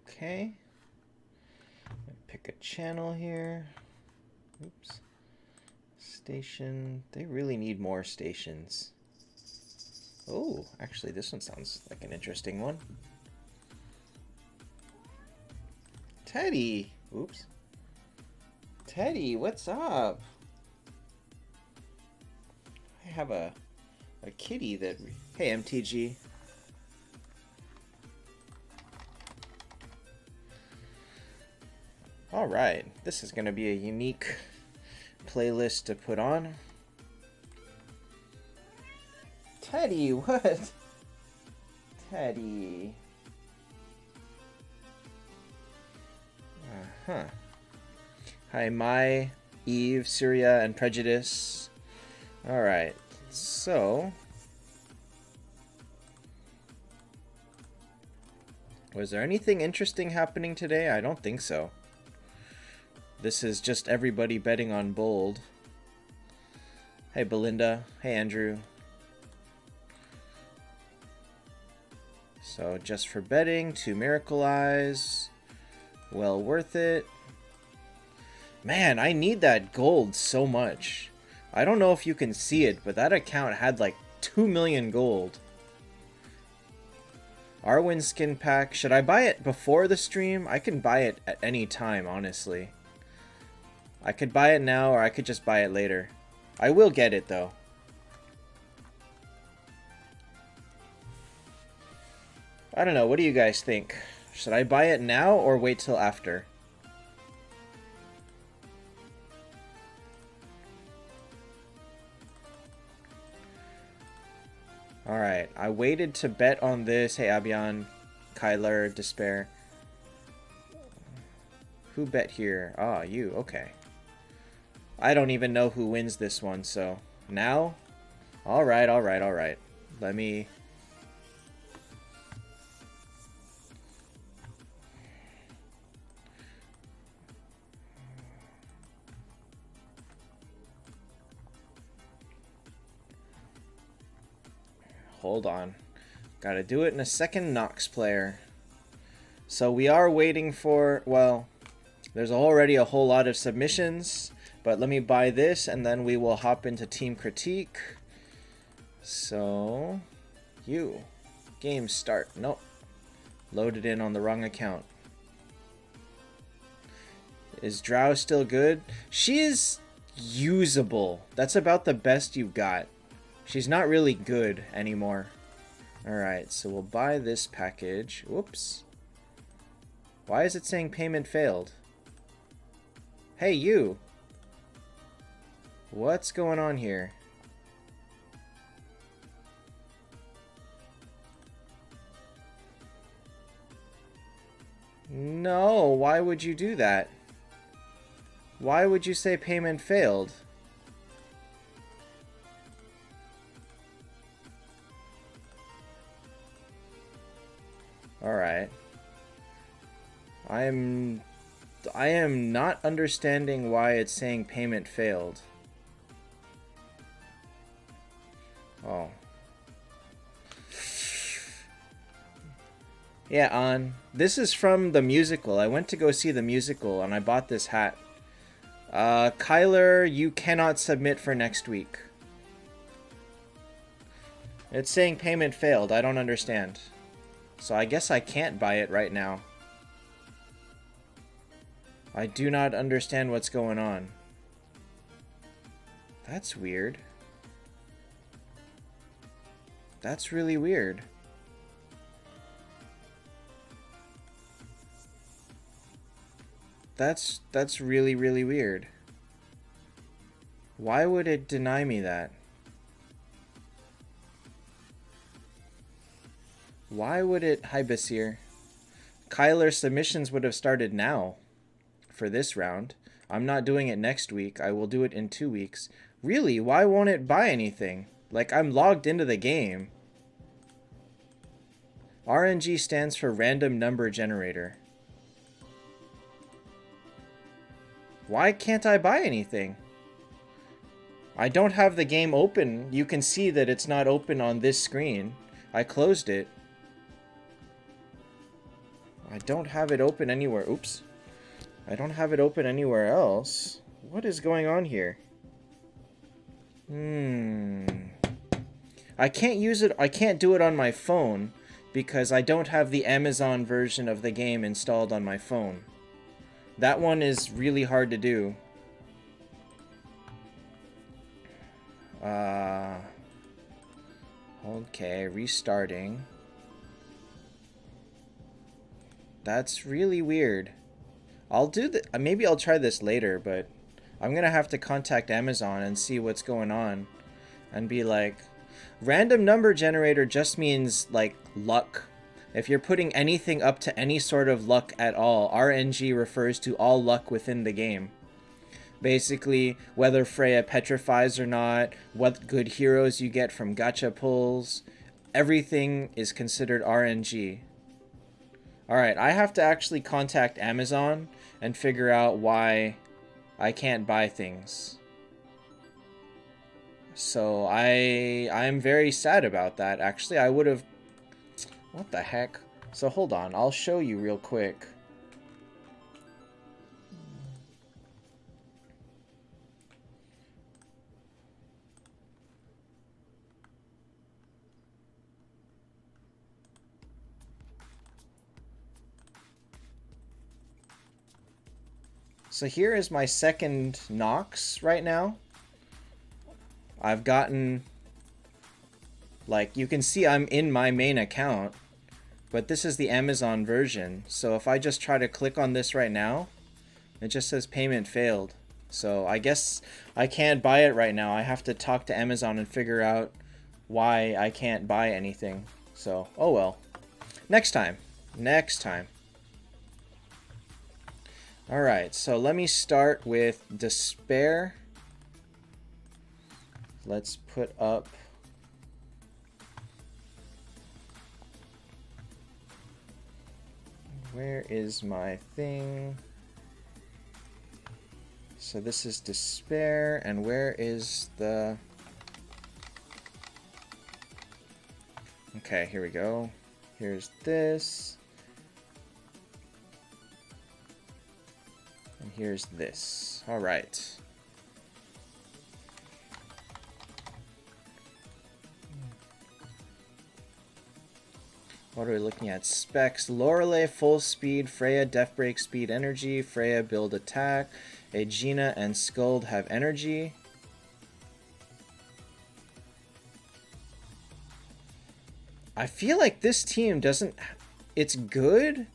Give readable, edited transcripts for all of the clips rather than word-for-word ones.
Okay. Pick a channel here. Oops. Station. They really need more stations. Oh, actually, this one sounds like an interesting one. Teddy. Oops. Teddy, what's up? I have a kitty that... Hey, MTG. Alright, this is going to be a unique playlist to put on. Teddy, what? Teddy. Uh-huh. Hi, Mai, Eve, Syria, and Prejudice. Alright, so... Was there anything interesting happening today? I don't think so. This is just everybody betting on bold. Hey, Belinda. Hey, Andrew. So, just for betting, 2 Miracle Eyes. Well worth it. Man, I need that gold so much. I don't know if you can see it, but that account had like 2 million gold. Arwen skin pack. Should I buy it before the stream? I can buy it at any time, honestly. I could buy it now, or I could just buy it later. I will get it, though. I don't know. What do you guys think? Should I buy it now, or wait till after? Alright, I waited to bet on this. Hey, Abian, Kyler, Despair. Who bet here? Ah, you. Okay. I don't even know who wins this one, so... Now? Alright, alright, alright. Let me... Hold on. Gotta do it in a second, Nox player. So we are waiting for... Well, there's already a whole lot of submissions... But let me buy this, and then we will hop into Team Critique. So, you. Game start. Nope. Loaded in on the wrong account. Is Drow still good? She is usable. That's about the best you've got. She's not really good anymore. Alright, so we'll buy this package. Whoops. Why is it saying payment failed? Hey, you. What's going on here? No, why would you do that? Why would you say payment failed? Alright. I am not understanding why it's saying payment failed. Oh. Yeah, this is from the musical. I went to go see the musical, and I bought this hat. Kyler, you cannot submit for next week. It's saying payment failed. I don't understand. So I guess I can't buy it right now. I do not understand what's going on. That's weird. That's really weird. That's really, really weird. Why would it deny me that? Why would it... Hi, Basir. Kyler, submissions would have started now for this round. I'm not doing it next week. I will do it in 2 weeks. Really? Why won't it buy anything? Like, I'm logged into the game. RNG stands for Random Number Generator. Why can't I buy anything? I don't have the game open. You can see that it's not open on this screen. I closed it. I don't have it open anywhere. Oops. I don't have it open anywhere else. What is going on here? I can't use it. I can't do it on my phone because I don't have the Amazon version of the game installed on my phone. That one is really hard to do. Okay, restarting. That's really weird. I'll do the maybe I'll try this later, but I'm gonna have to contact Amazon and see what's going on and be like, random number generator just means like luck. If you're putting anything up to any sort of luck at all, RNG refers to all luck within the game. Basically, whether Freya petrifies or not, what good heroes you get from gacha pulls, everything is considered RNG. Alright, I have to actually contact Amazon and figure out why I can't buy things. So I'm very sad about that. Actually, I would have... What the heck? So hold on, I'll show you real quick. So here is my second Nox right now. I've gotten, like, you can see I'm in my main account, but this is the Amazon version. So if I just try to click on this right now, it just says payment failed. So I guess I can't buy it right now. I have to talk to Amazon and figure out why I can't buy anything. So, oh well. Next time. Next time. Alright, so let me start with Despair. Let's put up... Where is my thing? So this is Despair, and where is the... Okay, here we go. Here's this. And here's this. All right. What are we looking at? Specs. Lorelei, full speed. Freya, death break, speed, energy. Freya, build, attack. Aegina and Skuld have energy. I feel like this team doesn't... It's good.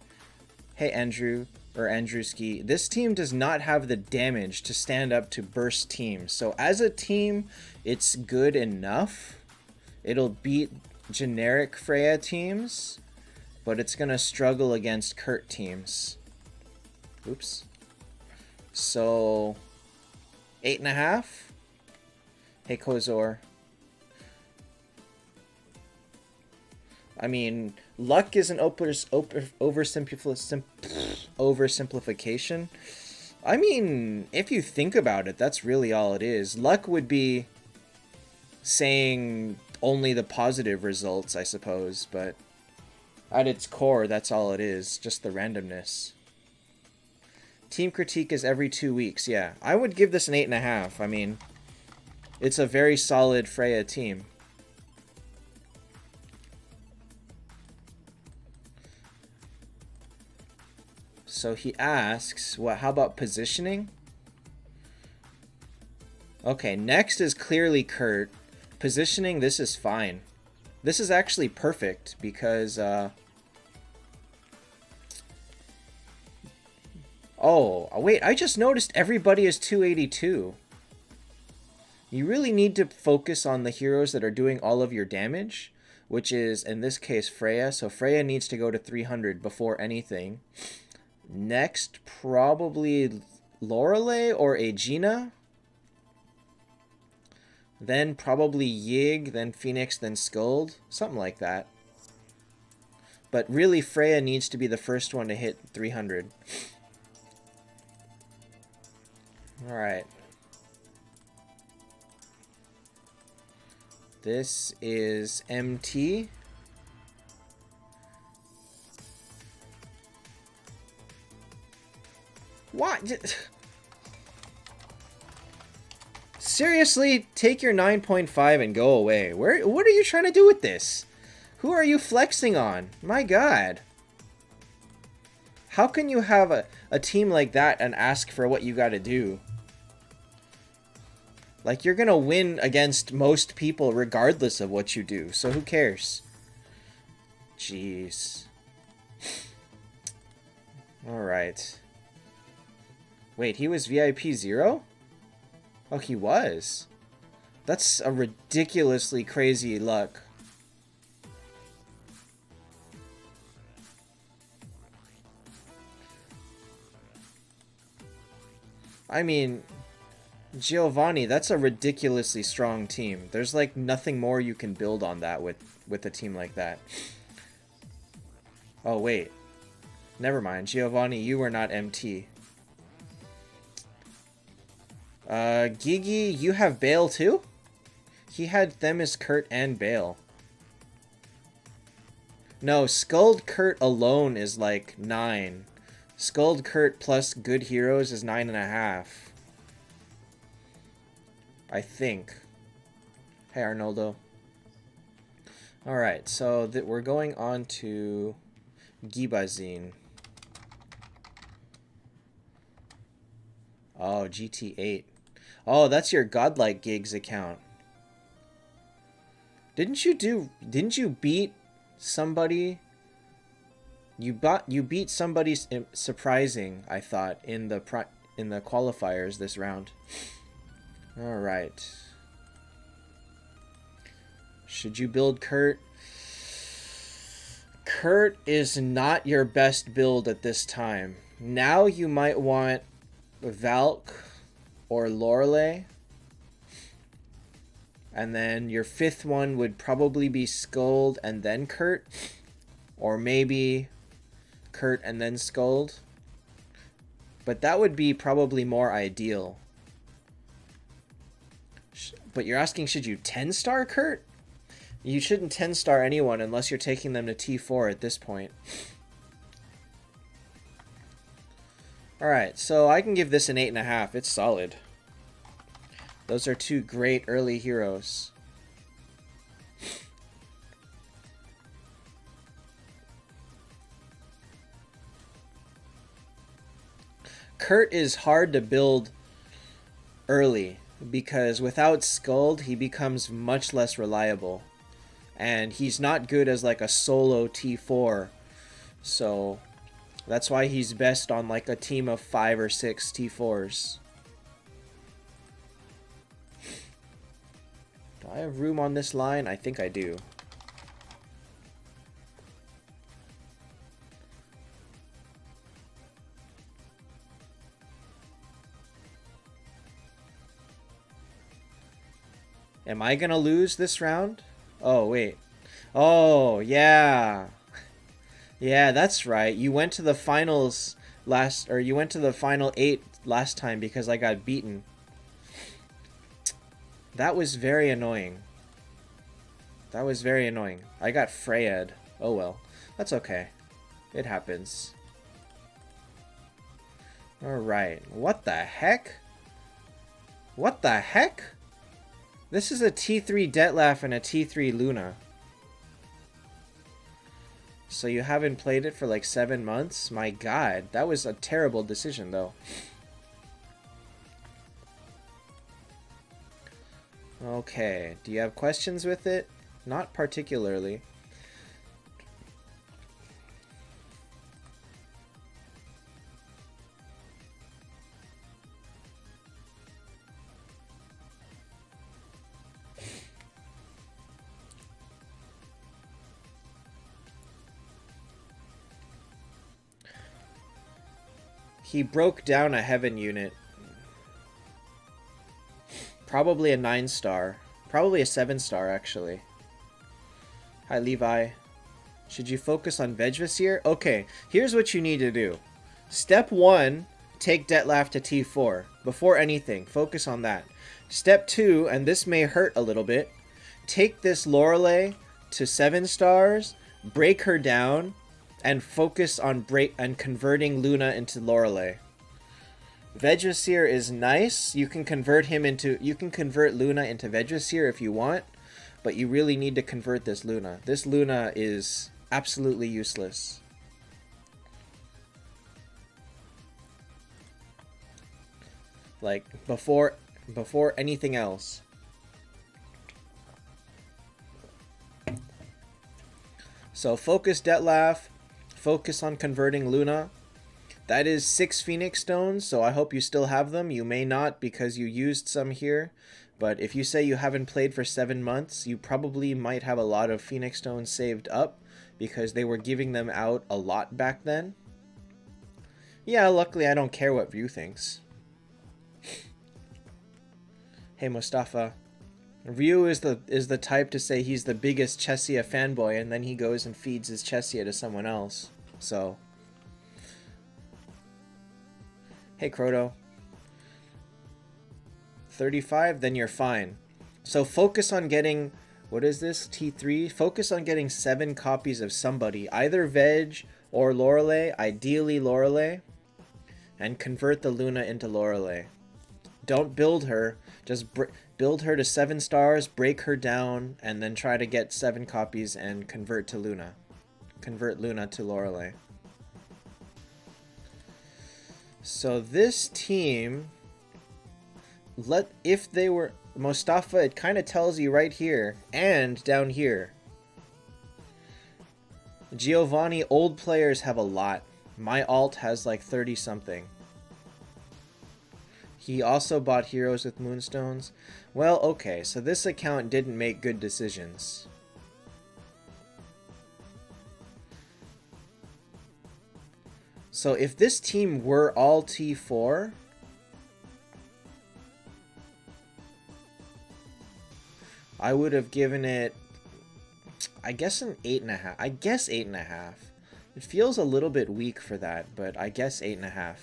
Hey, Andrew. Or Andrewski, this team does not have the damage to stand up to burst teams. So as a team, it's good enough. It'll beat generic Freya teams, but it's gonna struggle against Kurt teams. Oops. So 8.5. Hey, Kozor. I mean, luck is an oversimplification. I mean, if you think about it, that's really all it is. Luck would be saying only the positive results, I suppose, but at its core, that's all it is, just the randomness. Team critique is every 2 weeks, yeah. I would give this an 8.5. I mean, it's a very solid Freya team. So he asks, what? How about positioning? Okay, next is clearly Kurt. Positioning, this is fine. This is actually perfect because... Oh, wait, I just noticed everybody is 282. You really need to focus on the heroes that are doing all of your damage, which is, in this case, Freya. So Freya needs to go to 300 before anything. Next, probably Lorelei or Aegina. Then probably Yig, then Phoenix, then Skuld. Something like that. But really, Freya needs to be the first one to hit 300. Alright. This is MT. What? Seriously, take your 9.5 and go away. What are you trying to do with this? Who are you flexing on? My god. How can you have a team like that and ask for what you gotta do? Like, you're gonna win against most people regardless of what you do, so who cares? Jeez. Alright. Wait, he was VIP 0? Oh, he was. That's a ridiculously crazy luck. I mean, Giovanni, that's a ridiculously strong team. There's like nothing more you can build on that with a team like that. Oh, wait. Never mind. Giovanni, you are not MT. Gigi, you have Bale too? He had Themis, Kurt, and Bale. No, Skuld Kurt alone is like 9. Skuld Kurt plus good heroes is 9.5. I think. Hey, Arnoldo. Alright, so we're going on to Gibazine. Oh, GT8. Oh, that's your Godlike Gigs account. Didn't you beat somebody? You beat somebody surprising, I thought, in the qualifiers this round. All right. Should you build Kurt? Kurt is not your best build at this time. Now you might want Valk or Lorelei. And then your 5th one would probably be Skuld and then Kurt. Or maybe Kurt and then Skuld. But that would be probably more ideal. But you're asking, should you 10-star Kurt? You shouldn't 10-star anyone unless you're taking them to T4 at this point. Alright, so I can give this an 8.5. It's solid. Those are 2 great early heroes. Kurt is hard to build early because without Skuld, he becomes much less reliable. And he's not good as like a solo T4. So that's why he's best on like a team of 5 or 6 T4s. Do I have room on this line? I think I do. Am I gonna lose this round? Oh, wait. Oh, yeah. Yeah, that's right. You went to the finals you went to the final 8 last time because I got beaten. That was very annoying. That was very annoying. I got Freya'd. Oh well. That's okay. It happens. Alright. What the heck? What the heck? This is a T3 Detlef and a T3 Luna. So you haven't played it for like 7 months? My god, that was a terrible decision though. Okay, do you have questions with it? Not particularly. He broke down a heaven unit. Probably a 9-star. Probably a 7-star, actually. Hi, Levi. Should you focus on Vegvasir? Okay, here's what you need to do. Step 1, take Detlef to T4. Before anything, focus on that. Step 2, and this may hurt a little bit, take this Lorelei to 7 stars, break her down, and focus on converting Luna into Lorelei. Vedraseer is nice. You can convert Luna into Vedraseer if you want, but you really need to convert this Luna. This Luna is absolutely useless. Like before anything else. So focus Detlaf, focus on converting Luna. That is 6 Phoenix Stones, so I hope you still have them. You may not because you used some here, but if you say you haven't played for 7 months, you probably might have a lot of Phoenix Stones saved up because they were giving them out a lot back then. Yeah, luckily I don't care what Ryu thinks. Hey Mustafa. Ryu is the type to say he's the biggest Chessia fanboy, and then he goes and feeds his Chessia to someone else. So... Hey, Croto. 35, then you're fine. So focus on getting... What is this? T3? Focus on getting 7 copies of somebody. Either Veg or Lorelei. Ideally Lorelei. And convert the Luna into Lorelei. Don't build her. Just build her to 7 stars, break her down, and then try to get 7 copies and convert to Luna. Convert Luna to Lorelei. So this team, if they were Mustafa, it kind of tells you right here and down here. Giovanni, old players have a lot. My alt has like 30 something. He also bought heroes with moonstones. Well, okay, so this account didn't make good decisions. So if this team were all T4, I would have given it, I guess, an 8.5. I guess 8.5. It feels a little bit weak for that, but I guess 8.5.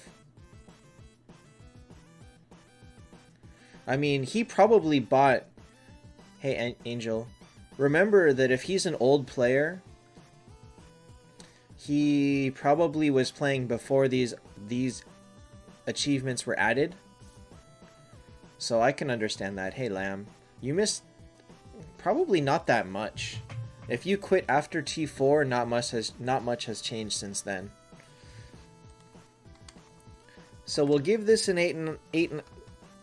I mean, he probably bought... Hey, Angel. Remember that if he's an old player... He probably was playing before these achievements were added. So I can understand that. Hey, Lamb. You missed probably not that much. If you quit after T4, not much has changed since then. So we'll give this an 8.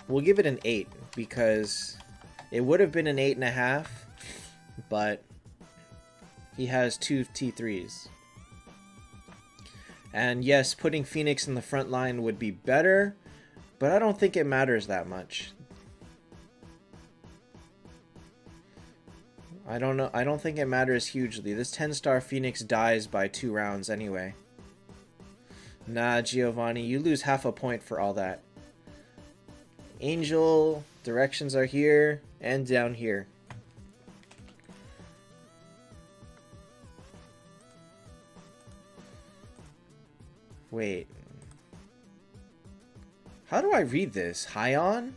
We'll give it an 8 because it would have been an 8.5, but he has 2 T3s. And yes, putting Phoenix in the front line would be better, but I don't think it matters that much. I don't know. I don't think it matters hugely. This 10-star Phoenix dies by 2 rounds anyway. Nah, Giovanni, you lose half a point for all that. Angel, directions are here and down here. Wait. How do I read this? Hyon?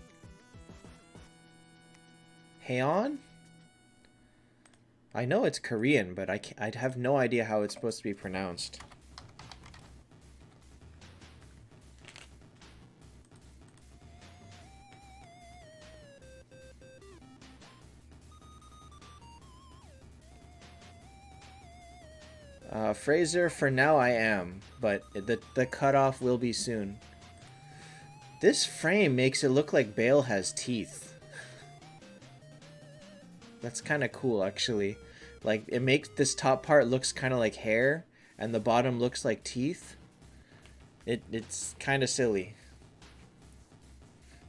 Hayon? I know it's Korean, but I'd have no idea how it's supposed to be pronounced. Fraser, for now I am, but the cutoff will be soon. This frame makes it look like Bale has teeth. That's kind of cool, actually. Like, it makes this top part looks kind of like hair, and the bottom looks like teeth. It's kind of silly.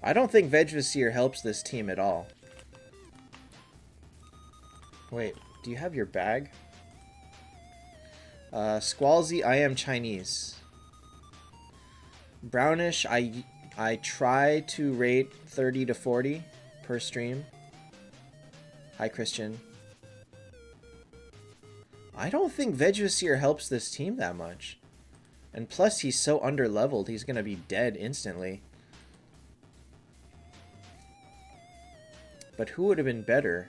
I don't think Vedraseer helps this team at all. Wait, do you have your bag? Squalzy, I am Chinese. Brownish, I try to rate 30 to 40 per stream. Hi, Christian. I don't think Vedraseer helps this team that much. And plus, he's so underleveled, he's gonna be dead instantly. But who would have been better?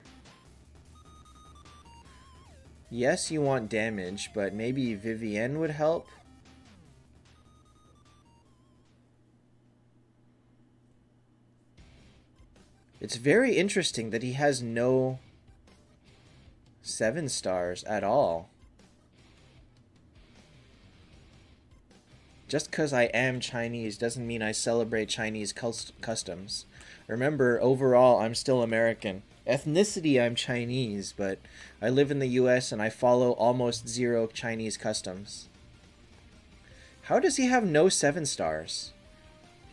Yes, you want damage, but maybe Vivienne would help? It's very interesting that he has no 7 stars at all. Just because I am Chinese doesn't mean I celebrate Chinese customs. Remember, overall, I'm still American. Ethnicity, I'm Chinese, but I live in the US and I follow almost 0 Chinese customs. How does he have no 7 stars?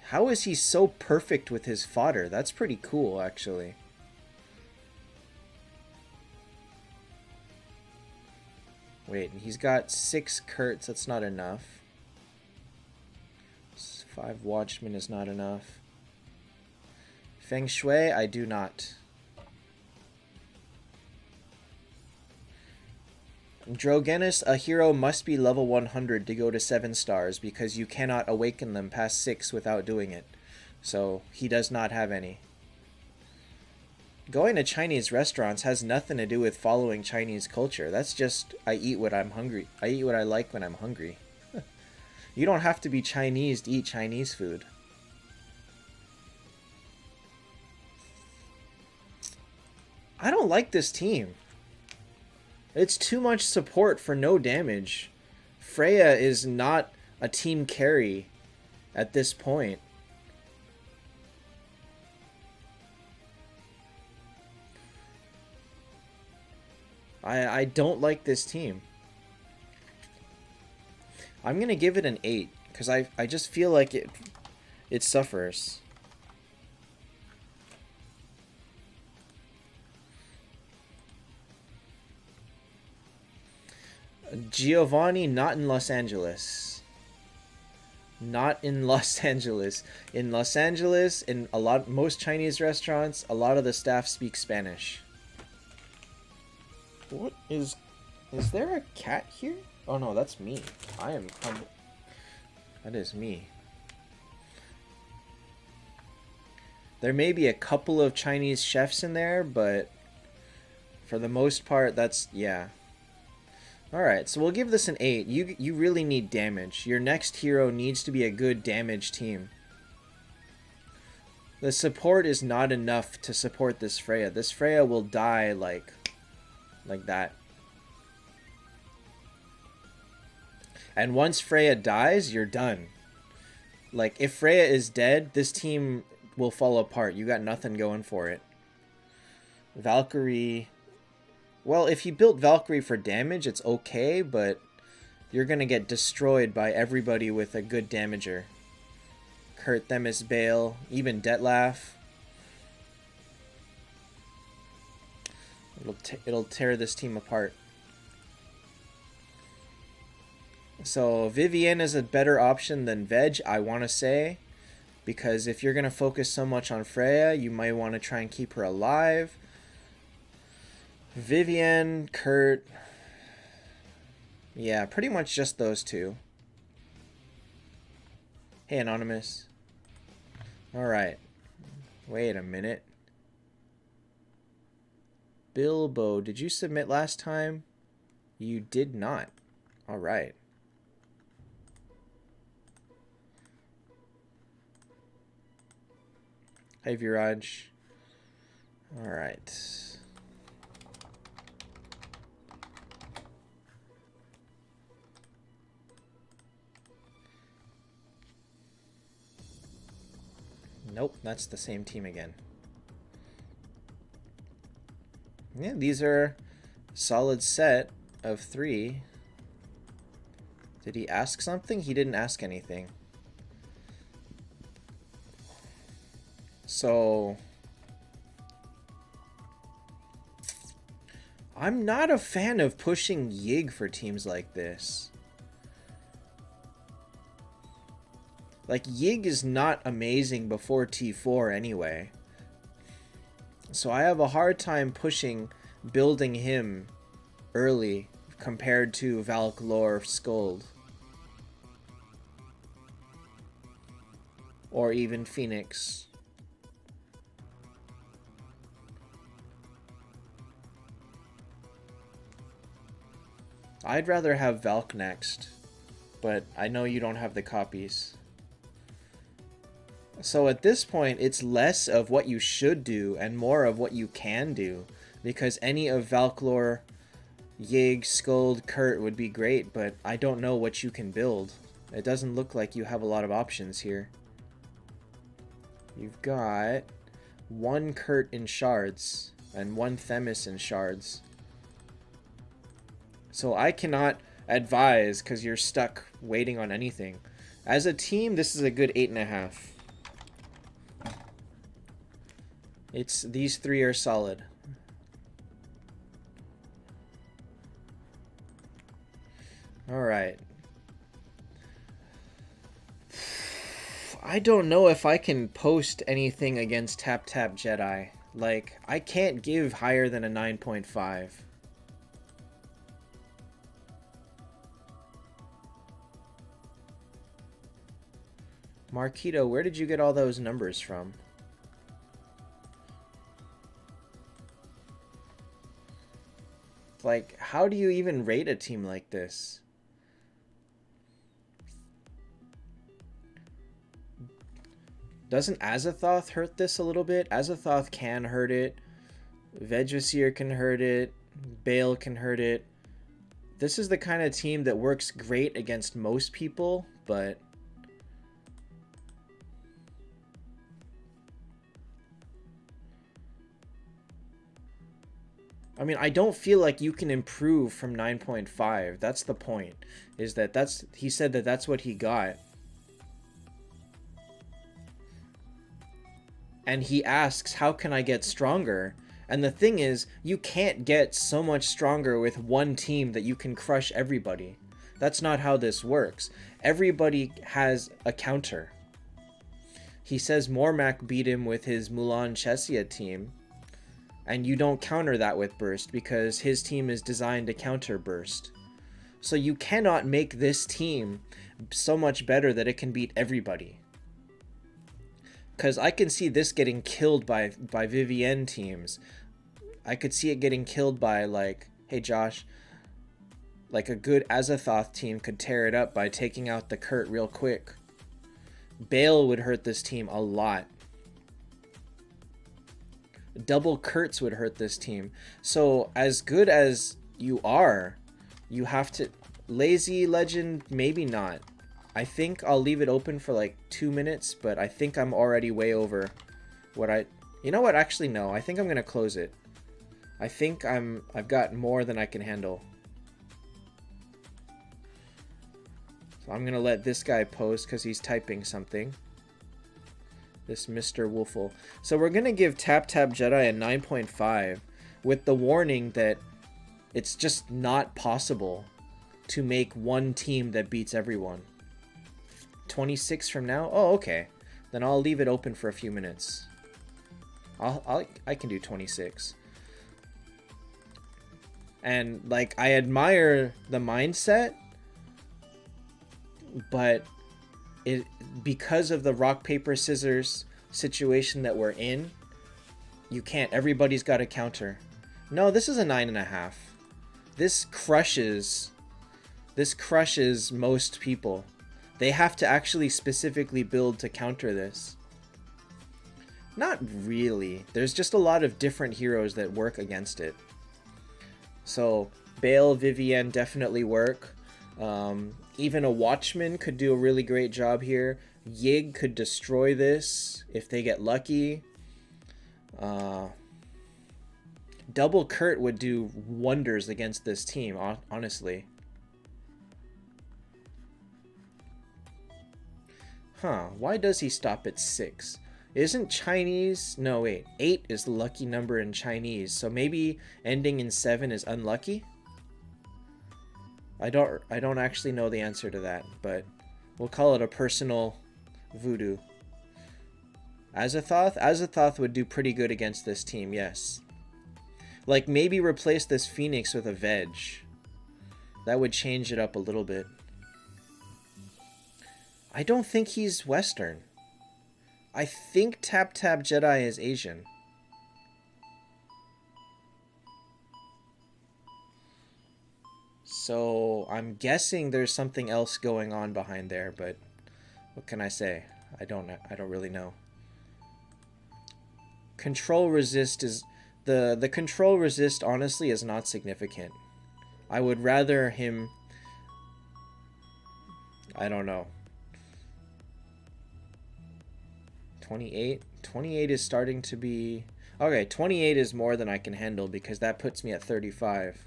How is he so perfect with his fodder? That's pretty cool, actually. Wait, he's got 6 Kurtz. That's not enough. 5 Watchmen is not enough. Feng Shui, I do not. Drogenus, a hero must be level 100 to go to 7 stars because you cannot awaken them past 6 without doing it. So, he does not have any. Going to Chinese restaurants has nothing to do with following Chinese culture. That's just, I eat what I'm hungry. I eat what I like when I'm hungry. You don't have to be Chinese to eat Chinese food. I don't like this team. It's too much support for no damage. Freya is not a team carry at this point. I don't like this team. I'm gonna give it an 8 because I just feel like it suffers. Giovanni, not in Los Angeles. Not in Los Angeles. In Los Angeles, in most Chinese restaurants, a lot of the staff speak Spanish. What is there a cat here? Oh no, that's me. I am that is me. There may be a couple of Chinese chefs in there, but for the most part, that's, yeah. Alright, so we'll give this an 8. You really need damage. Your next hero needs to be a good damage team. The support is not enough to support this Freya. This Freya will die like that. And once Freya dies, you're done. Like, if Freya is dead, this team will fall apart. You got nothing going for it. Valkyrie. Well, if you built Valkyrie for damage, it's okay, but you're going to get destroyed by everybody with a good damager. Kurt, Themis, Bale, even Detlaf. It'll tear this team apart. So Vivienne is a better option than Veg, I want to say. Because if you're going to focus so much on Freya, you might want to try and keep her alive. Vivienne, Kurt. Yeah, pretty much just those two. Hey, Anonymous. Alright. Wait a minute. Bilbo, did you submit last time? You did not. Alright. Hey, Viraj. Alright. Nope, that's the same team again. Yeah, these are solid set of 3. Did he ask something? He didn't ask anything. So I'm not a fan of pushing Yig for teams like this. Like, Yig is not amazing before T4 anyway. So I have a hard time building him early compared to Valk, Lore, Skuld. Or even Phoenix. I'd rather have Valk next, but I know you don't have the copies. So at this point, it's less of what you should do and more of what you can do. Because any of Valklor, Yig, Skuld, Kurt would be great, but I don't know what you can build. It doesn't look like you have a lot of options here. You've got one Kurt in shards and one Themis in shards. So I cannot advise because you're stuck waiting on anything. As a team, this is a good 8.5. These three are solid. Alright. I don't know if I can post anything against Taptap Jedi. Like, I can't give higher than a 9.5. Marquito, where did you get all those numbers from? Like, how do you even rate a team like this? Doesn't Azathoth hurt this a little bit? Azathoth can hurt it. Vegvisir can hurt it. Bale can hurt it. This is the kind of team that works great against most people, but... I mean, I don't feel like you can improve from 9.5. That's the point. Is that he said that that's what he got. And he asks, how can I get stronger? And the thing is, you can't get so much stronger with one team that you can crush everybody. That's not how this works. Everybody has a counter. He says Mormac beat him with his Mulan Chesia team. And you don't counter that with Burst because his team is designed to counter Burst. So you cannot make this team so much better that it can beat everybody. Because I can see this getting killed by Vivienne teams. I could see it getting killed by, like, hey Josh, like a good Azathoth team could tear it up by taking out the Kurt real quick. Bale would hurt this team a lot. Double Kurtz would hurt this team. So as good as you are, you have to... Lazy Legend, maybe not. I think I'll leave it open for like 2 minutes, but I think I'm already way over what I... You know what? Actually, no. I think I'm going to close it. I think I've got more than I can handle. So I'm going to let this guy post because he's typing something. This Mr. Woofle. So we're going to give Taptap Jedi a 9.5 with the warning that it's just not possible to make one team that beats everyone. 26 from now? Oh, okay. Then I'll leave it open for a few minutes. I can do 26. And, like, I admire the mindset, but because of the rock, paper, scissors situation that we're in, you can't. Everybody's got a counter. No, this is a 9.5. This crushes most people. They have to actually specifically build to counter this. Not really. There's just a lot of different heroes that work against it. So, Bale, Vivienne definitely work. Even a Watchman could do a really great job here. Yig could destroy this if they get lucky. Double Kurt would do wonders against this team, honestly. Huh, why does he stop at 6? Isn't Chinese... No, wait. 8 is the lucky number in Chinese, so maybe ending in 7 is unlucky? I don't actually know the answer to that, but we'll call it a personal voodoo. Azathoth? Azathoth would do pretty good against this team, yes. Like, maybe replace this Phoenix with a Veg. That would change it up a little bit. I don't think he's Western. I think Taptap Jedi is Asian. So I'm guessing there's something else going on behind there, but what can I say? I don't really know. Control resist is the control resist honestly is not significant. I would rather him, I don't know. 28? 28 is starting to be... Okay, 28 is more than I can handle because that puts me at 35.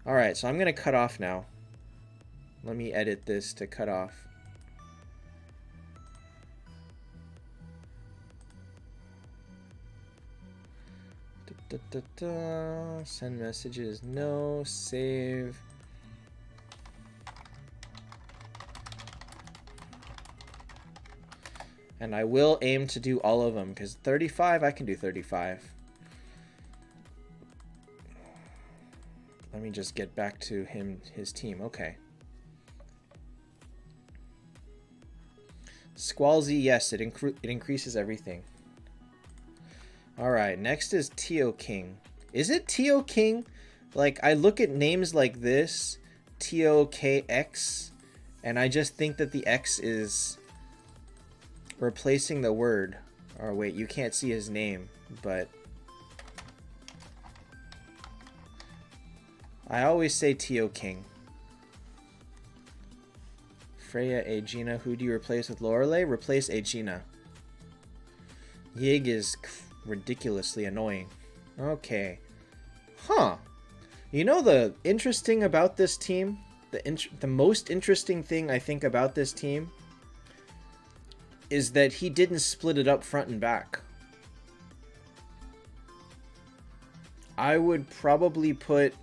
Alright, so I'm going to cut off now. Let me edit this to cut off. Send messages, no. Save. And I will aim to do all of them, because 35, I can do 35. Let me just get back to his team. Okay. Squalzy, yes, it increases everything. Alright, next is Teo King. Is it Teo King? Like, I look at names like this, TOKX, and I just think that the X is replacing the word. Or wait, you can't see his name, but I always say Teo King. Freya, Aegina. Who do you replace with Lorelei? Replace Aegina. Yig is ridiculously annoying. Okay. Huh. You know the interesting about this team? The most interesting thing I think about this team is that he didn't split it up front and back. I would probably put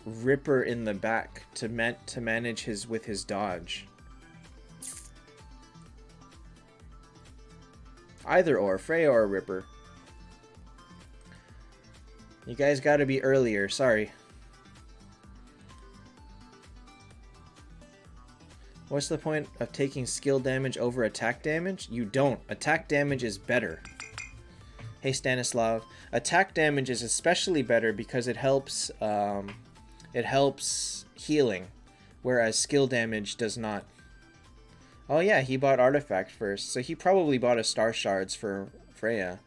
Ripper in the back to manage with his dodge. Either or, Freya or Ripper. You guys gotta be earlier, sorry. What's the point of taking skill damage over attack damage? You don't. Attack damage is better. Hey Stanislav. Attack damage is especially better because it helps healing, whereas skill damage does not. Oh yeah, he bought Artifact first, so he probably bought a Star Shards for Freya.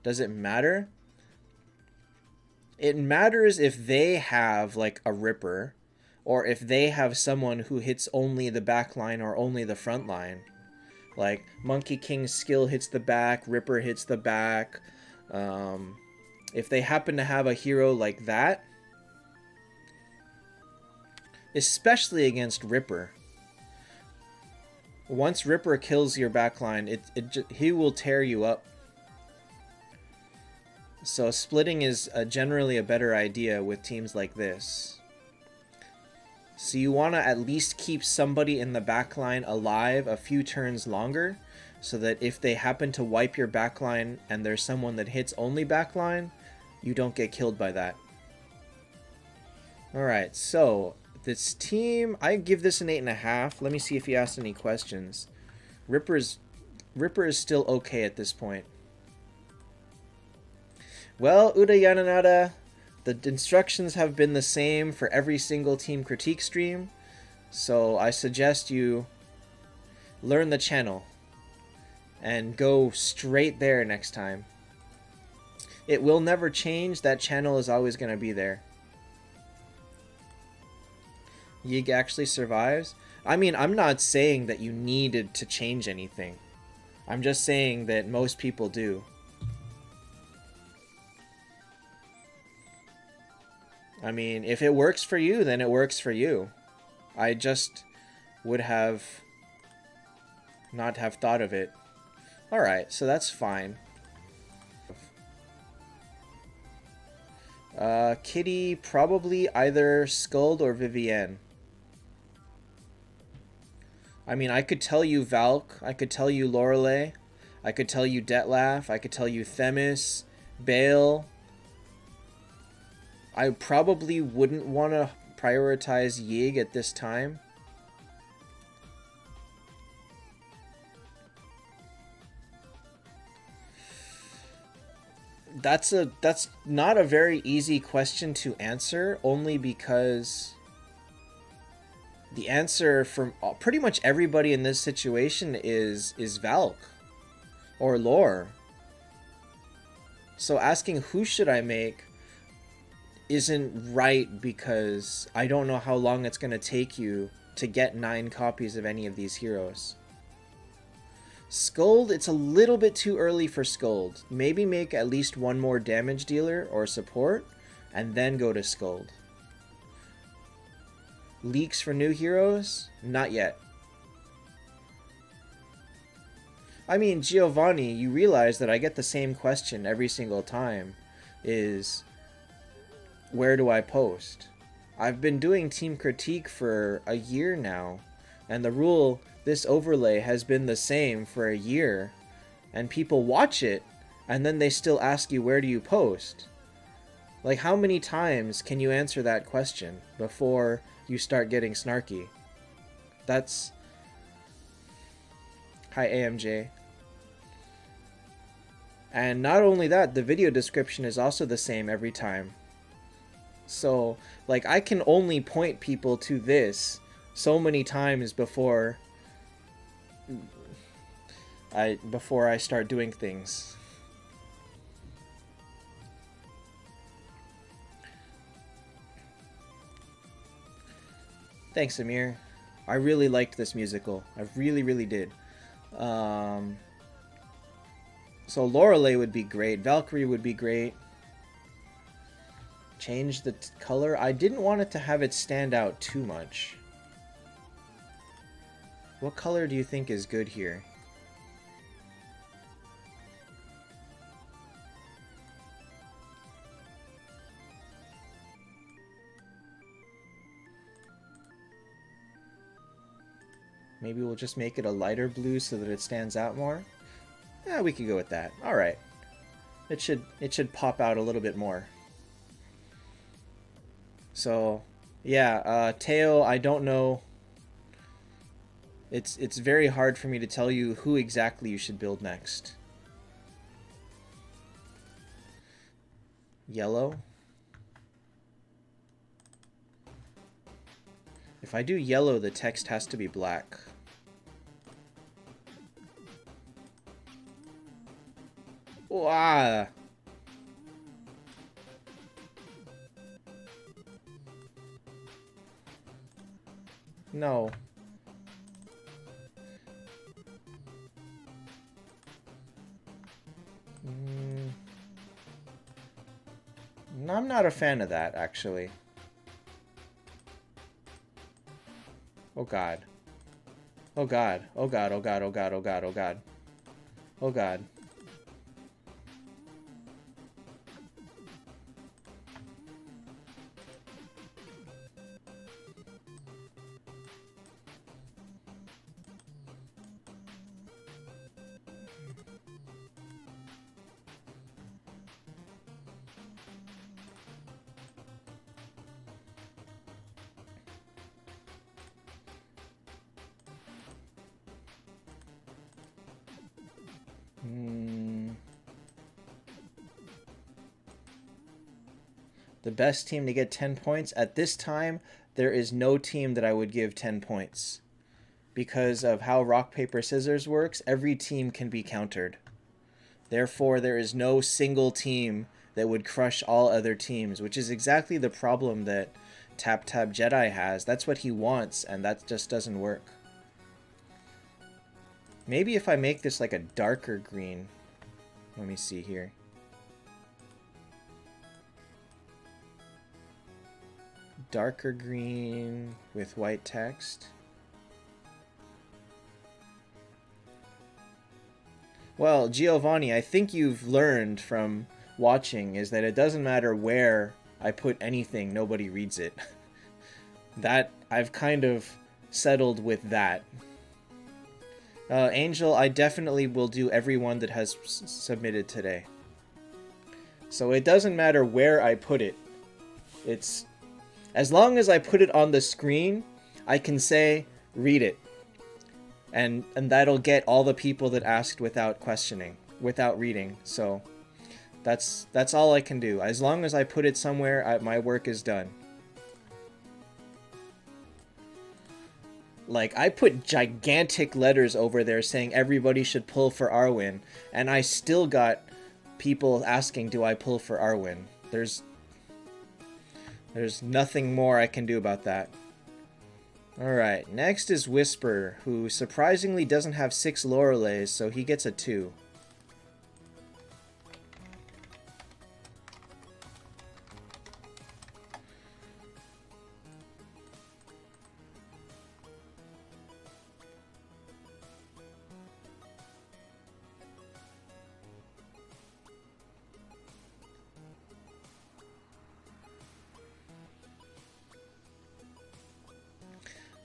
Does it matter? It matters if they have like a Ripper, or if they have someone who hits only the back line or only the front line. Like Monkey King's skill hits the back, Ripper hits the back. If they happen to have a hero like that, especially against Ripper, once Ripper kills your backline, he will tear you up. So splitting is generally a better idea with teams like this. So you want to at least keep somebody in the backline alive a few turns longer, so that if they happen to wipe your backline and there's someone that hits only backline, you don't get killed by that. Alright, so this team, I give this an 8.5. Let me see if he asked any questions. Ripper is still okay at this point. Well, Uda Yananada, the instructions have been the same for every single team critique stream, so I suggest you learn the channel and go straight there next time. It will never change. That channel is always going to be there. Yig actually survives. I mean, I'm not saying that you needed to change anything. I'm just saying that most people do. I mean, if it works for you, then it works for you. I just would have not have thought of it. Alright, so that's fine. Kitty, probably either Skuld or Vivienne. I mean, I could tell you Valk, I could tell you Lorelei, I could tell you Detlaf, I could tell you Themis, Bale. I probably wouldn't want to prioritize Yig at this time. That's not a very easy question to answer, only because The answer from pretty much everybody in this situation is Valk or Lore. So asking who should I make isn't right because I don't know how long it's going to take you to get 9 copies of any of these heroes. Scold, it's a little bit too early for Scold. Maybe make at least one more damage dealer or support, and then go to Scold. Leaks for new heroes? Not yet. I mean, Giovanni, you realize that I get the same question every single time, is where do I post? I've been doing Team Critique for a year now, and the rule, this overlay has been the same for a year, and people watch it, and then they still ask you, where do you post? Like, how many times can you answer that question before you start getting snarky? That's... Hi, AMJ. And not only that, the video description is also the same every time. So, like, I can only point people to this so many times before I start doing things. Thanks, Amir. I really liked this musical. I really, really did. So Lorelei would be great. Valkyrie would be great. Change the color. I didn't want it to have it stand out too much. What color do you think is good here? Maybe we'll just make it a lighter blue so that it stands out more. Yeah, we could go with that. All right. It should pop out a little bit more. So, yeah, Teo, I don't know. It's very hard for me to tell you who exactly you should build next. Yellow. If I do yellow, the text has to be black. Wow. No. I'm not a fan of that, actually. Oh god. Oh god. Oh god, oh god, oh god, oh god, oh god. Oh god. The best team to get 10 points. At this time, there is no team that I would give 10 points. Because of how rock, paper, scissors works, every team can be countered. Therefore, there is no single team that would crush all other teams, which is exactly the problem that Taptap Jedi has. That's what he wants, and that just doesn't work. Maybe if I make this like a darker green. Let me see here. Darker green with white text. Well, Giovanni, I think you've learned from watching is that it doesn't matter where I put anything, nobody reads it. That, I've kind of settled with that. Angel, I definitely will do every one that has submitted today. So it doesn't matter where I put it. It's... As long as I put it on the screen, I can say, read it. And that'll get all the people that asked without questioning, without reading. So that's all I can do. As long as I put it somewhere, my work is done. Like, I put gigantic letters over there saying everybody should pull for Arwen, and I still got people asking, do I pull for Arwen? There's nothing more I can do about that. Alright, next is Whisper, who surprisingly doesn't have 6 Loreleis, so he gets a 2.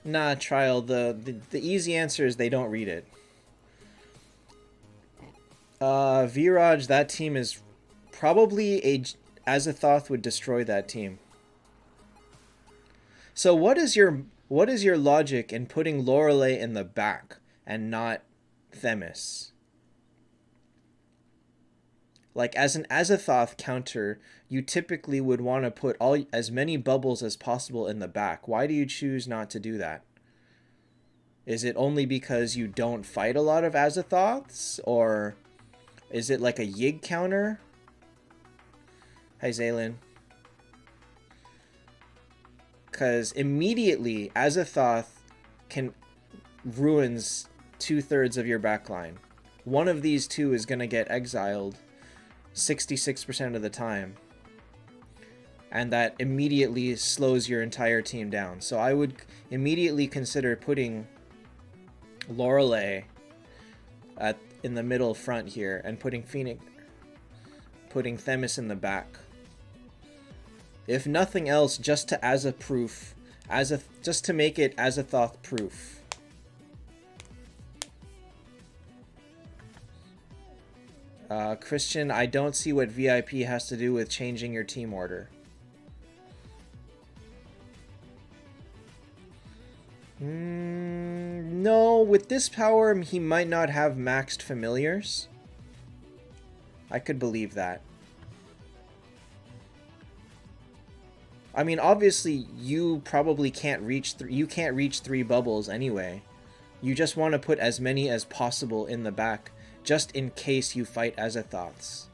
Nah, Trial, the easy answer is they don't read it. Viraj, that team is probably Azathoth would destroy that team. So what is your logic in putting Lorelei in the back and not Themis? Like, as an Azathoth counter, you typically would want to put as many bubbles as possible in the back. Why do you choose not to do that? Is it only because you don't fight a lot of Azathoths? Or is it like a Yig counter? Hi, Zaylin. Because immediately, Azathoth ruins 2/3 of your backline. One of these two is going to get exiled 66% of the time, and that immediately slows your entire team down. So I would immediately consider putting Lorelei in the middle front here and putting Themis in the back. If nothing else, just to just to make it Azathoth proof. Christian, I don't see what VIP has to do with changing your team order. No, with this power, he might not have maxed familiars. I could believe that. I mean, obviously, you probably can't reach you can't reach 3 bubbles anyway. You just want to put as many as possible in the back, just in case you fight Azathoths.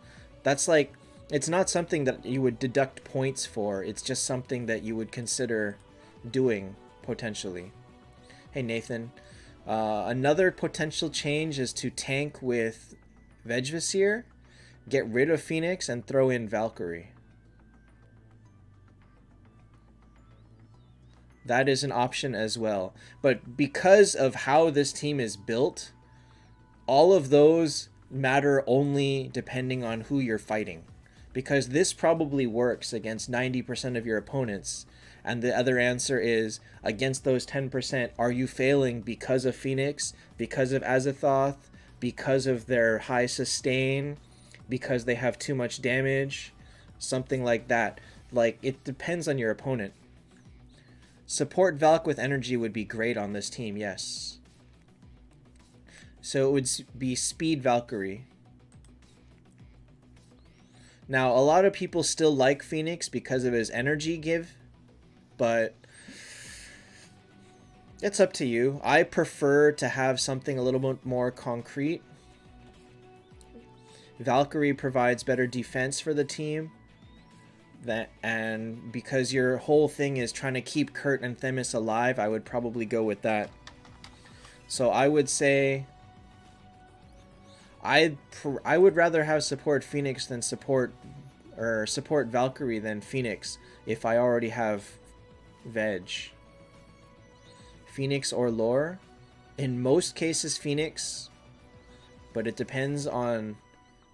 That's like, it's not something that you would deduct points for. It's just something that you would consider doing, potentially. Hey, Nathan. Another potential change is to tank with Vegvasir, get rid of Phoenix, and throw in Valkyrie. That is an option as well. But because of how this team is built, all of those matter only depending on who you're fighting. Because this probably works against 90% of your opponents. And the other answer is, against those 10%, are you failing because of Phoenix, because of Azathoth, because of their high sustain, because they have too much damage, something like that. Like, it depends on your opponent. Support Valk with energy would be great on this team, yes. So it would be Speed Valkyrie. Now, a lot of people still like Phoenix because of his energy give, but it's up to you. I prefer to have something a little bit more concrete. Valkyrie provides better defense for the team. And because your whole thing is trying to keep Kurt and Themis alive, I would probably go with that. So I would say I would rather have support Phoenix than support Valkyrie than Phoenix if I already have Veg. Phoenix or Lore? In most cases Phoenix, but it depends on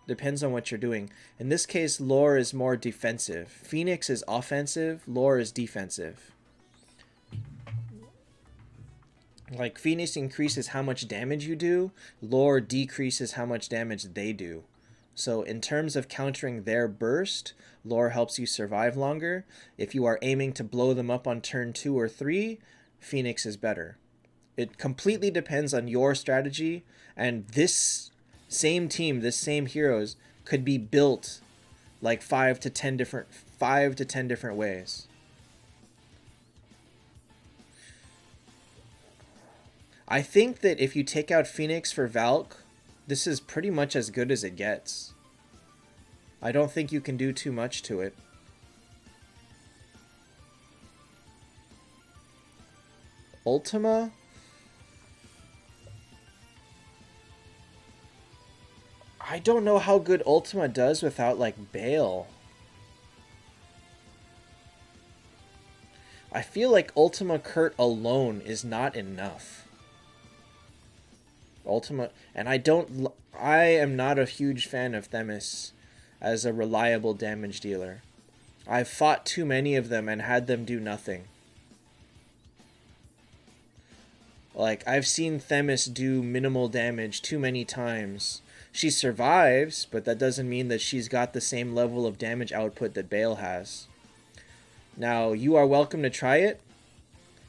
what you're doing. In this case, Lore is more defensive. Phoenix is offensive, Lore is defensive. Like, Phoenix increases how much damage you do, Lore decreases how much damage they do. So in terms of countering their burst, Lore helps you survive longer. If you are aiming to blow them up on turn 2 or 3, Phoenix is better. It completely depends on your strategy, and this same team, this same heroes, could be built like 5 to 10 different ways. I think that if you take out Phoenix for Valk, this is pretty much as good as it gets. I don't think you can do too much to it. Ultima? I don't know how good Ultima does without, like, Bale. I feel like Ultima Kurt alone is not enough. Ultima... And I am not a huge fan of Themis as a reliable damage dealer. I've fought too many of them and had them do nothing. Like, I've seen Themis do minimal damage too many times. She survives, but that doesn't mean that she's got the same level of damage output that Bale has. Now, you are welcome to try it.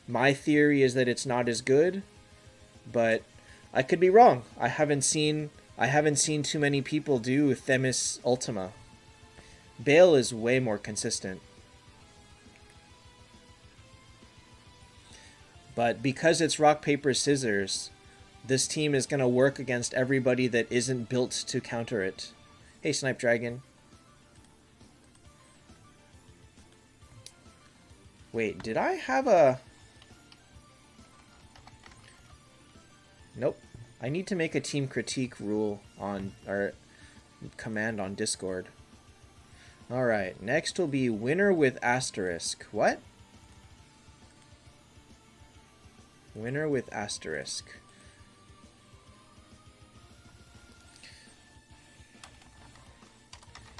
My theory is that it's not as good, but I could be wrong. I haven't seen too many people do Themis Ultima. Bale is way more consistent. But because it's rock, paper, scissors, this team is going to work against everybody that isn't built to counter it. Hey, Snipe Dragon. Wait, did I have a... Nope. I need to make a team critique rule on... or command on Discord. Alright, next will be winner with asterisk. What? Winner with asterisk.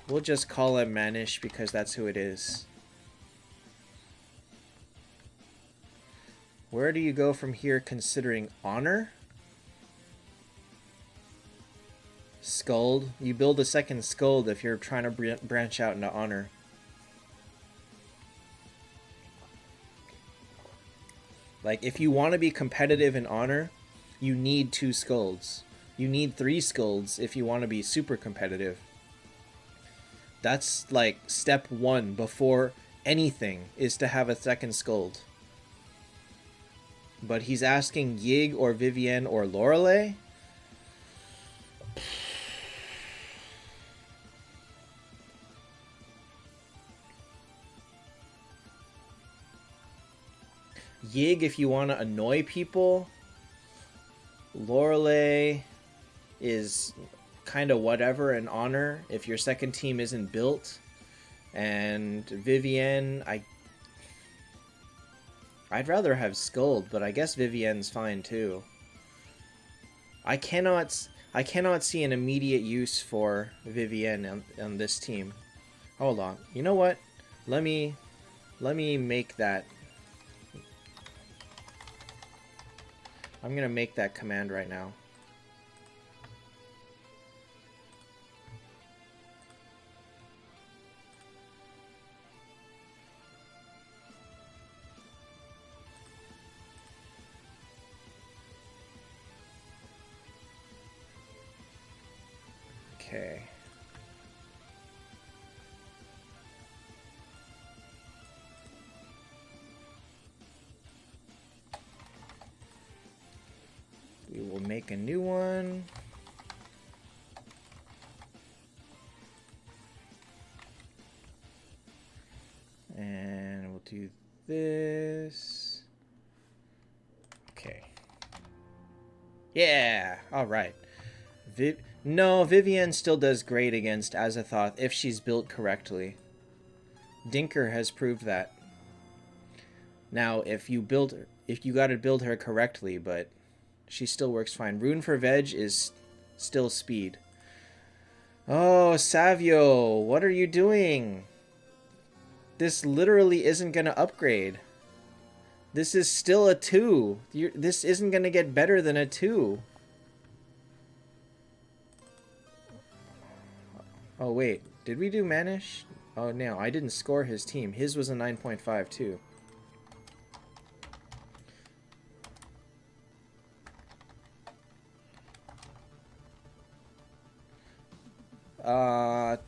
We'll just call him Manish because that's who it is. Where do you go from here considering honor? Skuld. You build a second Skuld if you're trying to branch out into honor. Like, if you want to be competitive in honor, you need 2 Skulds. You need 3 Skulds if you want to be super competitive. That's like step 1 before anything is to have a second Skuld. But he's asking Yig or Vivienne or Lorelei? Yig if you want to annoy people. Lorelei is kind of whatever in honor if your second team isn't built. And Vivienne, I'd rather have Skuld, but I guess Vivienne's fine too. I cannot see an immediate use for Vivienne on this team. Hold on. You know what? Let me make that. I'm gonna make that command right now. Okay. We will make a new one. And we'll do this. Okay. Yeah, all right. No, Vivienne still does great against Azathoth if she's built correctly. Dinker has proved that. Now, if you gotta build her correctly, but she still works fine. Rune for Veg is still speed. Oh, Savio, what are you doing? This literally isn't gonna upgrade. This is still a 2. This isn't gonna get better than a 2. Oh, wait. Did we do Manish? Oh, no. I didn't score his team. His was a 9.5, too.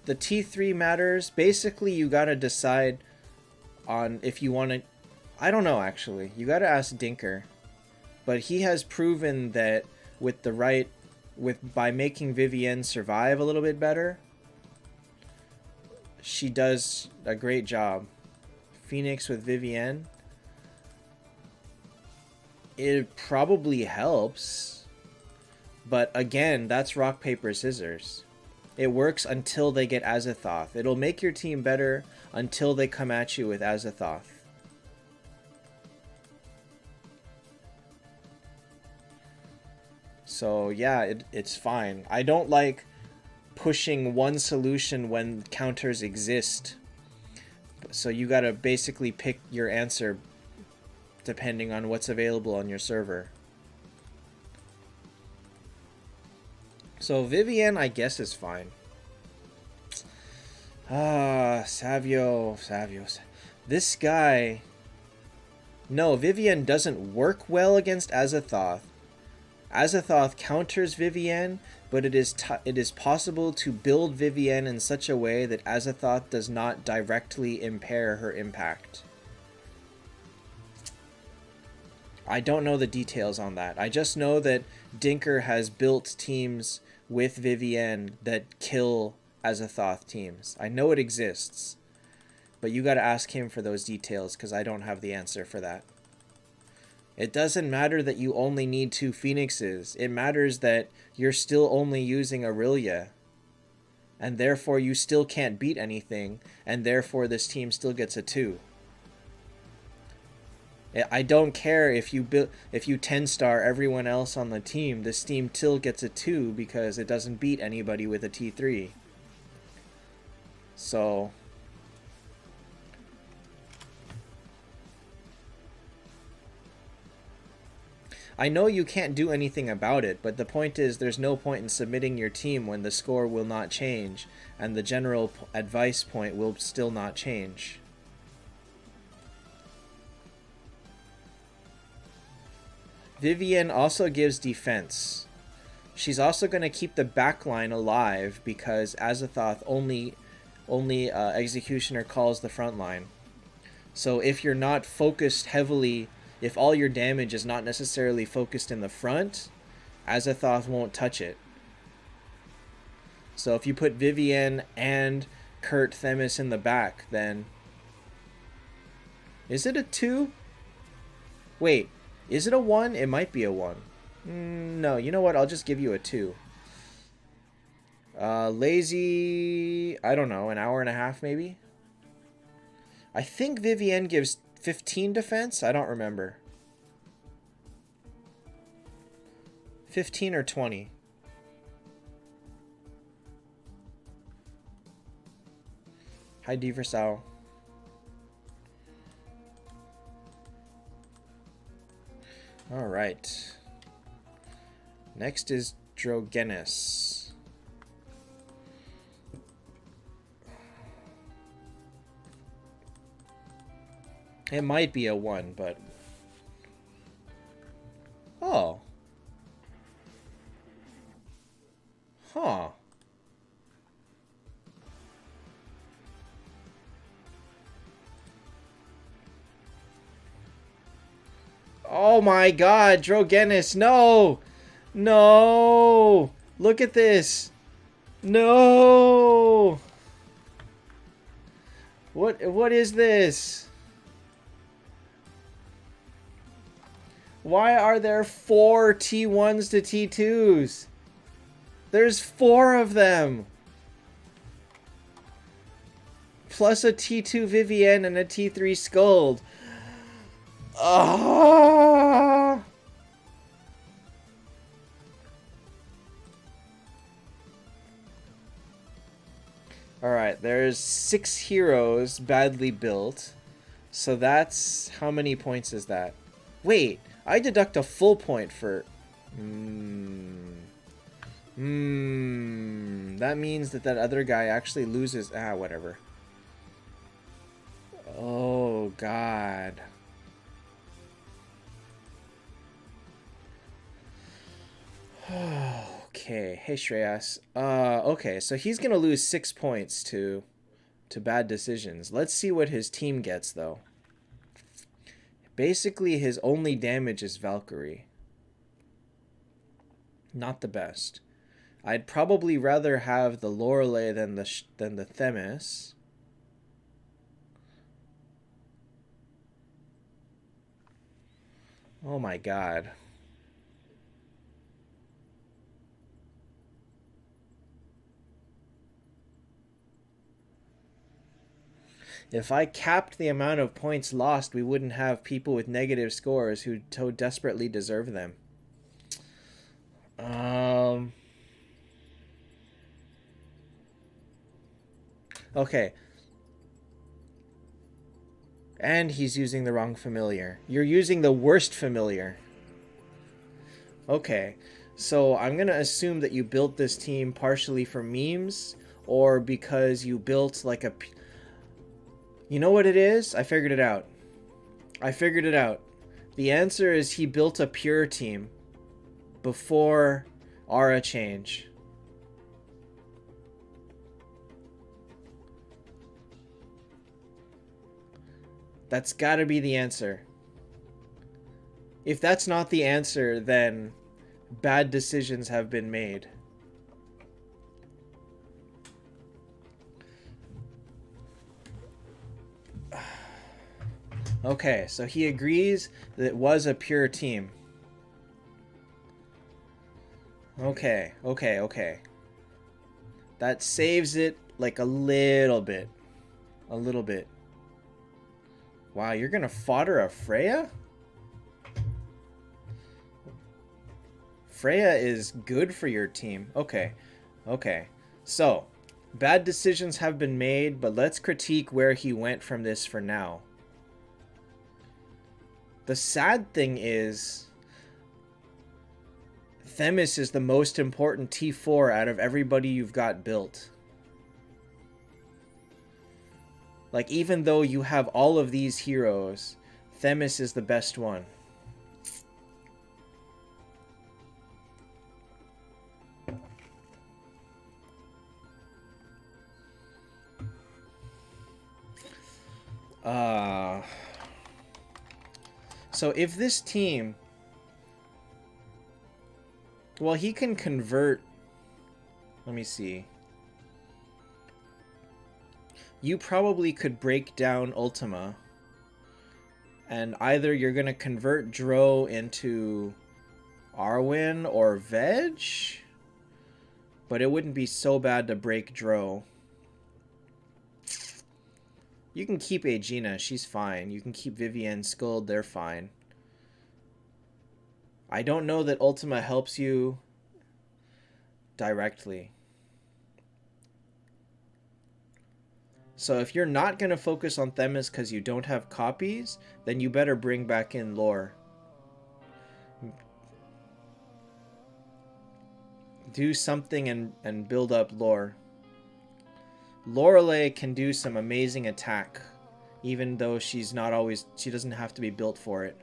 The T3 matters. Basically, you gotta decide on if you want to... I don't know, actually. You gotta ask Dinker. But he has proven that with the right, by making Vivienne survive a little bit better, she does a great job. Phoenix with Vivienne, it probably helps, but again, that's rock paper scissors. It works until they get Azathoth. It'll make your team better until they come at you with Azathoth. So yeah, it's fine. I don't like pushing one solution when counters exist. So you gotta basically pick your answer depending on what's available on your server. So Vivienne, I guess, is fine. Savio. This guy... No, Vivienne doesn't work well against Azathoth. Azathoth counters Vivienne, but it is possible to build Vivienne in such a way that Azathoth does not directly impair her impact. I don't know the details on that. I just know that Dinker has built teams with Vivienne that kill Azathoth teams. I know it exists, but you gotta ask him for those details because I don't have the answer for that. It doesn't matter that you only need 2 Phoenixes. It matters that you're still only using Aurelia. And therefore you still can't beat anything. And therefore this team still gets a 2. I don't care if you 10-star everyone else on the team. This team still gets a 2 because it doesn't beat anybody with a T3. So... I know you can't do anything about it, but the point is there's no point in submitting your team when the score will not change, and the general advice point will still not change. Vivienne also gives defense. She's also going to keep the backline alive because Azathoth only Executioner calls the front line. So if you're not focused heavily... If all your damage is not necessarily focused in the front, Azathoth won't touch it. So if you put Vivienne and Kurt Themis in the back, then... Is it a 2? Wait, is it a 1? It might be a 1. No, you know what? I'll just give you a 2. Lazy... I don't know, an hour and a half maybe? I think Vivienne gives 15 defense? I don't remember. 15 or 20? Hi, Diversau. Alright. Next is Drogenis. It might be a 1, but... Oh. Huh. Oh my god, Drogenis, no! No! Look at this! No! What is this? Why are there 4 T1s to T2s? There's 4 of them! Plus a T2 Vivienne and a T3 Skuld. Ah! Alright, there's 6 heroes badly built. So that's... How many points is that? Wait, I deduct a full point for... That means that other guy actually loses... Ah, whatever. Oh, God. Okay, hey Shreyas. Okay, so he's gonna lose 6 points to bad decisions. Let's see what his team gets, though. Basically, his only damage is Valkyrie. Not the best. I'd probably rather have the Lorelei than the Themis. Oh my god. If I capped the amount of points lost, we wouldn't have people with negative scores who so desperately deserve them. Okay. And he's using the wrong familiar. You're using the worst familiar. Okay. So I'm going to assume that you built this team partially for memes or because you built like a... You know what it is? I figured it out. I figured it out. The answer is he built a pure team before aura change. That's gotta be the answer. If that's not the answer, then bad decisions have been made. Okay, so he agrees that it was a pure team. Okay. That saves it like a little bit. A little bit. Wow, you're gonna fodder a Freya? Freya is good for your team. Okay. So, bad decisions have been made, but let's critique where he went from this for now. The sad thing is, Themis is the most important T4 out of everybody you've got built. Like, even though you have all of these heroes, Themis is the best one. So if this team... Well, he can convert... Let me see. You probably could break down Ultima. And either you're going to convert Dro into Arwen or Veg. But it wouldn't be so bad to break Dro. You can keep Aegina, she's fine. You can keep Vivienne, Skuld, they're fine. I don't know that Ultima helps you directly. So if you're not going to focus on Themis because you don't have copies, then you better bring back in lore. Do something and build up lore. Lorelei can do some amazing attack, even though she's not always... She doesn't have to be built for it.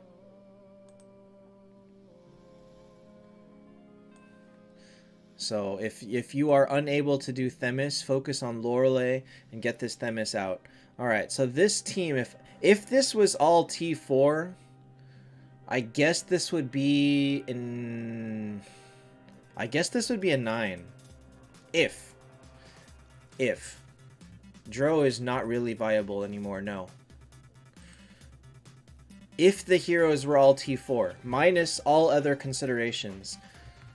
So if you are unable to do Themis, focus on Lorelei and get this Themis out. Alright, so this team, if this was all T4, I guess this would be in... I guess this would be a 9. If. Dro is not really viable anymore, no. If the heroes were all T4, minus all other considerations,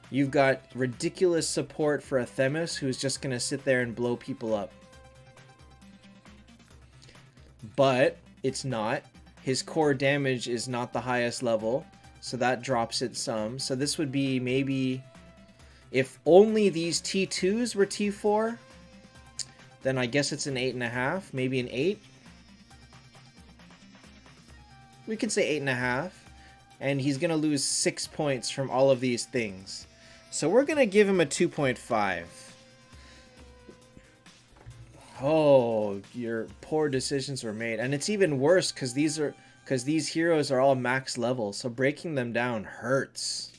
you've got ridiculous support for a Themis who's just going to sit there and blow people up. But it's not. His core damage is not the highest level, so that drops it some. So this would be maybe... If only these T2s were T4... then I guess it's an 8.5, maybe an 8. We could say 8.5. And he's going to lose 6 points from all of these things. So we're going to give him a 2.5. Oh, your poor decisions were made. And it's even worse because these heroes are all max level. So breaking them down hurts.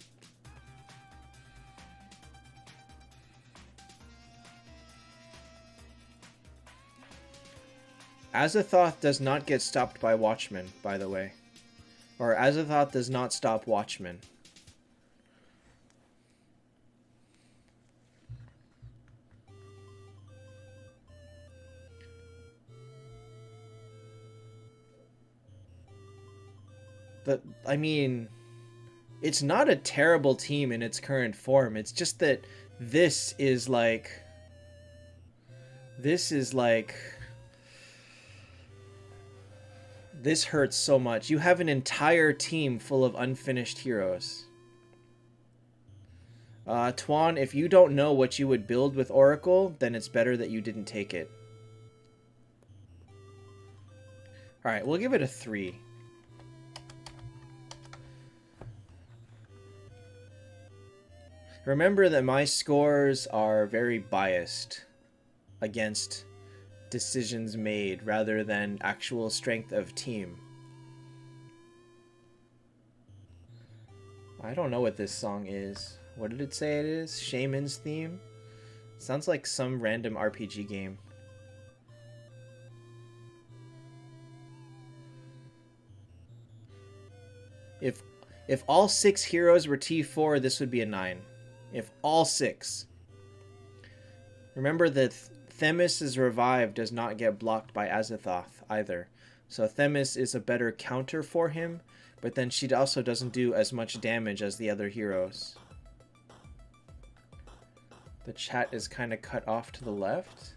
Azathoth does not get stopped by Watchmen, by the way. Or Azathoth does not stop Watchmen. I mean, it's not a terrible team in its current form. It's just that this is like this hurts so much. You have an entire team full of unfinished heroes. Tuan, if you don't know what you would build with Oracle, then it's better that you didn't take it. Alright, we'll give it a 3. Remember that my scores are very biased against decisions made rather than actual strength of team. I don't know what this song is. What did it say it is? Shaman's theme? Sounds like some random RPG game. If all 6 heroes were T4, this would be a 9. If all 6. Remember that Themis' revive does not get blocked by Azathoth either. So Themis is a better counter for him, but then she also doesn't do as much damage as the other heroes. The chat is kind of cut off to the left.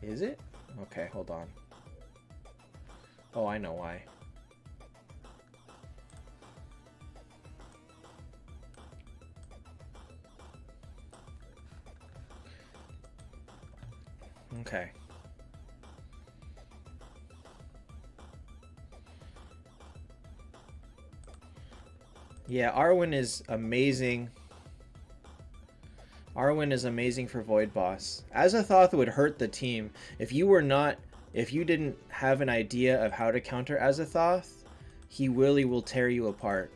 Is it? Okay, hold on. Oh, I know why. Okay. Yeah, Arwen is amazing. Arwen is amazing for Void Boss. Azathoth would hurt the team. If you didn't have an idea of how to counter Azathoth, he really will tear you apart.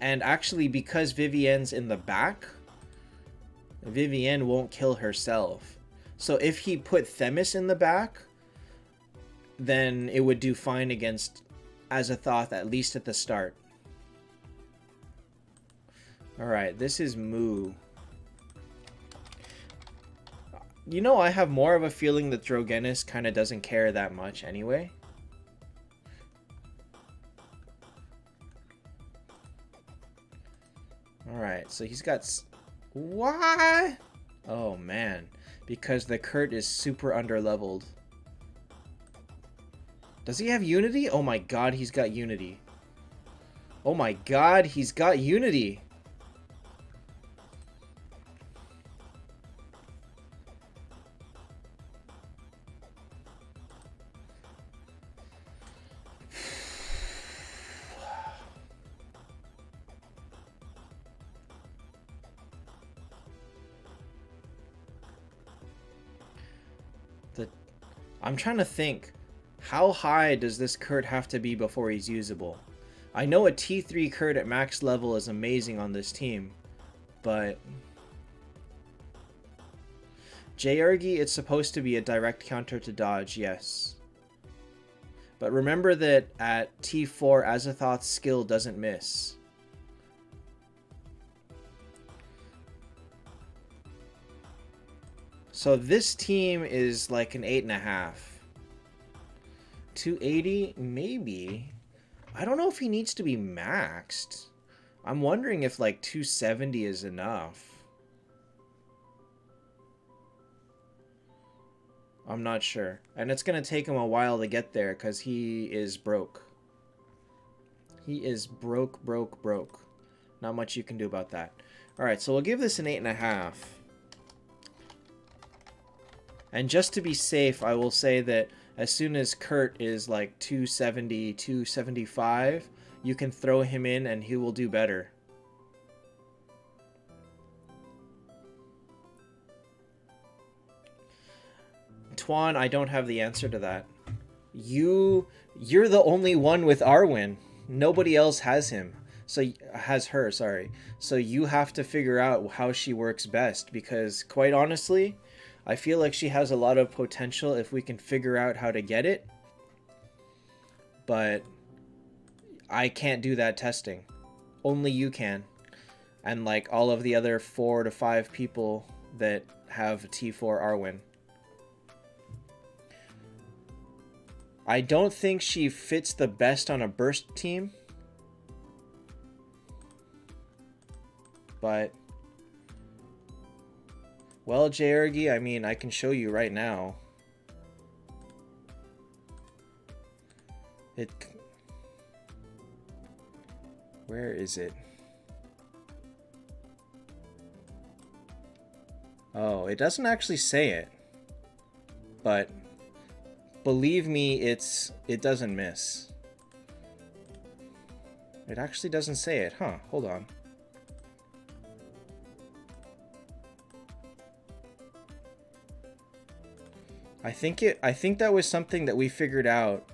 And actually, because Vivienne's in the back, Vivienne won't kill herself. So if he put Themis in the back, then it would do fine against Azathoth, at least at the start. Alright, this is Moo. You know, I have more of a feeling that Drogenis kind of doesn't care that much anyway. Alright, so he's got... What? Oh, man. Because the Kurt is super underleveled. Does he have Unity? Oh my god, he's got Unity. Oh my god, he's got Unity. I'm trying to think, how high does this Kurt have to be before he's usable? I know a T3 Kurt at max level is amazing on this team, but... J-Ergi, it's supposed to be a direct counter to dodge, yes. But remember that at T4, Azathoth's skill doesn't miss. So this team is like an 8.5. 280? Maybe. I don't know if he needs to be maxed. I'm wondering if like 270 is enough. I'm not sure. And it's going to take him a while to get there because he is broke. He is broke. Not much you can do about that. Alright, so we'll give this an 8.5. And just to be safe, I will say that as soon as Kurt is like 270, 275, you can throw him in and he will do better. Tuan, I don't have the answer to that. You're the only one with Arwen. Nobody else has him. So has her, sorry. So you have to figure out how she works best, because quite honestly, I feel like she has a lot of potential if we can figure out how to get it. But I can't do that testing. Only you can. And like all of the other 4 to 5 people that have T4 Arwen. I don't think she fits the best on a burst team. But, well, Jairgi, I mean, I can show you right now. Where is it? Oh, it doesn't actually say it. But believe me, it doesn't miss. It actually doesn't say it, huh? Hold on. I think that was something that we figured out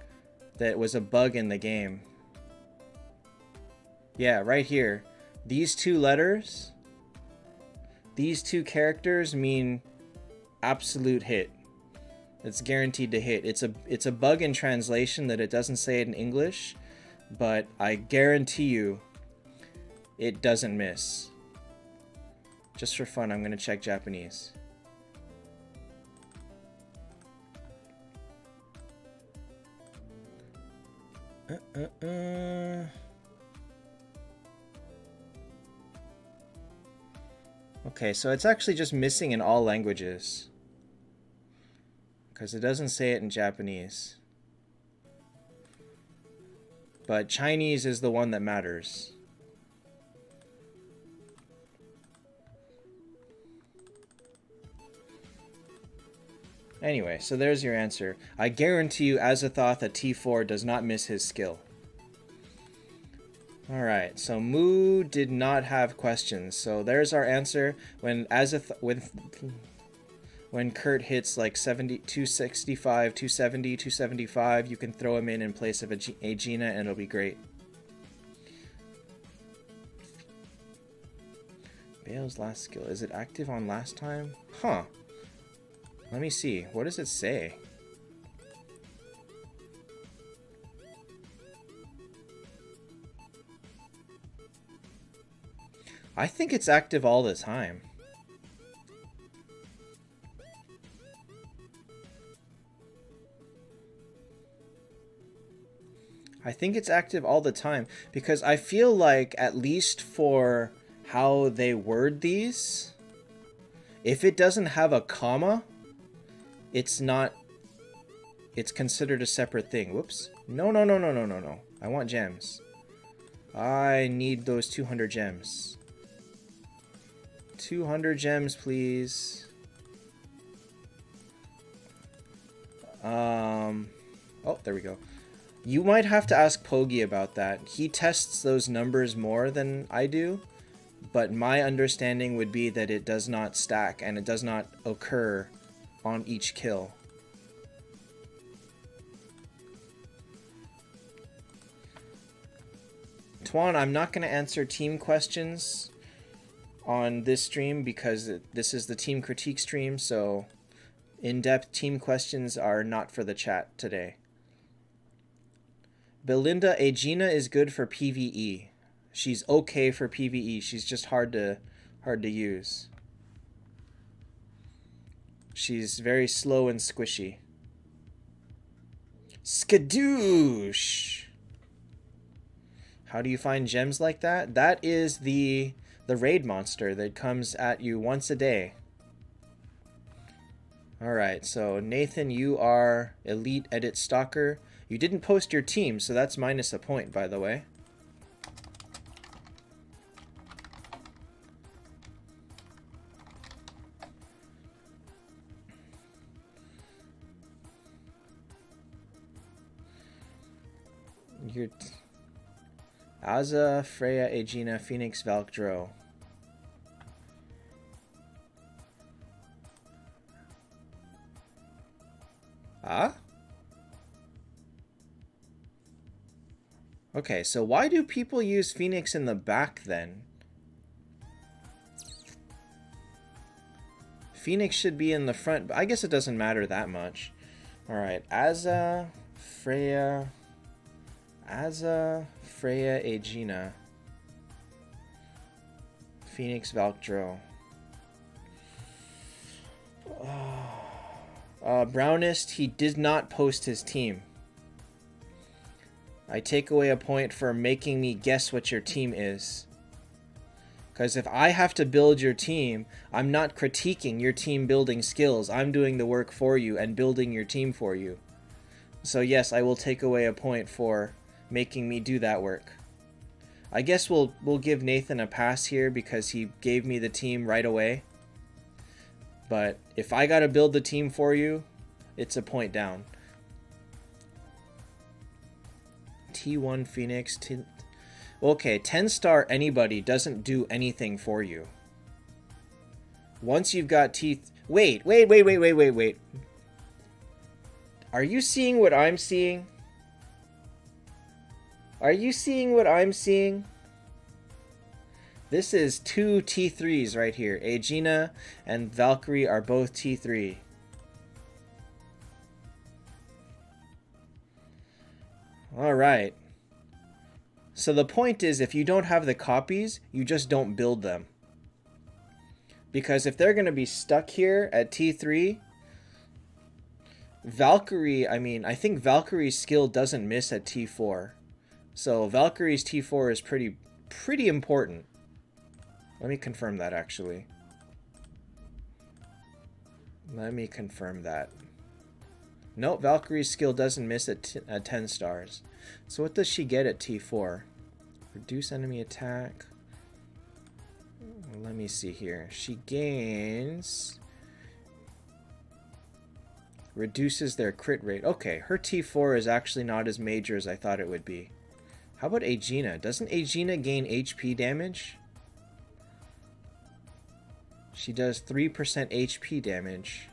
that was a bug in the game. Yeah, right here. These two letters, these two characters mean absolute hit. It's guaranteed to hit. It's a bug in translation that it doesn't say it in English, but I guarantee you it doesn't miss. Just for fun, I'm going to check Japanese. Okay, so it's actually just missing in all languages. Because it doesn't say it in Japanese. But Chinese is the one that matters. Anyway, so there's your answer. I guarantee you Azathoth at T4 does not miss his skill. Alright, so Moo did not have questions. So there's our answer. When Kurt hits like 265, 270, 275, you can throw him in place of Aegina and it'll be great. Bale's last skill. Is it active on last time? Huh. Let me see. What does it say? I think it's active all the time. I think it's active all the time because I feel like, at least for how they word these, if it doesn't have a comma, it's considered a separate thing. Whoops. No. I want gems. I need those 200 gems. 200 gems, please. Oh, there we go. You might have to ask Pogi about that. He tests those numbers more than I do, but my understanding would be that it does not stack and it does not occur on each kill. Tuan, I'm not going to answer team questions on this stream because this is the team critique stream, so in-depth team questions are not for the chat today. Belinda, Aegina is good for PvE. She's okay for PvE. She's just hard to use. She's very slow and squishy. Skadoosh! How do you find gems like that? That is the raid monster that comes at you once a day. Alright, so Nathan, you are Elite Edit Stalker. You didn't post your team, so that's minus a point, by the way. You're Azza, Freya, Aegina, Phoenix, Valkdro. Ah? Okay, so why do people use Phoenix in the back then? Phoenix should be in the front, but I guess it doesn't matter that much. Alright, Azza, Freya, Aegina, Phoenix, Valkdro. Brownist, he did not post his team. I take away a point for making me guess what your team is. Because if I have to build your team, I'm not critiquing your team building skills. I'm doing the work for you and building your team for you. So yes, I will take away a point for making me do that work. I guess we'll give Nathan a pass here because he gave me the team right away. But if I gotta build the team for you, it's a point down. T1 Phoenix. Okay, 10-star anybody doesn't do anything for you. Once you've got Wait. Are you seeing what I'm seeing? Are you seeing what I'm seeing? This is 2 T3s right here. Aegina and Valkyrie are both T3. Alright. So the point is, if you don't have the copies, you just don't build them. Because if they're going to be stuck here at T3, Valkyrie, I think Valkyrie's skill doesn't miss at T4. So Valkyrie's T4 is pretty important. Let me confirm that, actually. Let me confirm that. Nope, Valkyrie's skill doesn't miss at 10 stars. So what does she get at T4? Reduce enemy attack. Let me see here. She gains... reduces their crit rate. Okay, her T4 is actually not as major as I thought it would be. How about Aegina? Doesn't Aegina gain HP damage? She does 3% HP damage.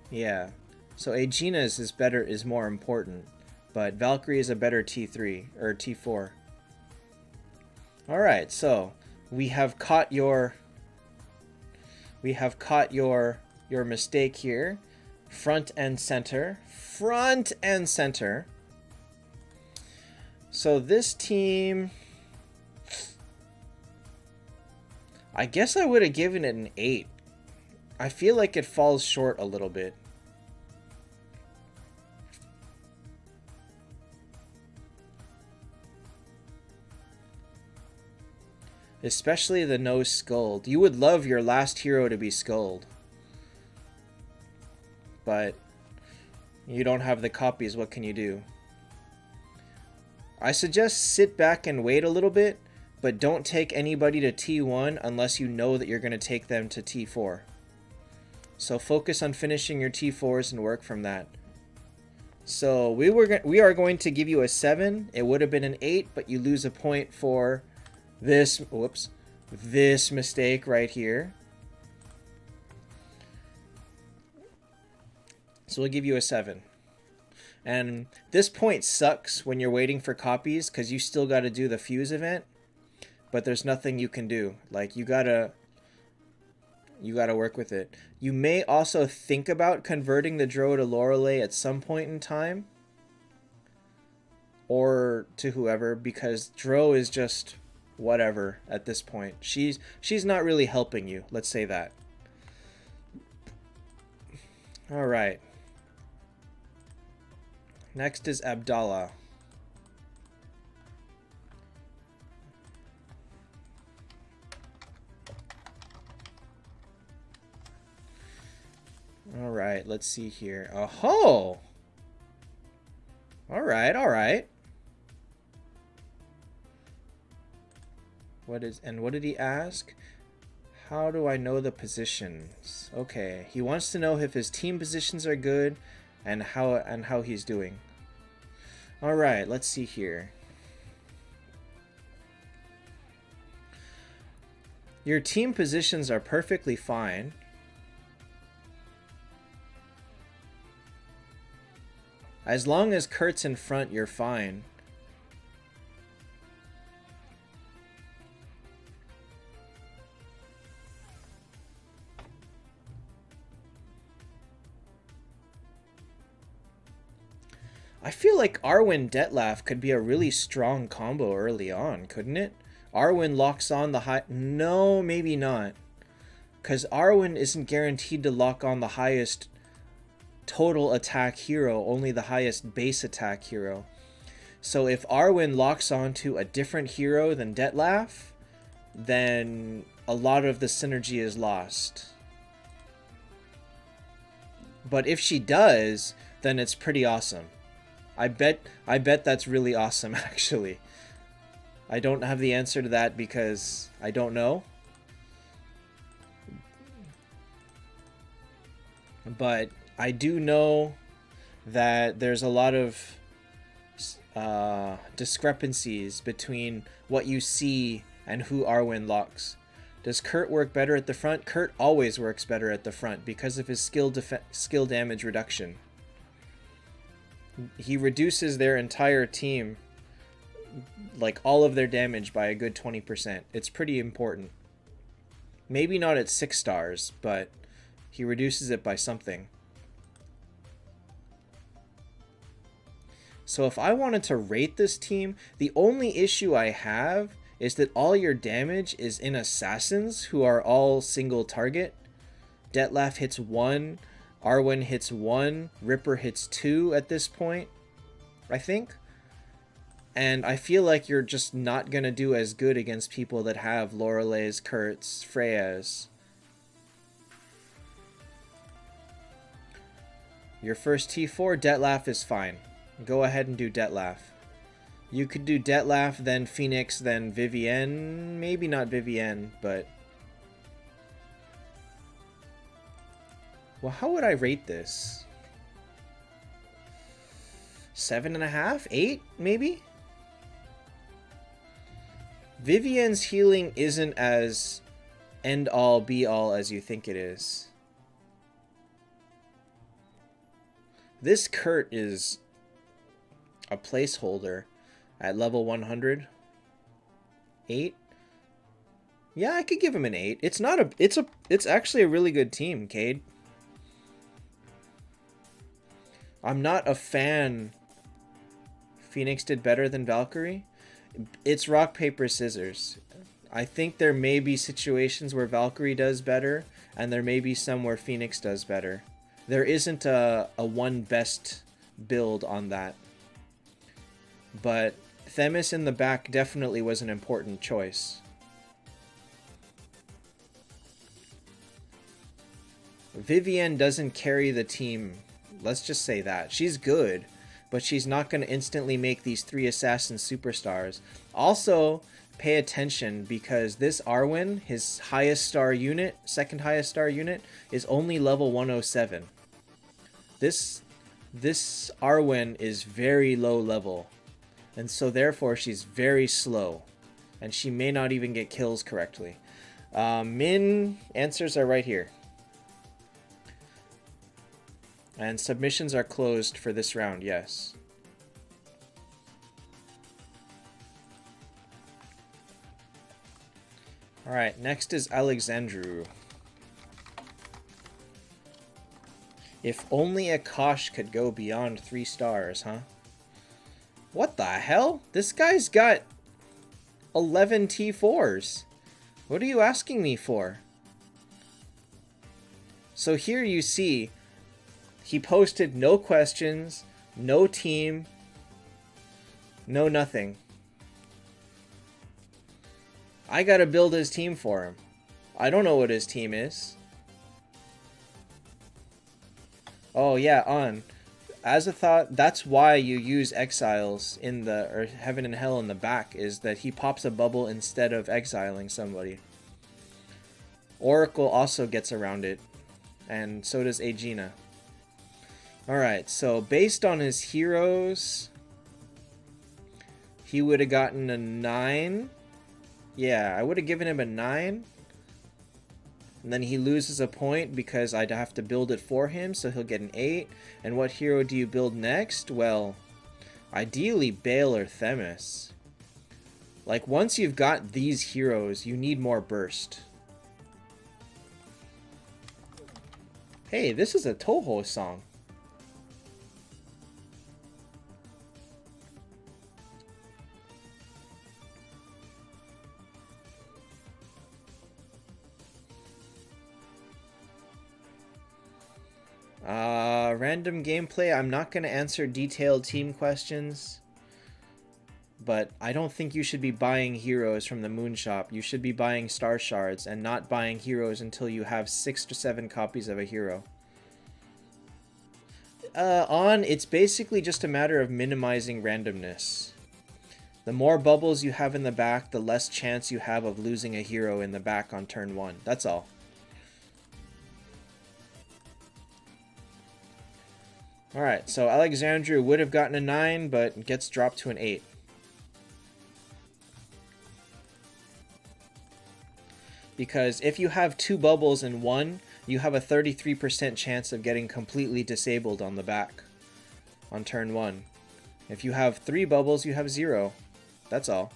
Yeah. So Aegina's is more important, but Valkyrie is a better T3 or T4. All right, so we have caught your mistake here. Front and center. Front and center. So this team, I guess I would have given it an 8. I feel like it falls short a little bit. Especially the no Scold. You would love your last hero to be Scold. But you don't have the copies, what can you do? I suggest sit back and wait a little bit, but don't take anybody to T1 unless you know that you're going to take them to T4. So focus on finishing your T4s and work from that. So we are going to give you a 7. It would have been an 8, but you lose a point for this, whoops, this mistake right here. So we'll give you a 7. And this point sucks when you're waiting for copies because you still got to do the fuse event, but there's nothing you can do. Like you gotta work with it. You may also think about converting the Drow to Lorelei at some point in time, or to whoever, because Drow is just whatever at this point. She's not really helping you, let's say that. All right. Next is Abdallah. All right, let's see here. Oh! All right. What did he ask? How do I know the positions? Okay, he wants to know if his team positions are good and how he's doing. All right, let's see here. Your team positions are perfectly fine. As long as Kurt's in front, you're fine. I feel like Arwen Detlaf could be a really strong combo early on, couldn't it? Arwen locks on the high... No, maybe not. Because Arwen isn't guaranteed to lock on the highest total attack hero, only the highest base attack hero. So if Arwen locks onto a different hero than Detlef, then a lot of the synergy is lost. But if she does, then it's pretty awesome. I bet that's really awesome, actually. I don't have the answer to that because I don't know. But I do know that there's a lot of discrepancies between what you see and who Arwen locks. Does Kurt work better at the front? Kurt always works better at the front because of his skill damage reduction. He reduces their entire team, like all of their damage, by a good 20%. It's pretty important. Maybe not at 6 stars, but he reduces it by something. So if I wanted to rate this team, the only issue I have is that all your damage is in assassins who are all single target. Detlef hits 1, Arwen hits 1, Ripper hits 2 at this point, I think. And I feel like you're just not going to do as good against people that have Loreley's, Kurt's, Freya's. Your first T4, Detlef is fine. Go ahead and do Detlef. You could do Detlef, then Phoenix, then Vivienne. Maybe not Vivienne, but... Well, how would I rate this? 7.5? 8, maybe? Vivienne's healing isn't as end-all, be-all as you think it is. This Kurt is a placeholder at level 100. 8? Yeah, I could give him an 8. It's actually a really good team, Cade. I'm not a fan. Phoenix did better than Valkyrie. It's rock, paper, scissors. I think there may be situations where Valkyrie does better, and there may be some where Phoenix does better. There isn't a one best build on that. But Themis in the back definitely was an important choice. Vivienne doesn't carry the team. Let's just say that. She's good, but she's not going to instantly make these 3 assassin superstars. Also, pay attention because this Arwen, his highest star unit, second highest star unit, is only level 107. This Arwen is very low level, and so therefore she's very slow, and she may not even get kills correctly. Min answers are right here. And submissions are closed for this round, yes. Alright, next is Alexandru. If only Akash could go beyond 3 stars, huh? What the hell? This guy's got 11 T4s. What are you asking me for? So here you see, he posted no questions, no team, no nothing. I gotta build his team for him. I don't know what his team is. Oh yeah, on. As a thought, that's why you use exiles in the, or heaven and hell in the back, is that he pops a bubble instead of exiling somebody. Oracle also gets around it, and so does Aegina. Alright, so based on his heroes, he would have gotten a 9. Yeah, I would have given him a 9. And then he loses a point because I'd have to build it for him, so he'll get an 8. And what hero do you build next? Well, ideally Bale or Themis. Like, once you've got these heroes, you need more burst. Hey, this is a Toho song. Random gameplay. I'm not going to answer detailed team questions. But I don't think you should be buying heroes from the Moon Shop. You should be buying Star Shards and not buying heroes until you have 6 to 7 copies of a hero. It's basically just a matter of minimizing randomness. The more bubbles you have in the back, the less chance you have of losing a hero in the back on turn 1. That's all. Alright, so Alexandru would have gotten a 9, but gets dropped to an 8. Because if you have 2 bubbles in 1, you have a 33% chance of getting completely disabled on the back on turn 1. If you have 3 bubbles, you have 0. That's all.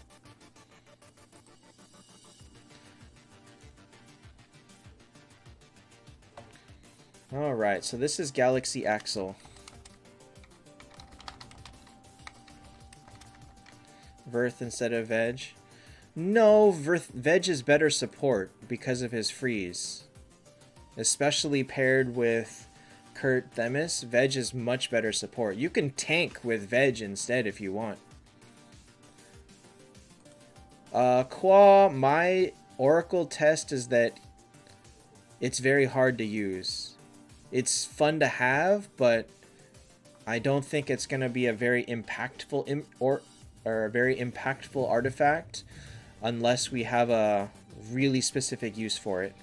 Alright, so this is Galaxy Axel. Verth instead of Veg. No, Veg is better support because of his freeze. Especially paired with Kurt Themis, Veg is much better support. You can tank with Veg instead if you want. My Oracle test is that it's very hard to use. It's fun to have, but I don't think it's going to be a very impactful or a very impactful artifact unless we have a really specific use for it.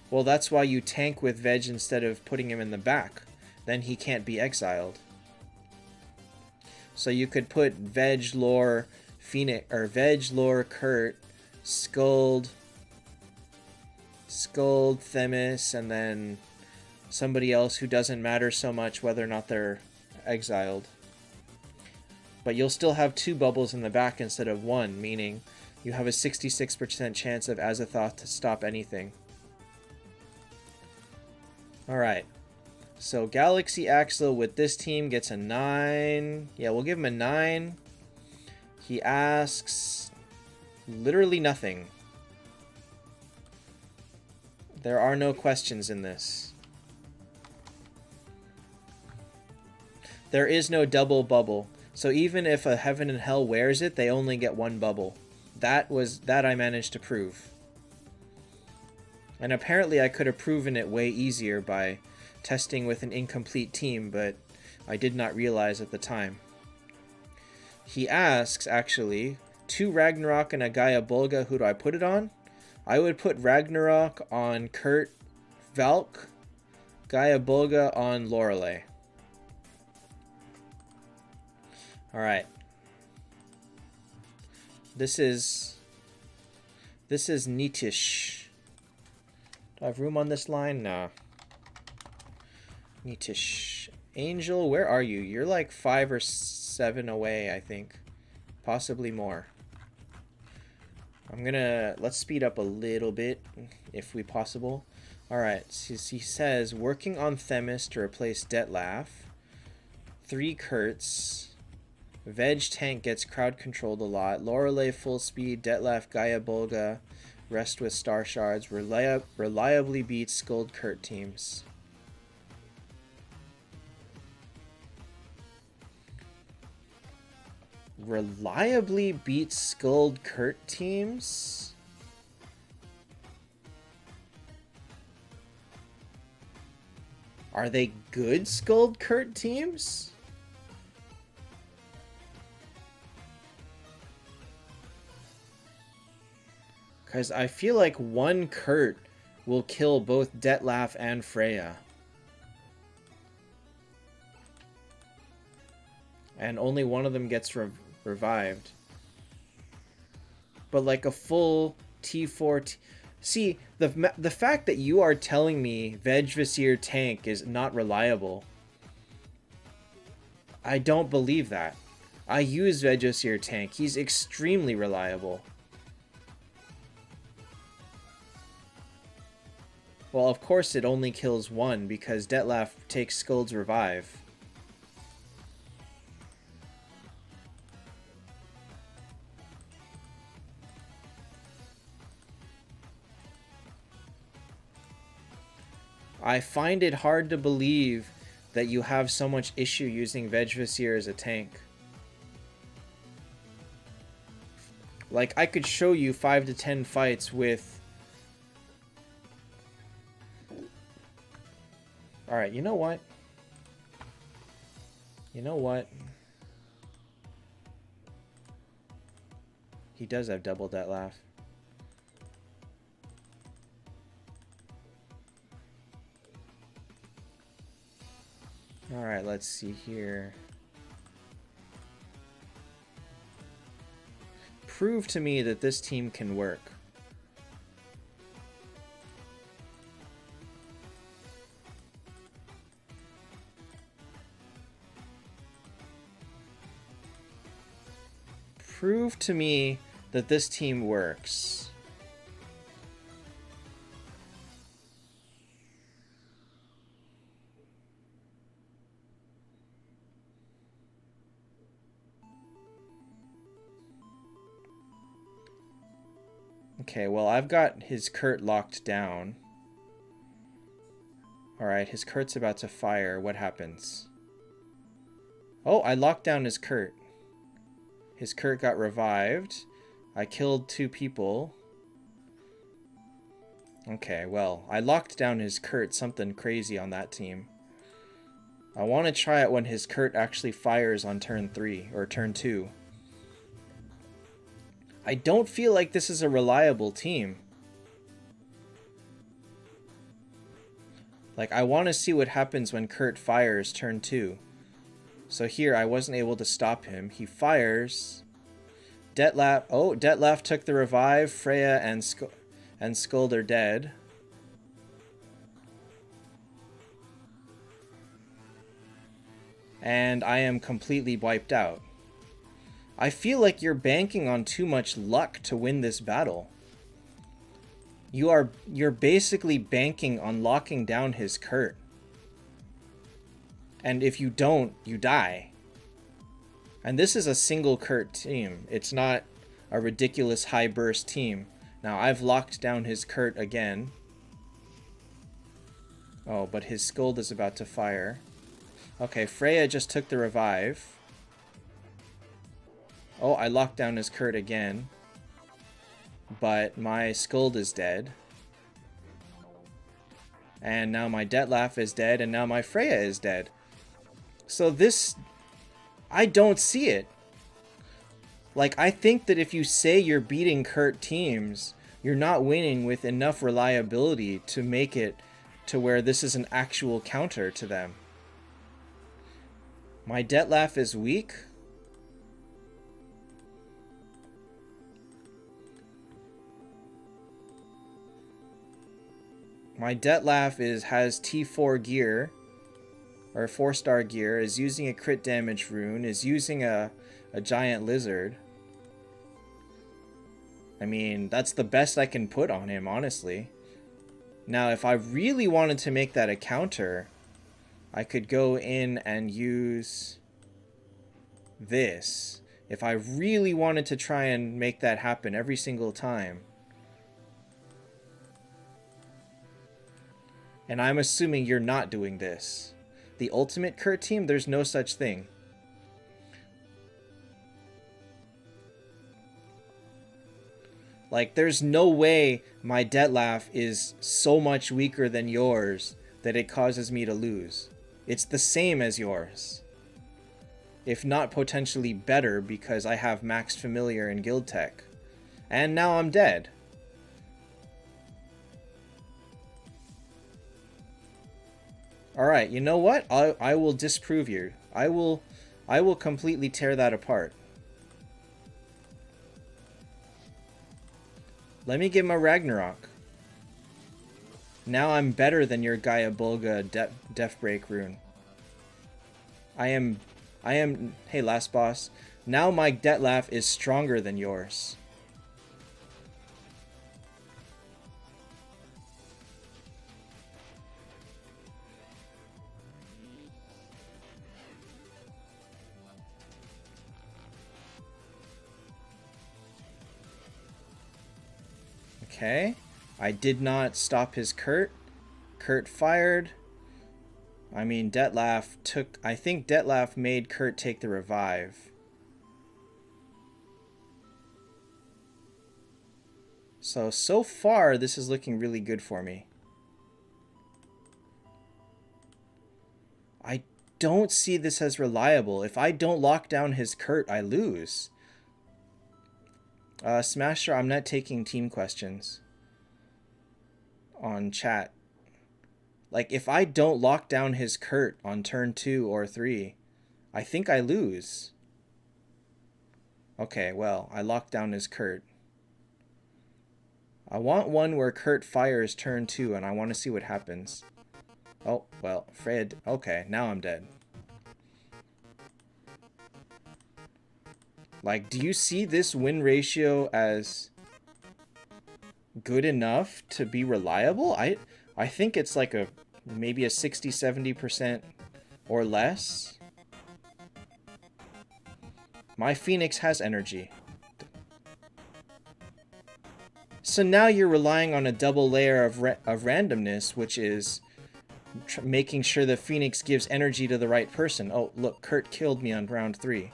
Well, that's why you tank with Veg instead of putting him in the back. Then he can't be exiled. So you could put Veg Lore Phoenix or Veg Lore Kurt, Skuld Themis, and then somebody else who doesn't matter so much whether or not they're exiled. But you'll still have 2 bubbles in the back instead of 1, meaning you have a 66% chance of Azathoth to stop anything. Alright, so Galaxy Axel with this team gets a 9. Yeah, we'll give him a 9. He asks literally nothing. There are no questions in this. There is no double bubble. So even if a Heaven and Hell wears it, they only get 1 bubble. That I managed to prove. And apparently I could have proven it way easier by testing with an incomplete team, but I did not realize at the time. He asks, actually, 2 Ragnarok and a Gaia Bolga, who do I put it on? I would put Ragnarok on Kurt Valk, Gaia Bolga on Lorelei. Alright. This is Nitish. Do I have room on this line? Nah. Nitish. Angel, where are you? You're like 5 or 7 away, I think. Possibly more. Let's speed up a little bit, if we possible. Alright, so he says, working on Themis to replace Detlaf. 3 Kurtz. Veg tank gets crowd controlled a lot. Lorelei full speed. Detlaf Gaia Bolga. Rest with Star Shards. Reliably beats Skuld Kurt teams. Reliably beats Skuld Kurt teams? Are they good Skuld Kurt teams? Because I feel like 1 Kurt will kill both Detlaf and Freya. And only one of them gets revived. But like a full T4... See, the fact that you are telling me Veg Vizier tank is not reliable, I don't believe that. I use Veg Vizier tank. He's extremely reliable. Well, of course it only kills 1 because Detlaf takes Skuld's revive. I find it hard to believe that you have so much issue using Vegvasir as a tank. Like, I could show you 5 to 10 fights with... Alright, you know what? You know what? He does have double that laugh. Alright, let's see here. Prove to me that this team can work. Prove to me that this team works. Okay, well, I've got his Kurt locked down. Alright, his Kurt's about to fire. What happens? Oh, I locked down his Kurt. His Kurt got revived. I killed 2 people. Okay, well, I locked down his Kurt. Something crazy on that team. I want to try it when his Kurt actually fires on turn 3, or turn 2. I don't feel like this is a reliable team. Like, I want to see what happens when Kurt fires turn 2. So here, I wasn't able to stop him. He fires. Detlef. Oh, Detlef took the revive. Freya and Skuld are dead. And I am completely wiped out. I feel like you're banking on too much luck to win this battle. You're basically banking on locking down his Kurt. And if you don't, you die. And this is a single Kurt team. It's not a ridiculous high burst team. Now, I've locked down his Kurt again. Oh, but his Skuld is about to fire. Okay, Freya just took the revive. Oh, I locked down his Kurt again. But my Skuld is dead. And now my Detlef is dead, and now my Freya is dead. So this... I don't see it. Like, I think that if you say you're beating Kurt teams, you're not winning with enough reliability to make it to where this is an actual counter to them. My Detlef is weak. My Detlef has T4 gear, or 4-star gear, is using a crit damage rune, is using a giant lizard. I mean, that's the best I can put on him, honestly. Now, if I really wanted to make that a counter, I could go in and use this. If I really wanted to try and make that happen every single time. And I'm assuming you're not doing this. The ultimate Kurt team, there's no such thing. Like, there's no way my Detlef is so much weaker than yours that it causes me to lose. It's the same as yours. If not potentially better, because I have maxed familiar and guild tech. And now I'm dead. Alright, you know what? I will disprove you. I will completely tear that apart. Let me give him a Ragnarok. Now I'm better than your Gaia Bulga Death Break rune. I am... Hey, last boss. Now my Detlef is stronger than yours. Okay. I did not stop his Kurt. Kurt fired. I mean, Detlef took... I think Detlef made Kurt take the revive. So far, this is looking really good for me. I don't see this as reliable. If I don't lock down his Kurt, I lose. Smasher, I'm not taking team questions on chat. Like, if I don't lock down his Kurt on turn 2 or 3, I think I lose. Okay, well, I locked down his Kurt. I want one where Kurt fires turn 2, and I want to see what happens. Oh, well, Freya... Okay, now I'm dead. Like, do you see this win ratio as good enough to be reliable? I think it's like a maybe a 60-70% or less. My Phoenix has energy. So now you're relying on a double layer of randomness, which is making sure the Phoenix gives energy to the right person. Oh, look, Kurt killed me on round 3.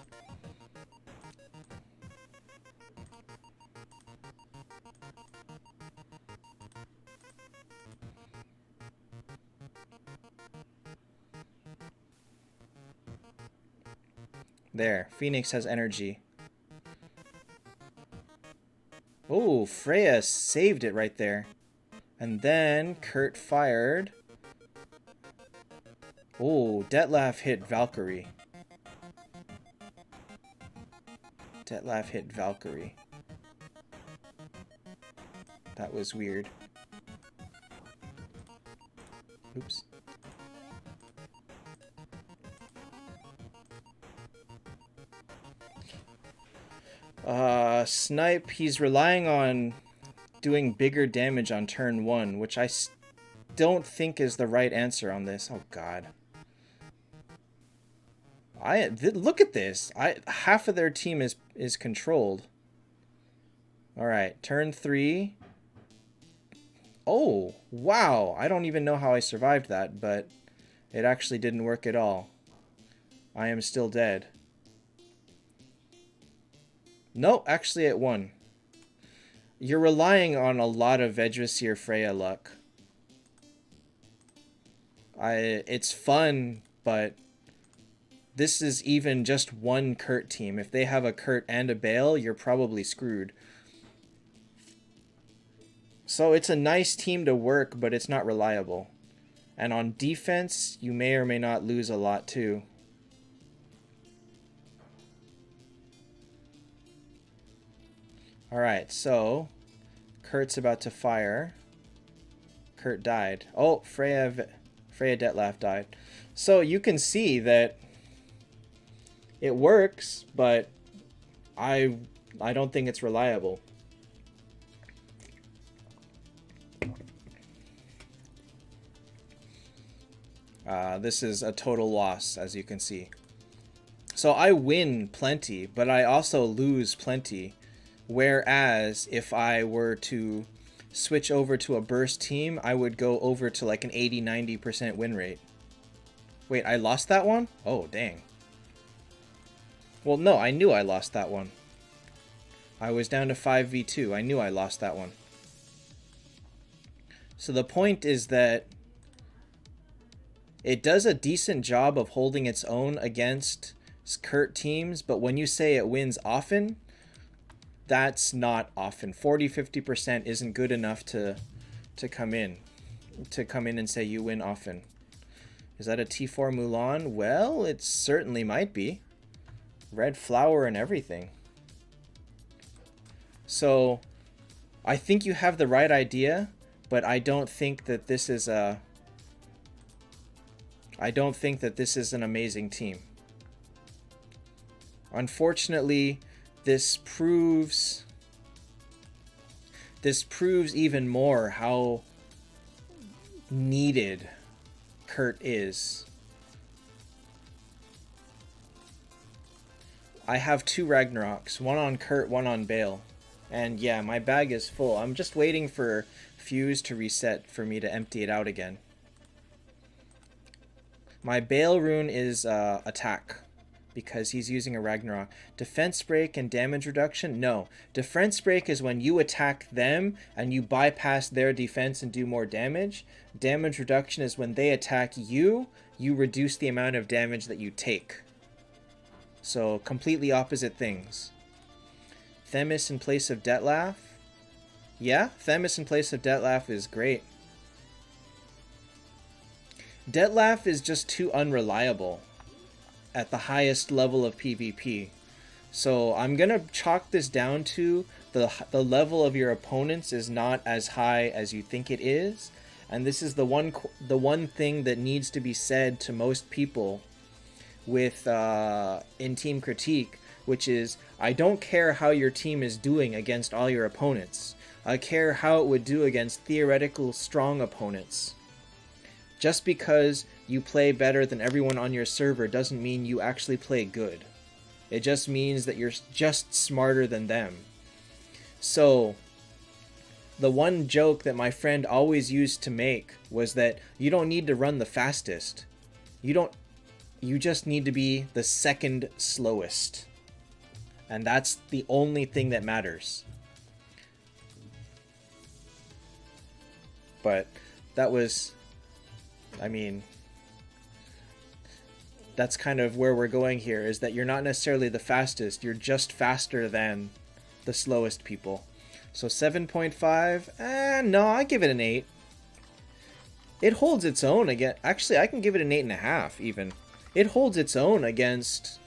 There, Phoenix has energy. Oh, Freya saved it right there. And then Kurt fired. Oh, Detlef hit Valkyrie. Detlef hit Valkyrie. That was weird. Oops. Snipe, he's relying on doing bigger damage on turn 1, which I don't think is the right answer on this. Oh, God. Look at this. Half of their team is controlled. Alright, turn 3. Oh, wow. I don't even know how I survived that, but it actually didn't work at all. I am still dead. No, actually it won. You're relying on a lot of Vedrosir Freya luck. It's fun, but this is even just one Kurt team. If they have a Kurt and a Bale, you're probably screwed. So it's a nice team to work, but it's not reliable. And on defense, you may or may not lose a lot too. Alright, so Kurt's about to fire. Kurt died. Oh, Freya Detlef died. So you can see that it works, but I don't think it's reliable. This is a total loss, as you can see. So I win plenty, but I also lose plenty. Whereas if I were to switch over to a burst team, I would go over to like an 80-90% win rate. Wait, I lost that one? Oh, dang. Well, no, I knew I lost that one. I was down to 5v2. I knew I lost that one. So the point is that it does a decent job of holding its own against Kurt teams, but when you say it wins often, that's not often. 40-50% isn't good enough to come in and say you win often. Is that a T4 Mulan? Well, it certainly might be. Red flower and everything. So I think you have the right idea, but I don't think that this is an amazing team. Unfortunately, this proves even more how needed Kurt is. I have 2 Ragnaroks, one on Kurt, one on Bale. And yeah, my bag is full. I'm just waiting for Fuse to reset for me to empty it out again. My Bale rune is attack, because he's using a Ragnarok. Defense break and damage reduction? No. Defense break is when you attack them and you bypass their defense and do more damage. Damage reduction is when they attack you, you reduce the amount of damage that you take. So, completely opposite things. Themis in place of Detlaf? Yeah, Themis in place of Detlaf is great. Detlaf is just too unreliable at the highest level of PvP. So I'm going to chalk this down to the level of your opponents is not as high as you think it is. And this is the one thing that needs to be said to most people with in team critique, which is, I don't care how your team is doing against all your opponents. I care how it would do against theoretical strong opponents. Just because you play better than everyone on your server doesn't mean you actually play good. It just means that you're just smarter than them. So, the one joke that my friend always used to make was that you don't need to run the fastest. You just need to be the second slowest. And that's the only thing that matters. But that was, I mean, that's kind of where we're going here, is that you're not necessarily the fastest, you're just faster than the slowest people. So 7.5, no, I give it an 8. It holds its own again. Actually, I can give it an 8.5 even. It holds its own against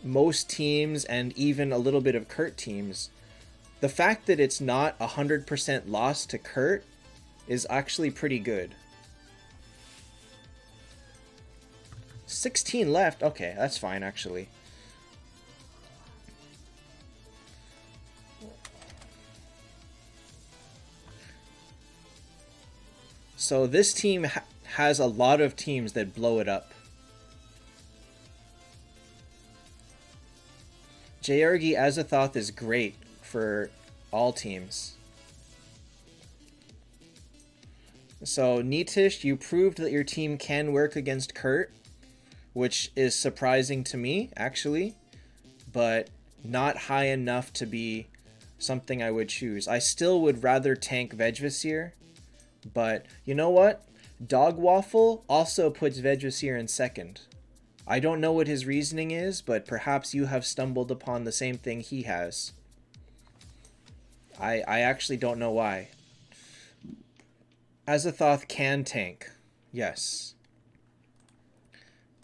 most teams and even a little bit of Kurt teams. The fact that it's not 100% lost to Kurt is actually pretty good. 16 left. Okay, that's fine actually. So this team has a lot of teams that blow it up. Jayargi Azathoth is great for all teams. So Nitish, you proved that your team can work against Kurt, which is surprising to me, actually, but not high enough to be something I would choose. I still would rather tank Vegvasir, but you know what? Dog Waffle also puts Vegvasir in second. I don't know what his reasoning is, but perhaps you have stumbled upon the same thing he has. I actually don't know why. Azathoth can tank. Yes.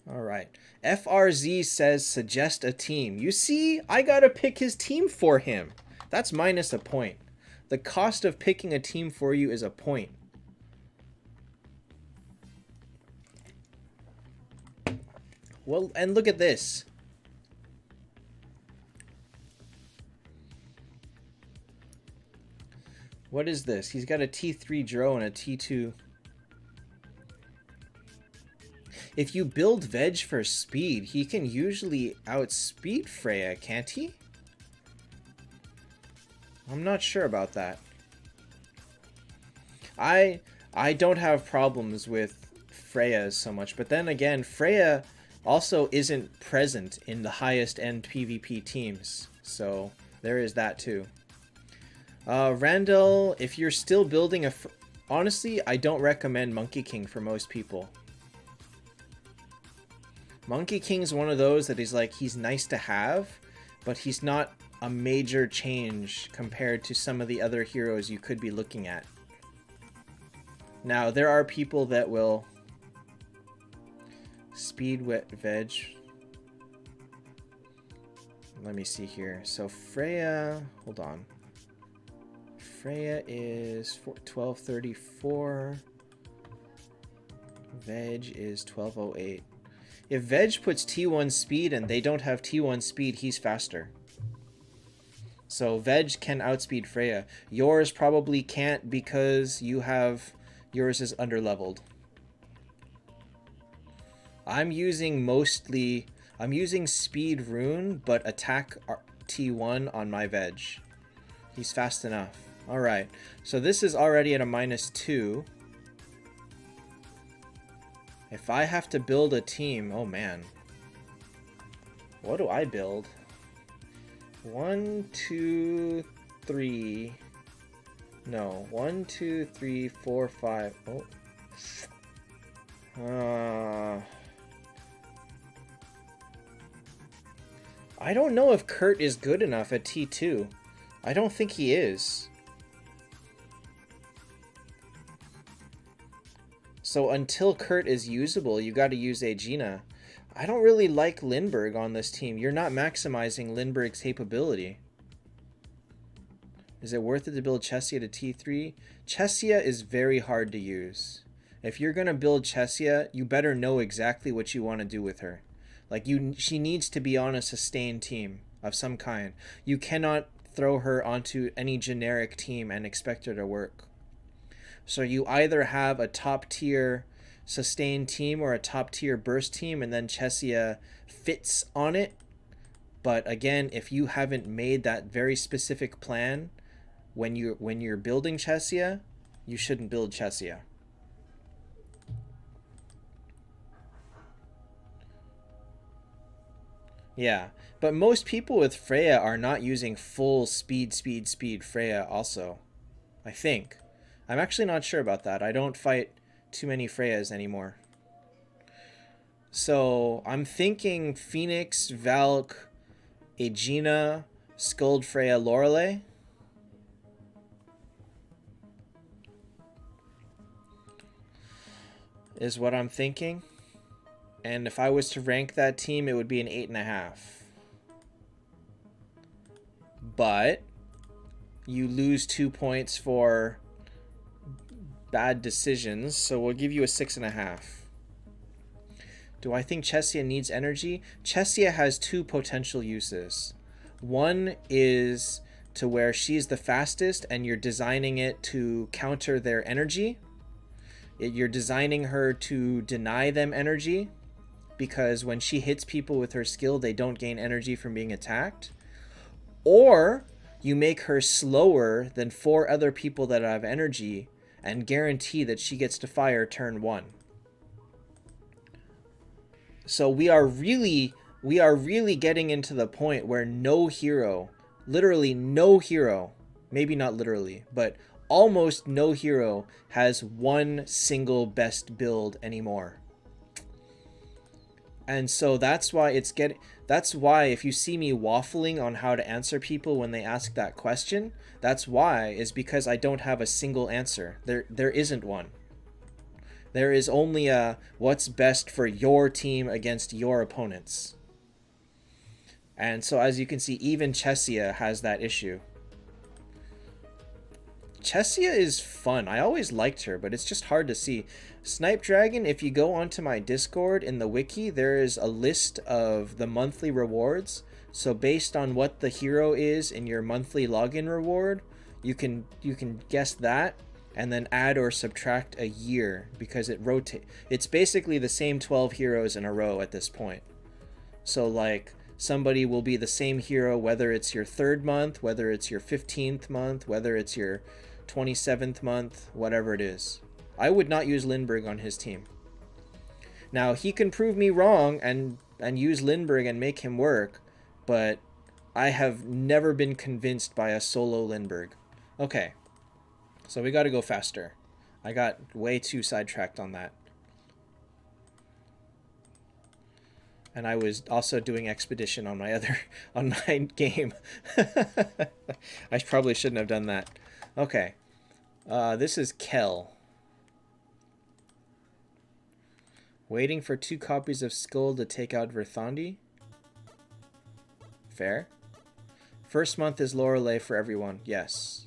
Alright. FRZ says suggest a team. You see, I gotta pick his team for him. That's minus a point. The cost of picking a team for you is a point. Well, and look at this. What is this? He's got a T3 Dro and a T2. If you build Veg for speed, he can usually outspeed Freya, can't he? I'm not sure about that. I don't have problems with Freya so much, but then again, Freya also isn't present in the highest end PvP teams, so there is that too. Randall, if you're still building a... Honestly, I don't recommend Monkey King for most people. Monkey King's one of those that is like, he's nice to have, but he's not a major change compared to some of the other heroes you could be looking at. Now, there are people that will speed wet veg. Let me see here. So Freya, hold on. Freya is 1234. Veg is 1208. If Veg puts T1 speed and they don't have T1 speed, he's faster. So Veg can outspeed Freya. Yours probably can't because you have... Yours is underleveled. I'm using speed rune, but attack T1 on my Veg. He's fast enough. Alright, so this is already at a -2. If I have to build a team, oh man. What do I build? 1, 2, 3. No, 1, 2, 3, 4, 5. Oh. I don't know if Kurt is good enough at T2. I don't think he is. So until Kurt is usable, you got to use Aegina. I don't really like Lindbergh on this team. You're not maximizing Lindbergh's capability. Is it worth it to build Chesia to T3? Chesia is very hard to use. If you're going to build Chesia, you better know exactly what you want to do with her. Like, she needs to be on a sustained team of some kind. You cannot throw her onto any generic team and expect her to work. So you either have a top tier sustained team or a top tier burst team, and then Chesia fits on it. But again, if you haven't made that very specific plan when you're building Chesia, you shouldn't build Chesia. Yeah, but most people with Freya are not using full speed Freya also, I think. I'm actually not sure about that. I don't fight too many Freyas anymore. So I'm thinking Phoenix, Valk, Aegina, Skuld, Freya, Lorelei. Is what I'm thinking. And if I was to rank that team, it would be an 8.5. But you lose 2 points for bad decisions, so we'll give you a 6.5. Do I think Chesia needs energy? Chesia has 2 potential uses. One is to where she's the fastest and you're designing it to counter their energy. You're designing her to deny them energy, because when she hits people with her skill, they don't gain energy from being attacked. Or you make her slower than 4 other people that have energy and guarantee that she gets to fire turn 1. So we are really getting into the point where no hero, literally no hero, maybe not literally, but almost no hero has one single best build anymore. And so that's why if you see me waffling on how to answer people when they ask that question, that's why, is because I don't have a single answer. There isn't one. There is only a what's best for your team against your opponents. And so as you can see, even Chesia has that issue. Chesia is fun. I always liked her, but it's just hard to see. Snipe Dragon, if you go onto my Discord in the wiki, there is a list of the monthly rewards. So based on what the hero is in your monthly login reward, you can guess that and then add or subtract a year, because it rotates. It's basically the same 12 heroes in a row at this point. So like somebody will be the same hero whether it's your 3rd month, whether it's your 15th month, whether it's your 27th month, whatever it is. I would not use Lindbergh on his team. Now, he can prove me wrong and use Lindbergh and make him work, but I have never been convinced by a solo Lindbergh. Okay, so we got to go faster. I got way too sidetracked on that. And I was also doing Expedition on my other game. I probably shouldn't have done that. Okay, this is Kel. Waiting for 2 copies of Skull to take out Verthandi. Fair. First month is Lorelei for everyone. Yes.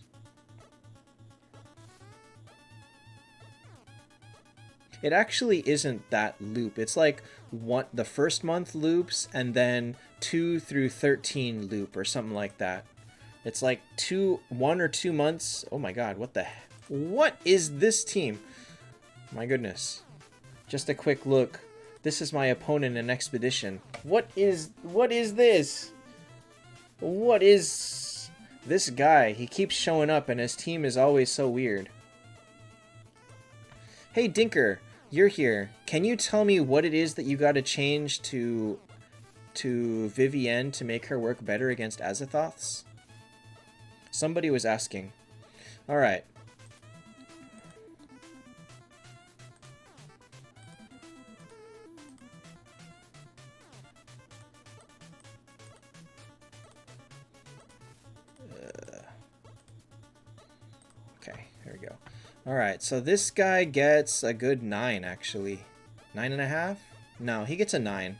It actually isn't that loop. It's like the first month loops and then 2 through 13 loop or something like that. It's like 1 or 2 months. Oh my god, what is this team? My goodness. Just a quick look. This is my opponent in Expedition. What is this? What is this guy? He keeps showing up and his team is always so weird. Hey Dinker, You're here. Can you tell me what it is that you got to change to Vivienne to make her work better against Azathoths? Somebody was asking. All right. Okay, here we go. All right, so this guy gets a good 9, actually. 9.5? No, he gets a 9.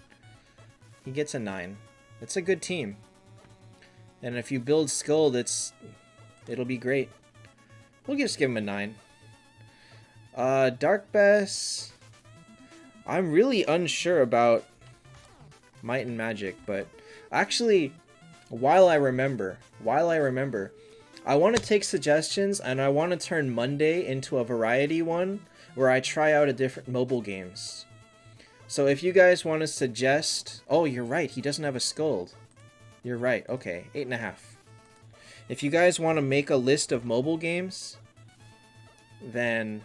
He gets a 9. It's a good team. And if you build Skuld, it'll be great. We'll just give him a 9. Dark Bess. I'm really unsure about Might and Magic, but actually, while I remember, I want to take suggestions, and I want to turn Monday into a variety one where I try out a different mobile games. So if you guys want to suggest... Oh, you're right. He doesn't have a Skuld. You're right. Okay, 8.5. If you guys want to make a list of mobile games, then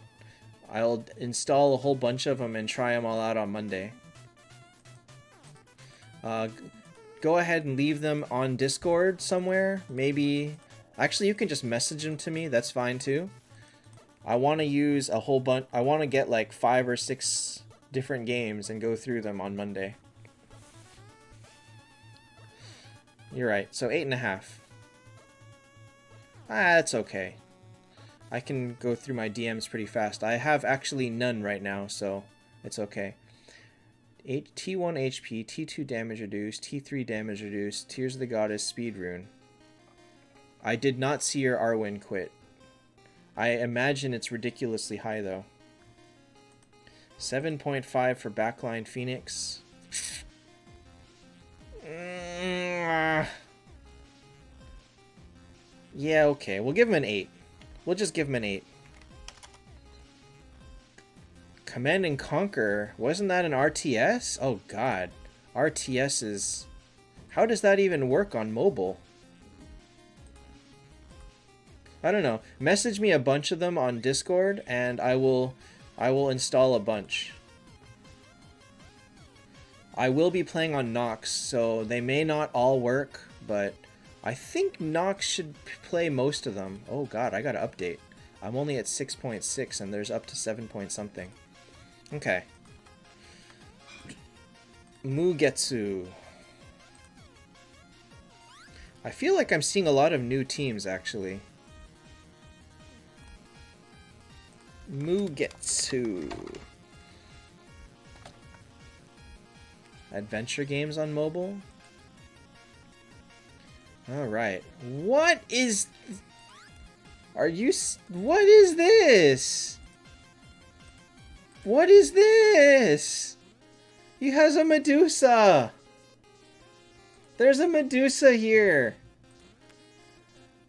I'll install a whole bunch of them and try them all out on Monday. Go ahead and leave them on Discord somewhere. Maybe... Actually, you can just message them to me. That's fine, too. I want to use a whole bunch... I want to get, like, 5 or 6 different games and go through them on Monday. You're right. So, 8.5. That's okay. I can go through my DMs pretty fast. I have actually none right now, so it's okay. T1 HP, T2 damage reduced, T3 damage reduced, Tears of the Goddess, Speed Rune. I did not see your Arwen quit. I imagine it's ridiculously high, though. 7.5 for backline Phoenix. Yeah, okay. We'll give him an 8. We'll just give him an 8. Command and Conquer. Wasn't that an RTS? Oh, God. RTS is... How does that even work on mobile? I don't know. Message me a bunch of them on Discord, and I will install a bunch. I will be playing on Nox, so they may not all work, but I think Nox should play most of them. Oh god, I gotta update. I'm only at 6.6, and there's up to 7 point something. Okay. Mugetsu. I feel like I'm seeing a lot of new teams, actually. Mugetsu. Adventure games on mobile? Alright. What is... Are you... What is this? What is this? He has a Medusa! There's a Medusa here!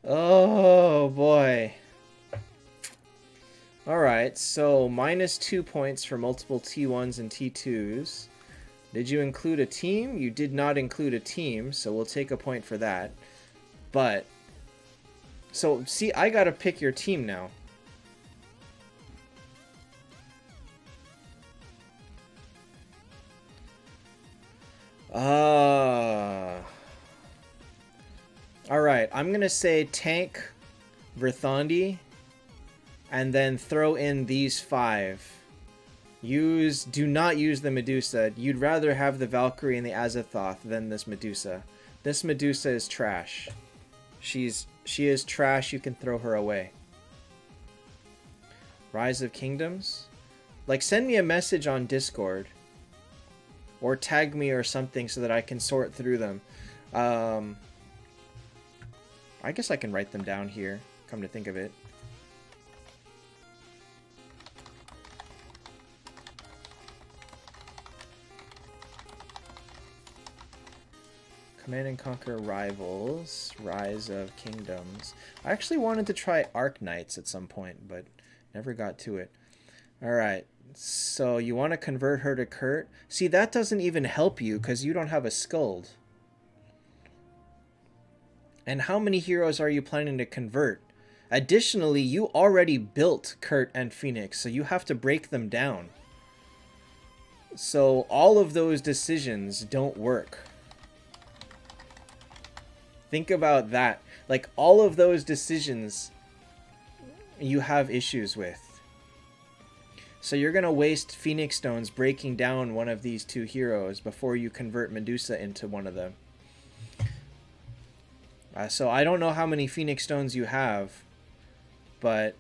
Oh, boy. Alright, so minus 2 points for multiple T1s and T2s. Did you include a team? You did not include a team, so we'll take a point for that. But, so, see, I gotta pick your team now. Alright, I'm gonna say tank Verthandi, and then throw in these 5. Do not use the Medusa. You'd rather have the Valkyrie and the Azathoth than this Medusa. This Medusa is trash. She is trash, you can throw her away. Rise of Kingdoms? Like, send me a message on Discord. Or tag me or something so that I can sort through them. I guess I can write them down here, come to think of it. Command and Conquer Rivals, Rise of Kingdoms. I actually wanted to try Arc Knights at some point, but never got to it. Alright, so you want to convert her to Kurt? See, that doesn't even help you because you don't have a Skuld. And how many heroes are you planning to convert? Additionally, you already built Kurt and Phoenix, so you have to break them down. So all of those decisions don't work. Think about that. Like, all of those decisions you have issues with. So you're going to waste Phoenix Stones breaking down one of these two heroes before you convert Medusa into one of them. So I don't know how many Phoenix Stones you have, but...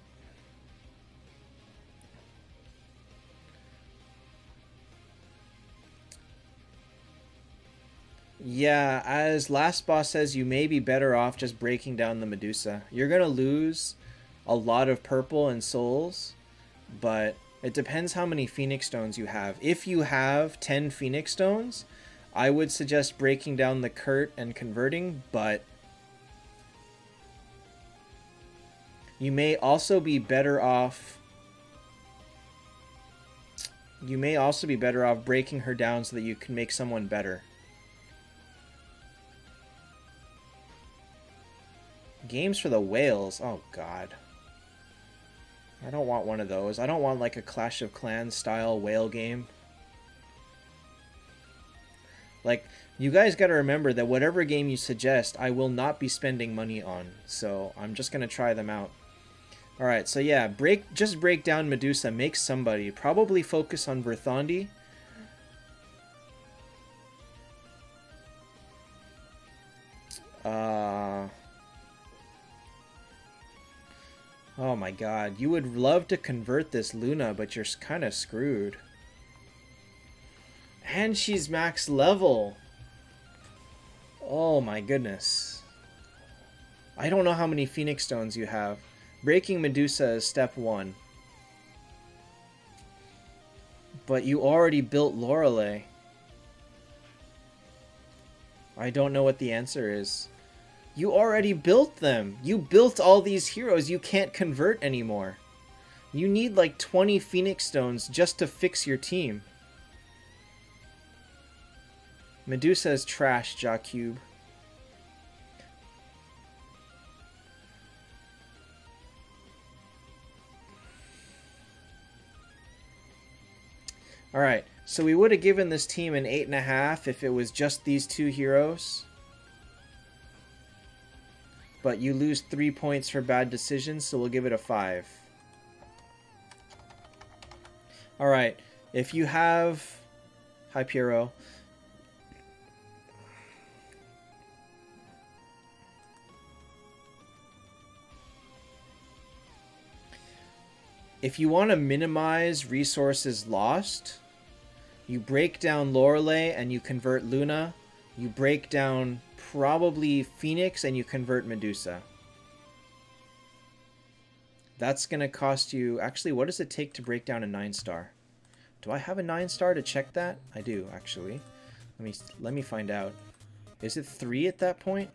yeah, as Last Boss says, you may be better off just breaking down the Medusa. You're going to lose a lot of purple and souls, but it depends how many Phoenix Stones you have. If you have 10 Phoenix Stones, I would suggest breaking down the Kurt and converting, but you may also be better off... you may also be better off breaking her down so that you can make someone better. Games for the whales. Oh, God. I don't want one of those. I don't want, like, a Clash of Clans style whale game. Like, you guys gotta remember that whatever game you suggest, I will not be spending money on. So, I'm just gonna try them out. Alright, so yeah, just break down Medusa. Make somebody. Probably focus on Verthandi. Oh my god, you would love to convert this Luna, but you're kind of screwed. And she's max level. Oh my goodness. I don't know how many Phoenix Stones you have. Breaking Medusa is step 1. But you already built Lorelei. I don't know what the answer is. You already built them. You built all these heroes. You can't convert anymore. You need like 20 Phoenix Stones just to fix your team. Medusa is trash, Jacube. Alright, so we would have given this team an 8.5 if it was just these two heroes. But you lose 3 points for bad decisions, so we'll give it a 5. Alright, if you have... Hi, Piero. If you want to minimize resources lost, you break down Lorelei and you convert Luna. You break down probably Phoenix and you convert Medusa. That's going to cost you... Actually, what does it take to break down a 9-star? Do I have a 9-star to check that? I do, actually. Let me find out. Is it 3 at that point?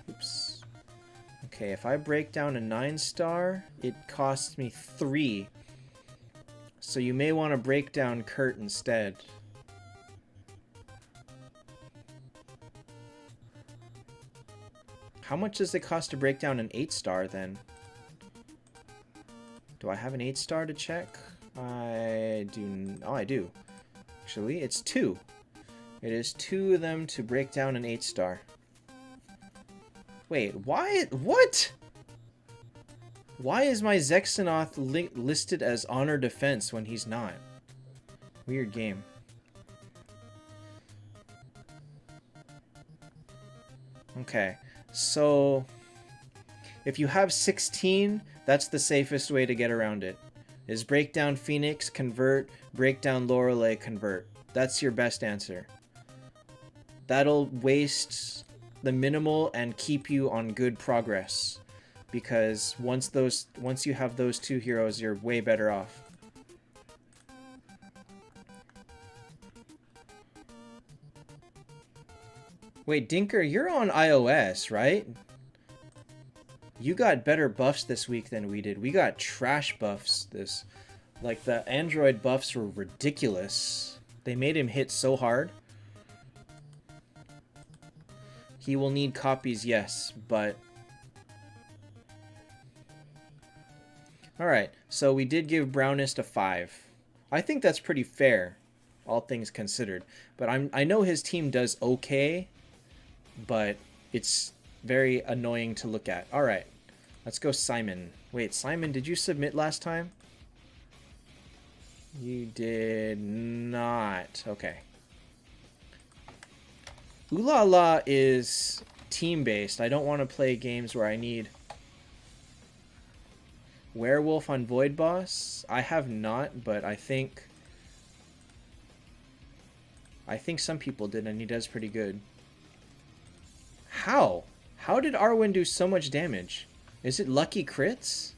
Oops. Okay, if I break down a 9-star, it costs me 3. So you may want to break down Kurt instead. How much does it cost to break down an 8-star then? Do I have an 8-star to check? I do. Oh, I do. Actually, it's 2. It is 2 of them to break down an 8-star. Wait, why? What? Why is my Zexanoth listed as honor defense when he's not? Weird game. Okay, so if you have 16, that's the safest way to get around it. Is break down Phoenix, convert, break down Lorelei, convert. That's your best answer. That'll waste the minimal and keep you on good progress. Because once you have those two heroes, you're way better off. Wait, Dinker, you're on iOS, right? You got better buffs this week than we did. We got trash buffs like the Android buffs were ridiculous. They made him hit so hard. He will need copies, yes, but... Alright, so we did give Brownest a 5. I think that's pretty fair, all things considered. But I know his team does okay, but it's very annoying to look at. All right, let's go Simon. Wait, Simon, did you submit last time? You did not. Okay. Ooh La La is team-based. I don't want to play games where I need... Werewolf on Void Boss? I have not, but I think some people did, and he does pretty good. How? How did Arwen do so much damage? Is it lucky crits?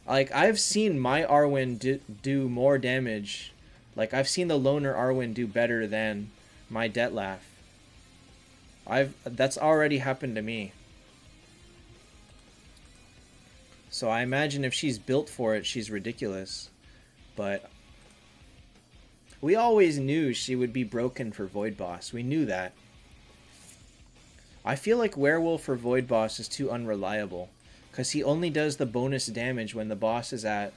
Like, I've seen my Arwen do more damage. Like, I've seen the loner Arwen do better than my Detlaf. That's already happened to me. So I imagine if she's built for it, she's ridiculous. But we always knew she would be broken for Void Boss. We knew that. I feel like Werewolf for Void Boss is too unreliable, because he only does the bonus damage when the boss is at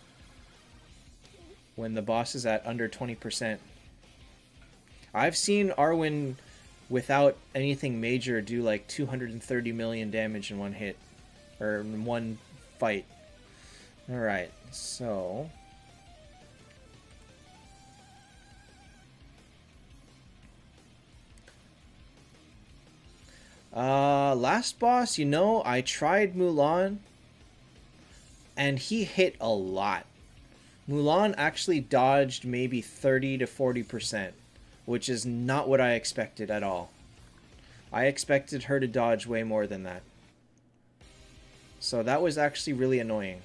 under 20%. I've seen Arwen without anything major do like 230 million damage in one hit, or in one fight. Alright, so... last boss, you know, I tried Mulan, and he hit a lot. Mulan actually dodged maybe 30 to 40%, which is not what I expected at all. I expected her to dodge way more than that. So that was actually really annoying.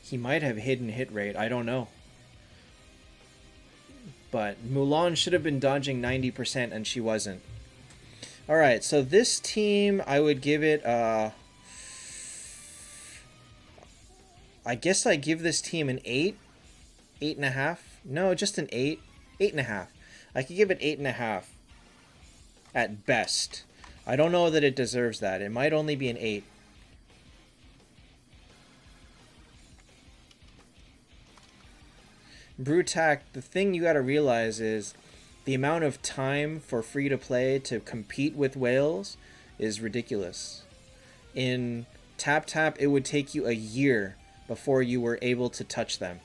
He might have hidden hit rate, I don't know. But Mulan should have been dodging 90% and she wasn't. Alright, so this team, I would give it, I guess I give this team an 8? 8.5? No, just an 8. 8.5. I could give it 8.5. At best. I don't know that it deserves that. It might only be an 8. Brutak, the thing you gotta realize is the amount of time for free-to-play to compete with whales is ridiculous. In Taptap, it would take you a year before you were able to touch them.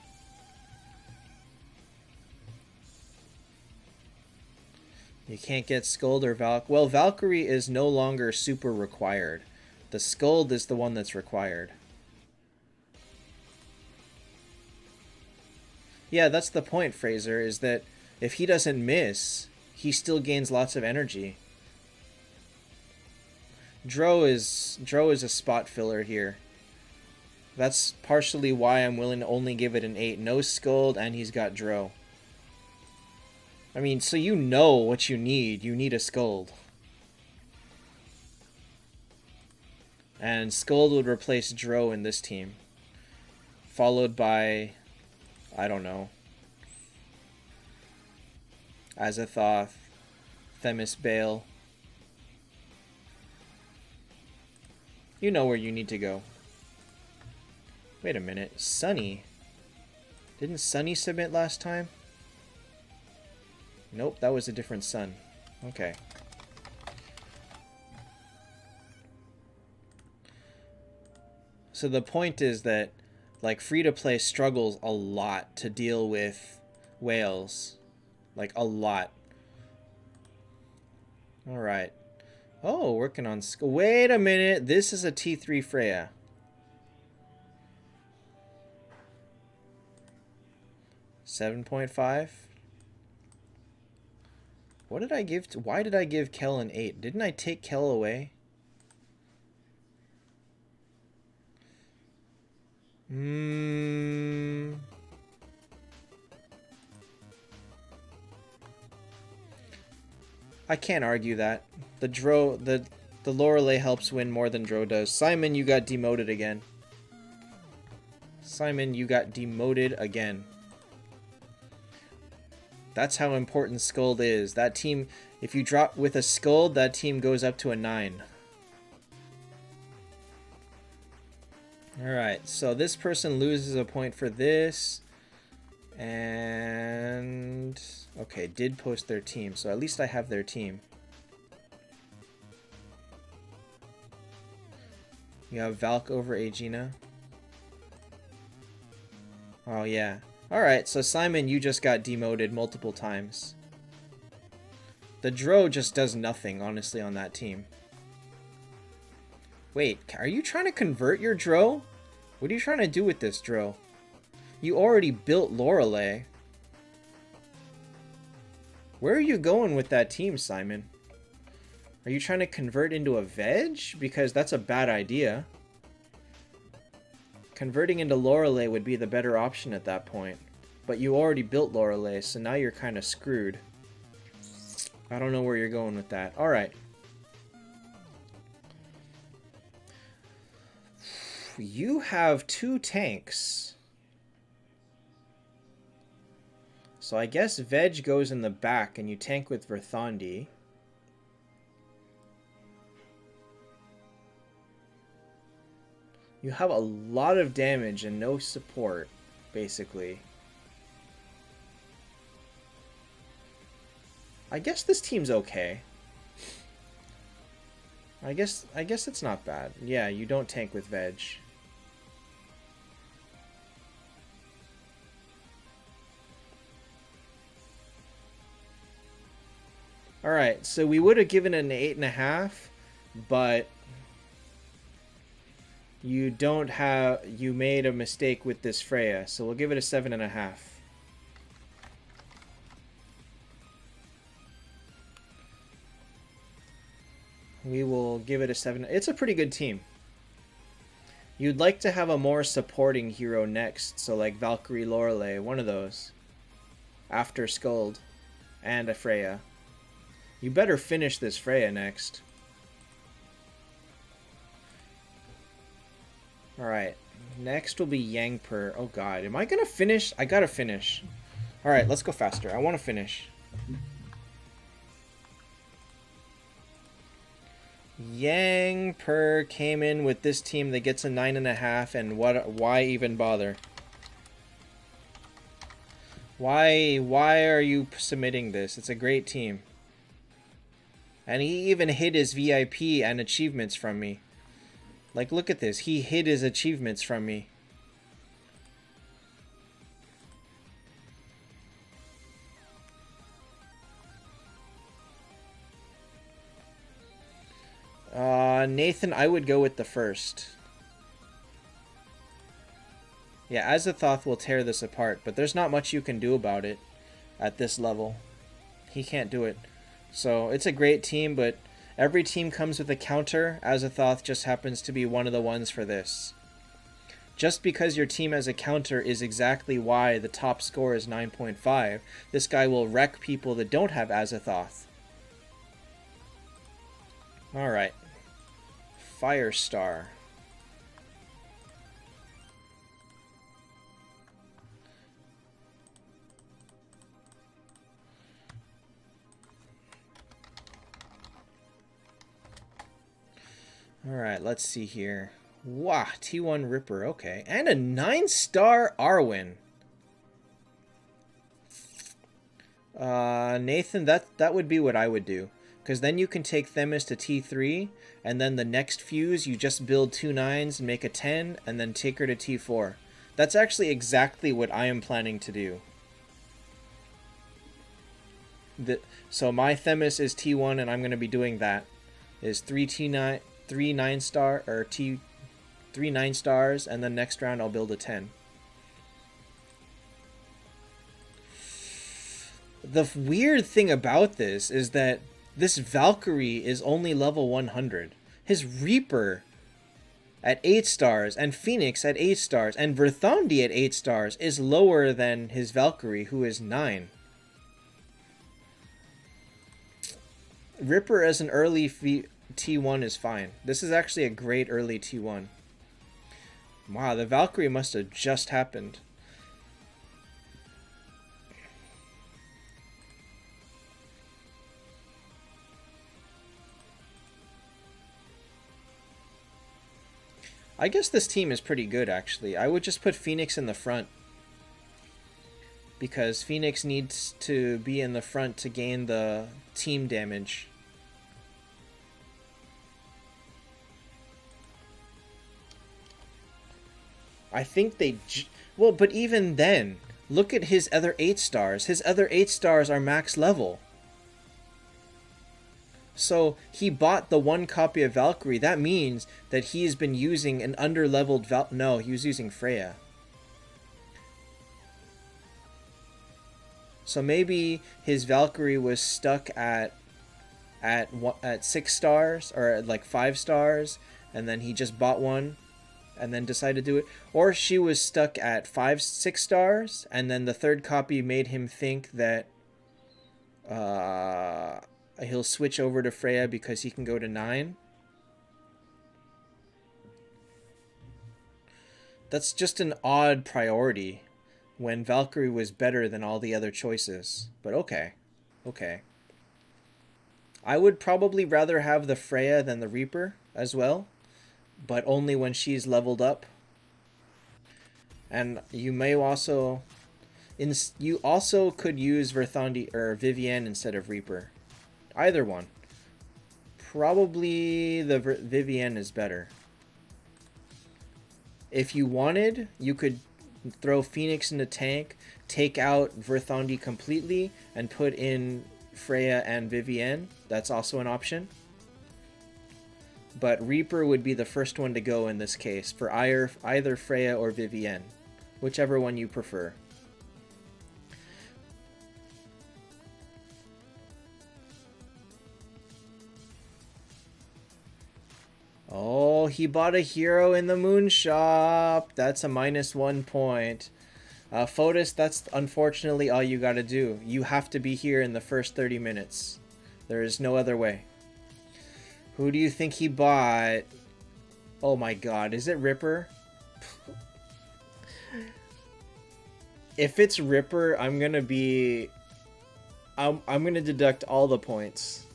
You can't get Skuld or Valk. Well, Valkyrie is no longer super required. The Skuld is the one that's required. Yeah, that's the point, Fraser, is that if he doesn't miss, he still gains lots of energy. Dro is a spot filler here. That's partially why I'm willing to only give it an 8. No Skuld, and he's got Dro. I mean, so you know what you need. You need a Skuld. And Skuld would replace Dro in this team. Followed by... I don't know. Azathoth, Themis Bale. You know where you need to go. Wait a minute. Sunny? Didn't Sunny submit last time? Nope, that was a different Sun. Okay. So the point is that like free-to-play struggles a lot to deal with whales. Like a lot. Alright. Oh, working on... Wait a minute. This is a T3 Freya. $7.5. What did I give to... Why did I give Kel an 8? Didn't I take Kel away? I can't argue that. The Lorelei helps win more than Dro does. Simon, you got demoted again. Simon, you got demoted again. That's how important Skuld is. That team, if you drop with a Skuld, that team goes up to a 9. Alright, so this person loses a point for this. And... okay, did post their team, so at least I have their team. You have Valk over Aegina. Oh, yeah. Alright, so Simon, you just got demoted multiple times. The Dro just does nothing, honestly, on that team. Wait, are you trying to convert your Dro? What are you trying to do with this Dro? You already built Lorelei. Where are you going with that team, Simon? Are you trying to convert into a veg? Because that's a bad idea. Converting into Lorelei would be the better option at that point. But you already built Lorelei, so now you're kind of screwed. I don't know where you're going with that. Alright. You have 2 tanks. So I guess Veg goes in the back and you tank with Verthandi. You have a lot of damage and no support, basically. I guess this team's okay. I guess it's not bad. Yeah, you don't tank with Veg. Alright, so we would have given it an 8.5, but you made a mistake with this Freya, so we'll give it a 7.5. We will give it a 7. It's a pretty good team. You'd like to have a more supporting hero next, so like Valkyrie, Lorelei, one of those. After Skuld and a Freya. You better finish this Freya next. Alright, next will be Yangper. Oh god, am I gonna finish? I gotta finish. Alright, let's go faster. I want to finish. Yangper came in with this team that gets a 9.5, and why even bother? Why are you submitting this? It's a great team. And he even hid his VIP and achievements from me. Like, look at this. He hid his achievements from me. Nathan, I would go with the first. Yeah, Azathoth will tear this apart, but there's not much you can do about it at this level. He can't do it. So, it's a great team, but every team comes with a counter. Azathoth just happens to be one of the ones for this. Just because your team has a counter is exactly why the top score is 9.5. This guy will wreck people that don't have Azathoth. Alright. Firestar. Alright, let's see here. Wow, T1 Ripper, okay. And a 9-star Arwen. Nathan, that would be what I would do. Because then you can take Themis to T3, and then the next fuse, you just build 2 9s and make a 10, and then take her to T4. That's actually exactly what I am planning to do. So my Themis is T1, and I'm going to be doing that. Is 3 9-star, or 3 9 stars, and then next round I'll build a 10. The weird thing about this is that this Valkyrie is only level 100. His Reaper at 8 stars, and Phoenix at 8 stars, and Verthandi at 8 stars is lower than his Valkyrie, who is 9. Ripper as an early T1 is fine. This is actually a great early T1. Wow, the Valkyrie must have just happened. I guess this team is pretty good, actually. I would just put Phoenix in the front. Because Phoenix needs to be in the front to gain the team damage. I think they... Well, but even then, look at his other 8 stars. His other 8 stars are max level. So he bought the 1 copy of Valkyrie. That means that he has been using an under-leveled No, he was using Freya. So maybe his Valkyrie was stuck at 6 stars or at like 5 stars, and then he just bought one and then decided to do it. Or she was stuck at 6 stars, and then the 3rd copy made him think that he'll switch over to Freya because he can go to 9. That's just an odd priority when Valkyrie was better than all the other choices. But okay. Okay. I would probably rather have the Freya than the Reaper as well, but only when she's leveled up. And you may also... You also could use Verthandi or Vivienne instead of Reaper. Either one. Probably the Vivienne is better. If you wanted, you could throw Phoenix in the tank, take out Verthandi completely, and put in Freya and Vivienne. That's also an option. But Reaper would be the first one to go in this case, for either Freya or Vivienne. Whichever one you prefer. Oh, he bought a hero in the Moon Shop. That's a -1 point. Fotis, that's unfortunately all you gotta do. You have to be here in the first 30 minutes. There is no other way. Who do you think he bought? Oh my god, is it Ripper? If it's Ripper, I'm gonna deduct all the points.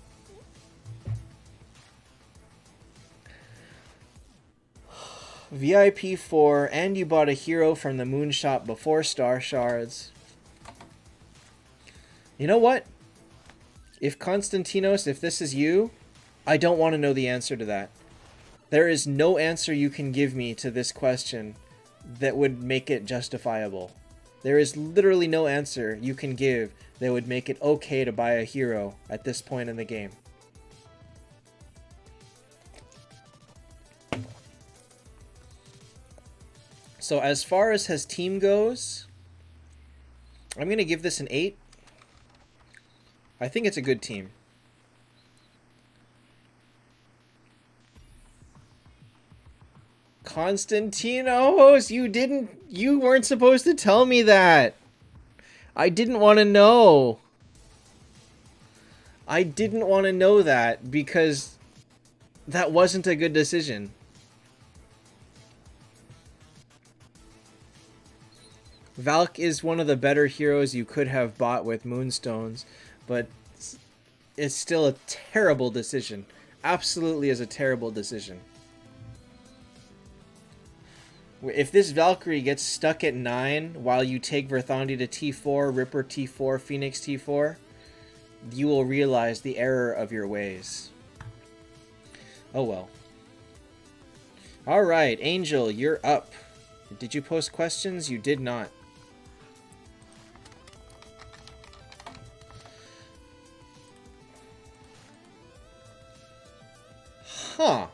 VIP 4, and you bought a hero from the Moon Shop before Star Shards. You know what? If Konstantinos, if this is you, I don't want to know the answer to that. There is no answer you can give me to this question that would make it justifiable. There is literally no answer you can give that would make it okay to buy a hero at this point in the game. So as far as his team goes, I'm going to give this an 8. I think it's a good team. Konstantinos, you weren't supposed to tell me that. I didn't want to know. I didn't want to know that because that wasn't a good decision. Valk is one of the better heroes you could have bought with Moonstones, but it's still a terrible decision. Absolutely is a terrible decision. If this Valkyrie gets stuck at 9 while you take Verthandi to T4, Ripper T4, Phoenix T4, you will realize the error of your ways. Oh well. Alright, Angel, you're up. Did you post questions? You did not. Huh.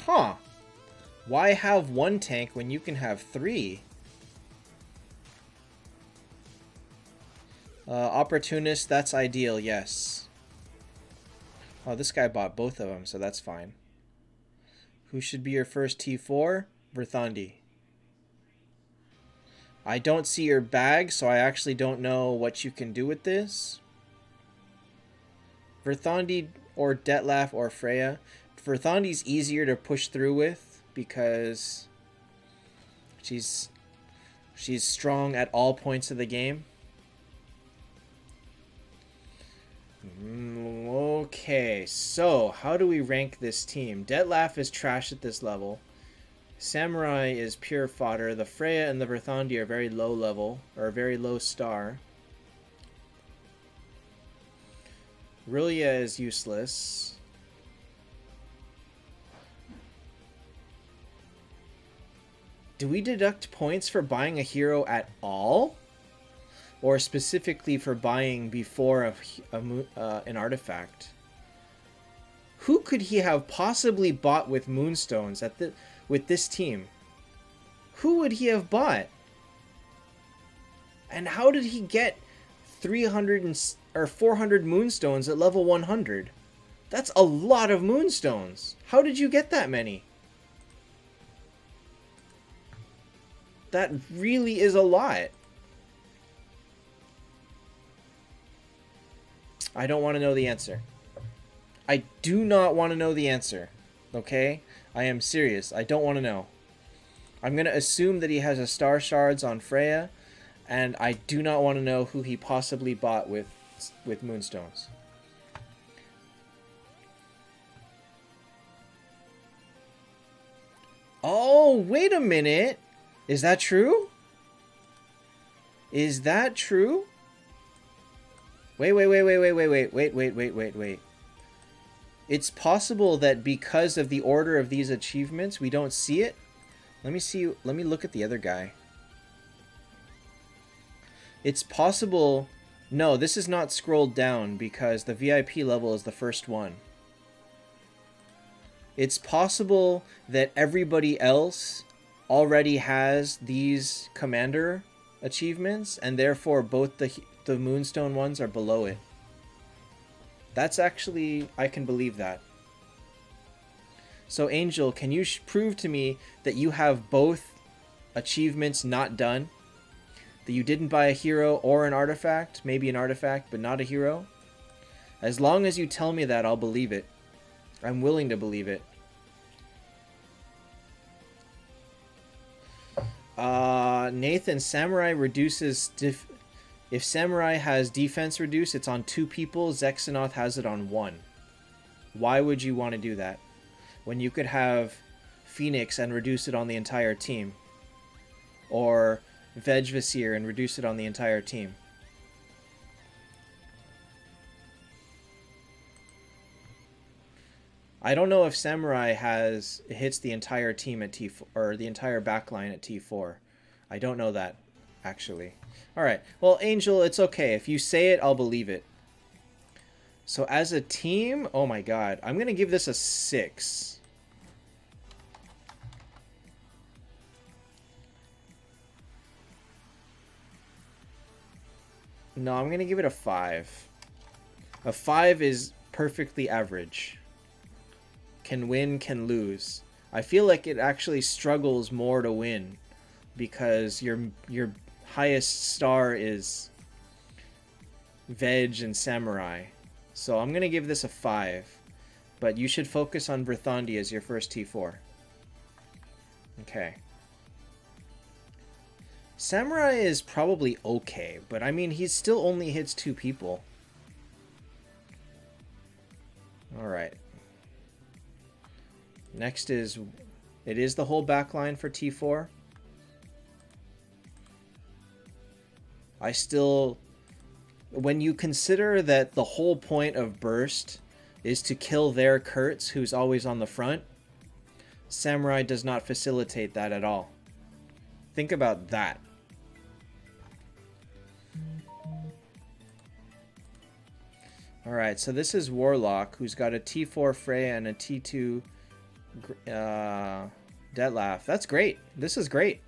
Huh. Why have 1 tank when you can have 3? Opportunist, that's ideal, yes. Oh, this guy bought both of them, so that's fine. Who should be your first T4? Verthandi. I don't see your bag, so I actually don't know what you can do with this. Verthandi or Detlaf or Freya. Verthandi's easier to push through with because she's strong at all points of the game. Okay, so how do we rank this team? Detlef is trash at this level. Samurai is pure fodder. The Freya and the Verthandi are very low level, or very low star. Rillia is useless. Do we deduct points for buying a hero at all? Or specifically for buying before an artifact? Who could he have possibly bought with moonstones with this team? Who would he have bought? And how did he get 300 or 400 moonstones at level 100? That's a lot of moonstones. How did you get that many? That really is a lot. I don't want to know the answer. I do not want to know the answer. Okay? I am serious. I don't want to know. I'm going to assume that he has a star shards on Freya, and I do not want to know who he possibly bought with moonstones. Oh, wait a minute. Is that true? Is that true? Wait. It's possible that because of the order of these achievements, we don't see it. Let me see. Let me look at the other guy. It's possible. No, this is not scrolled down because the VIP level is the first one. It's possible that everybody else already has these commander achievements, and therefore both the moonstone ones are below it. That's actually, I can believe that. So Angel, can you prove to me that you have both achievements not done? That you didn't buy a hero or an artifact? Maybe an artifact, but not a hero? As long as you tell me that, I'll believe it. I'm willing to believe it. Nathan, Samurai reduces... If Samurai has defense reduced, it's on 2 people. Zexanoth has it on 1. Why would you want to do that? When you could have Phoenix and reduce it on the entire team. Or Vegvasir and reduce it on the entire team. I don't know if Samurai hits the entire team at T4, or the entire backline at T4. I don't know that, actually. Alright, well, Angel, it's okay. If you say it, I'll believe it. So as a team, oh my god, I'm going to give this a 6. No, I'm going to give it a 5. A 5 is perfectly average. Can win, can lose. I feel like it actually struggles more to win because your highest star is Veg and Samurai. So I'm going to give this a 5. But you should focus on Verthandi as your first T4. Okay. Samurai is probably okay, but I mean, he still only hits 2 people. Alright. Next is... It is the whole backline for T4. I still... When you consider that the whole point of Burst is to kill their Kurtz, who's always on the front, Samurai does not facilitate that at all. Think about that. Alright, so this is Warlock, who's got a T4 Freya and a T2 Detlef. That's great. This is great.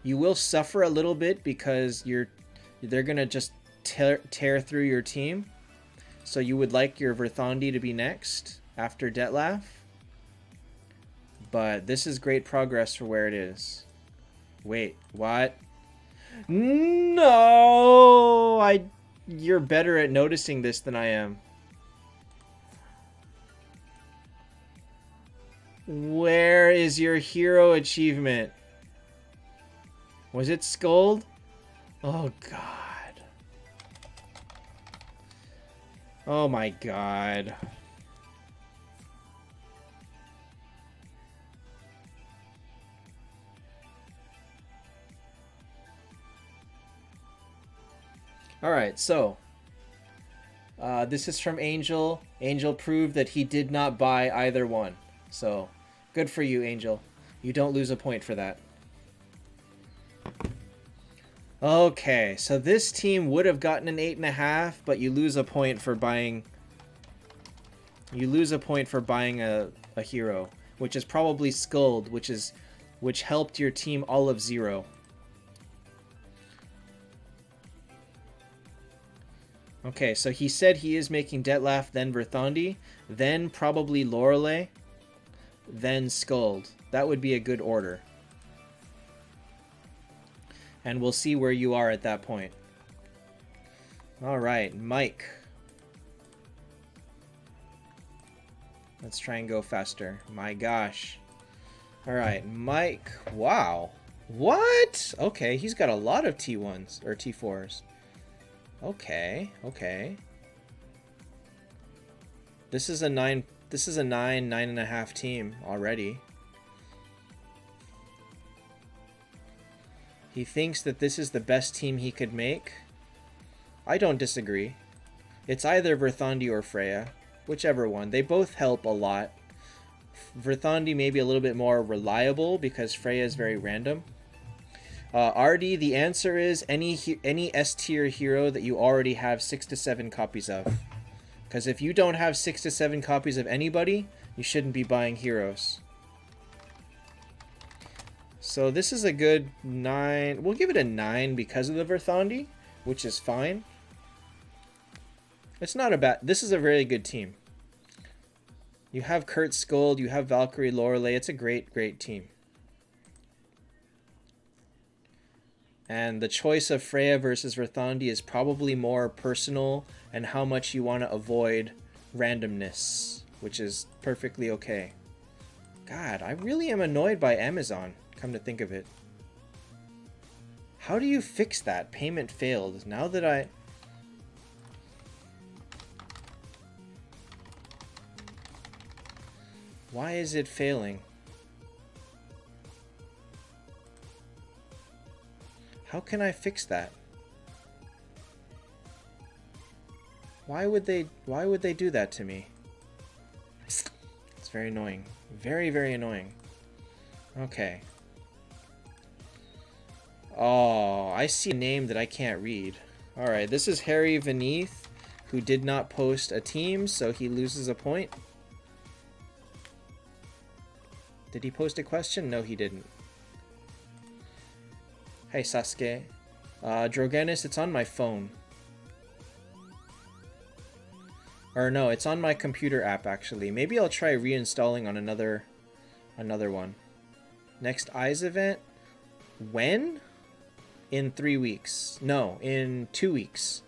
You will suffer a little bit because they're gonna just tear through your team. So you would like your Verthandi to be next after Detlef. But this is great progress for where it is. Wait, what? No! You're better at noticing this than I am. Where is your hero achievement? Was it Scold? Oh, God. Oh my god. Alright, so this is from Angel. Angel proved that he did not buy either one. So, good for you, Angel. You don't lose a point for that. Okay, so this team would have gotten an 8.5, but you lose a point for buying... You lose a point for buying a hero, which is probably Skuld, which helped your team all of 0. Okay, so he said he is making Detlaf, then Verthandi, then probably Lorelei, then Skuld. That would be a good order. And we'll see where you are at that point. Alright, Mike. Let's try and go faster. My gosh. Alright, Mike. Wow. What? Okay, he's got a lot of T1s, or T4s. Okay, okay. This is a 9.5 team already. He thinks that this is the best team he could make. I don't disagree. It's either Verthandi or Freya. Whichever one. They both help a lot. Verthandi may be a little bit more reliable because Freya is very random. RD, the answer is any S tier hero that you already have 6 to 7 copies of. Because if you don't have 6 to 7 copies of anybody, you shouldn't be buying heroes. So this is a good 9. We'll give it a 9 because of the Verthandi, which is fine. It's not a bad... This is a very good team. You have Kurt Skuld, you have Valkyrie Lorelei. It's a great, great team. And the choice of Freya versus Verthandi is probably more personal and how much you want to avoid randomness, which is perfectly okay. God, I really am annoyed by Amazon, come to think of it. How do you fix that? Payment failed. Now that I... Why is it failing? How can I fix that? Why would they do that to me? It's very annoying. Very, very annoying. Okay. Oh, I see a name that I can't read. Alright, this is Harry Vaneeth, who did not post a team, so he loses a point. Did he post a question? No, he didn't. Hey, Sasuke. Drogenis, it's on my phone. Or no, it's on my computer app, actually. Maybe I'll try reinstalling on another one. Next Eyes event? When? In 3 weeks. No, in 2 weeks.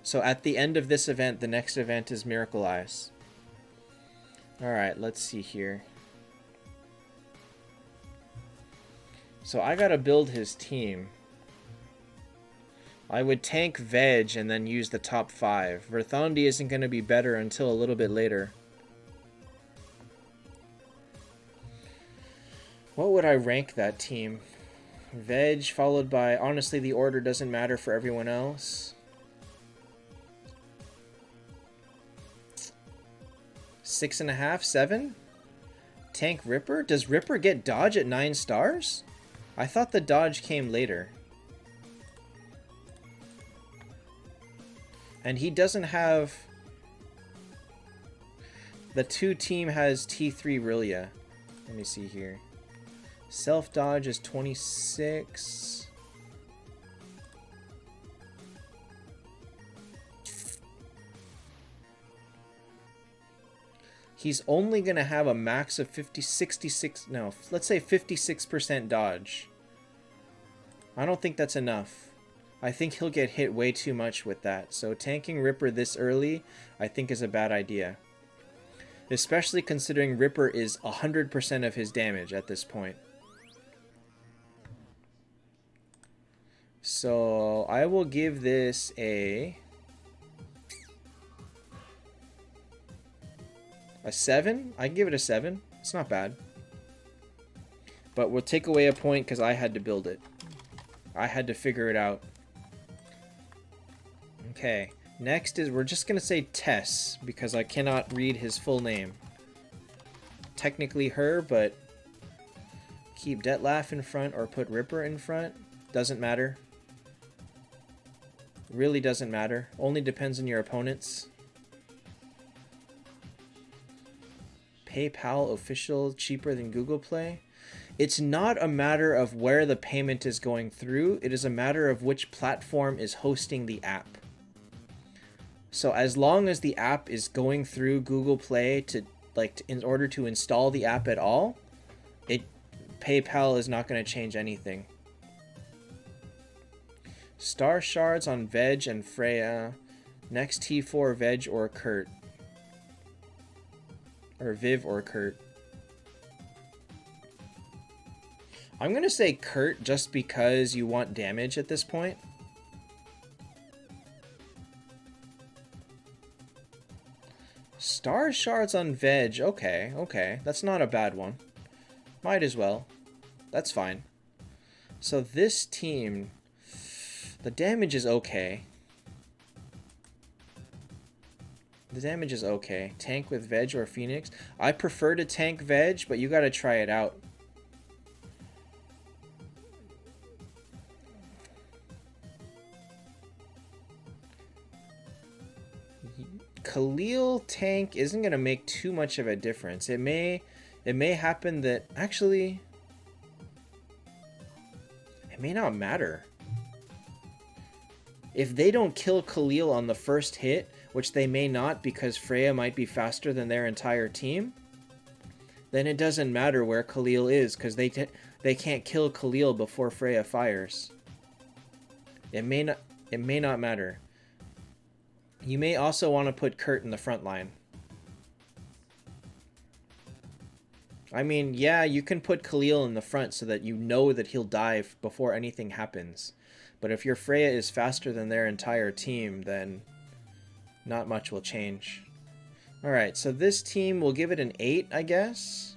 So at the end of this event, the next event is Miracle Eyes. Alright, let's see here. So I gotta build his team. I would tank Veg and then use the top 5. Verthandi isn't gonna be better until a little bit later. What would I rank that team? Veg followed by... Honestly, the order doesn't matter for everyone else. 6.5, 7? Tank Ripper? Does Ripper get dodge at 9 stars? I thought the dodge came later. And he doesn't have... The 2 team has T3 Rillia. Let me see here. Self-dodge is 26. He's only going to have a max of 66... No, let's say 56% dodge. I don't think that's enough. I think he'll get hit way too much with that. So tanking Ripper this early, I think is a bad idea. Especially considering Ripper is 100% of his damage at this point. So I will give this a... A 7? I can give it a 7. It's not bad. But we'll take away a point because I had to build it. I had to figure it out. Okay. Next is, we're just going to say Tess because I cannot read his full name. Technically her, but keep Detlef in front or put Ripper in front. Doesn't matter. Really doesn't matter. Only depends on your opponents. PayPal official cheaper than Google Play. It's not a matter of where the payment is going through. It is a matter of which platform is hosting the app. So as long as the app is going through Google Play in order to install the app at all, PayPal is not going to change anything. Star Shards on Veg and Freya. Next T4 Veg or Kurt. Or Viv or Kurt. I'm going to say Kurt just because you want damage at this point. Star Shards on Veg. Okay, okay. That's not a bad one. Might as well. That's fine. So this team... The damage is okay. The damage is okay. Tank with Veg or Phoenix. I prefer to tank Veg, but you gotta try it out. Khalil tank isn't gonna make too much of a difference. It may happen that... Actually... It may not matter. If they don't kill Khalil on the first hit, which they may not because Freya might be faster than their entire team, then it doesn't matter where Khalil is because they can't kill Khalil before Freya fires. It may not matter. You may also want to put Kurt in the front line. I mean, yeah, you can put Khalil in the front so that you know that he'll die before anything happens. But if your Freya is faster than their entire team, then not much will change. Alright, so this team, will give it an 8, I guess.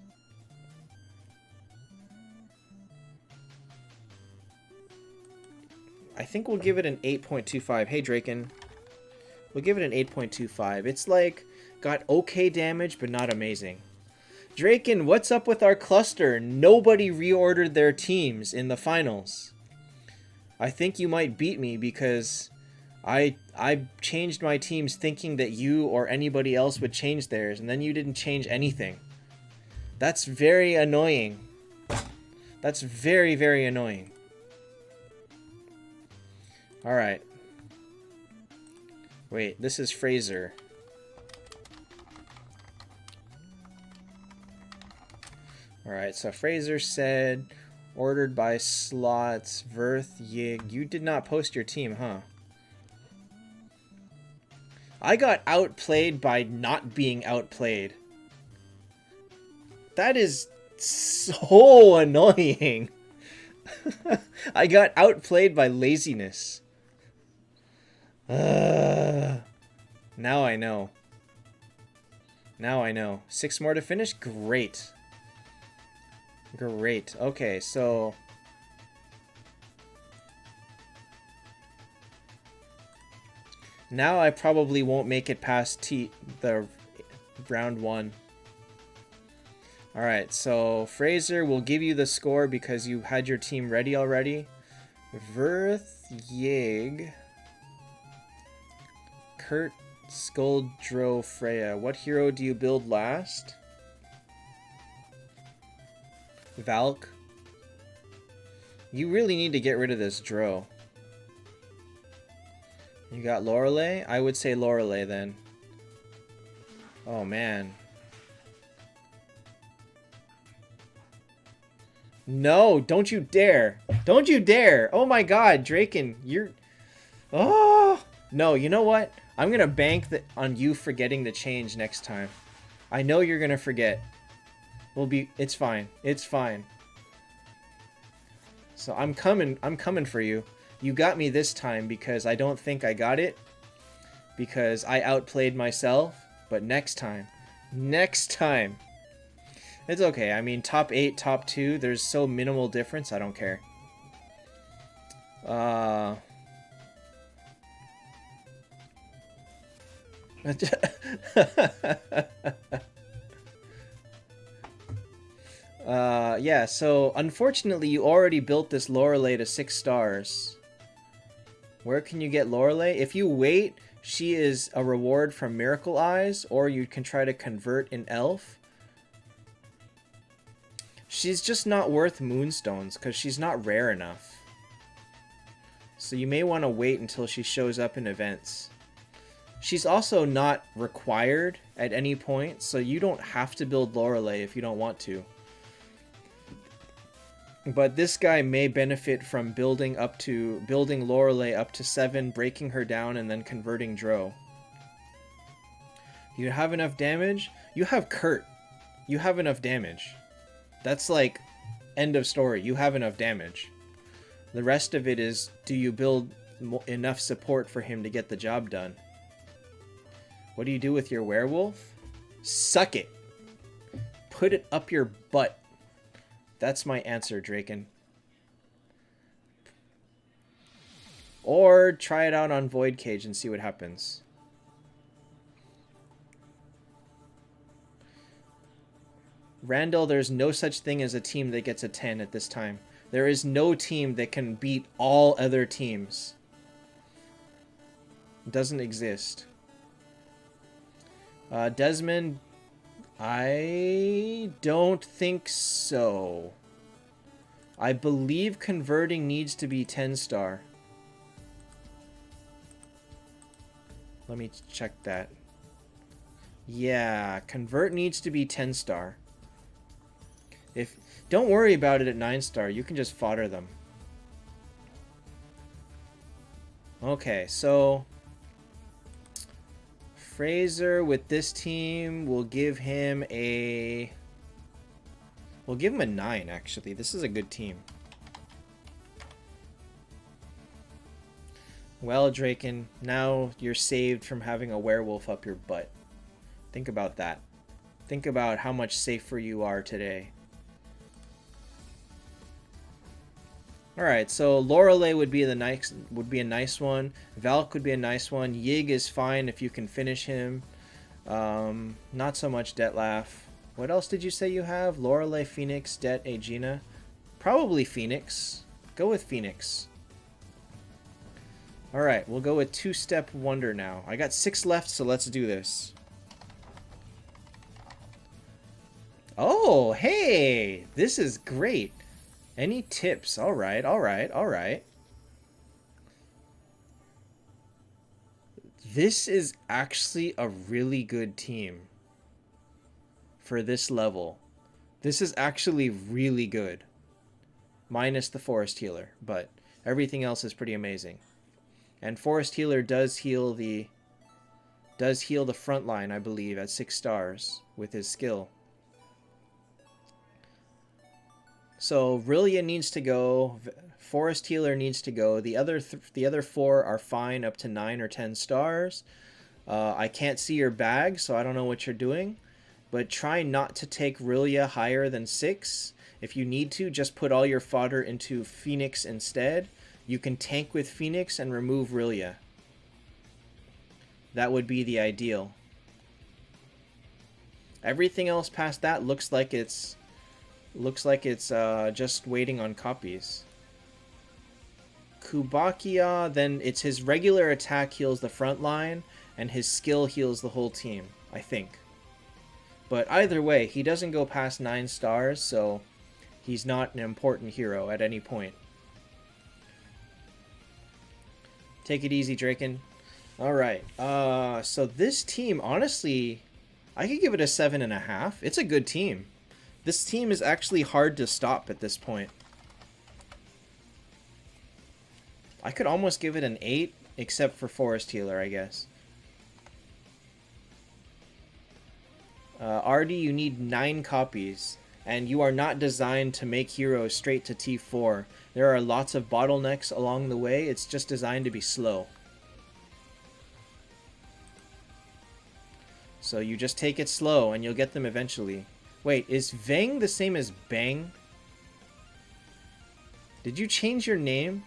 I think we'll give it an 8.25. Hey, Draken. We'll give it an 8.25. It's like, got okay damage, but not amazing. Draken, what's up with our cluster? Nobody reordered their teams in the finals. I think you might beat me because I changed my teams thinking that you or anybody else would change theirs, and then you didn't change anything. That's very annoying. That's very, very annoying. Alright. Wait, this is Fraser. Alright, so Fraser said... Ordered by Slots, Verth, Yig. You did not post your team, huh? I got outplayed by not being outplayed. That is so annoying. I got outplayed by laziness. Now I know. Now I know. 6 more to finish? Great. Great. Okay, so... Now I probably won't make it past the round 1. Alright, so Fraser will give you the score because you had your team ready already. Verth, Yig, Kurt, Skuldro, Freya. What hero do you build last? Valk. You really need to get rid of this Dro. You got Lorelei? I would say Lorelei then. Oh man. No, don't you dare. Don't you dare. Oh my god, Draken, you're... Oh! No, you know what? I'm going to bank on you forgetting to change next time. I know you're going to forget. It's fine. It's fine. So I'm coming for you. You got me this time because I don't think I got it. Because I outplayed myself. But next time, Next time. It's okay. I mean, top 8, top 2, there's so minimal difference, I don't care. Yeah, so unfortunately you already built this Lorelei to 6 stars. Where can you get Lorelei? If you wait, she is a reward from Miracle Eyes, or you can try to convert an elf. She's just not worth Moonstones, because she's not rare enough. So you may want to wait until she shows up in events. She's also not required at any point, so you don't have to build Lorelei if you don't want to. But this guy may benefit from building Lorelei up to 7, breaking her down, and then converting Dro. You have enough damage? You have Kurt. You have enough damage. That's like end of story. You have enough damage. The rest of it is, do you build enough support for him to get the job done? What do you do with your werewolf? Suck it. Put it up your butt. That's my answer, Draken. Or try it out on Void Cage and see what happens. Randall, there's no such thing as a team that gets a 10 at this time. There is no team that can beat all other teams. It doesn't exist. Desmond, I don't think so. I believe converting needs to be 10 star. Let me check that. Yeah, convert needs to be 10 star. Don't worry about it at 9 star. You can just fodder them. Okay, so Fraser with this team, we'll give him a 9 actually. This is a good team. Well, Draken, now you're saved from having a werewolf up your butt. Think about that. Think about how much safer you are today. Alright, so Lorelei would be a nice one. Valk would be a nice one. Yig is fine if you can finish him. Not so much Detlaf. What else did you say you have? Lorelei, Phoenix, Det, Aegina. Probably Phoenix. Go with Phoenix. Alright, we'll go with Two-Step Wonder now. I got 6 left, so let's do this. Oh, hey! This is great. Any tips? Alright, alright, alright. This is actually a really good team for this level. This is actually really good. Minus the Forest Healer, but everything else is pretty amazing. And Forest Healer does heal the front line, I believe, at 6 stars with his skill. So Rillia needs to go, Forest Healer needs to go. The other 4 are fine up to 9 or 10 stars. I can't see your bag, so I don't know what you're doing. But try not to take Rillia higher than 6. If you need to, just put all your fodder into Phoenix instead. You can tank with Phoenix and remove Rillia. That would be the ideal. Everything else past that looks like it's just waiting on copies. Kubakia, then it's his regular attack heals the front line, and his skill heals the whole team, I think. But either way, he doesn't go past 9 stars, so he's not an important hero at any point. Take it easy, Draken. Alright, so this team, honestly, I could give it a 7.5. It's a good team. This team is actually hard to stop at this point. I could almost give it an 8, except for Forest Healer, I guess. Artie, you need 9 copies, and you are not designed to make heroes straight to T4. There are lots of bottlenecks along the way. It's just designed to be slow. So you just take it slow and you'll get them eventually. Wait, is Veng the same as Bang? Did you change your name?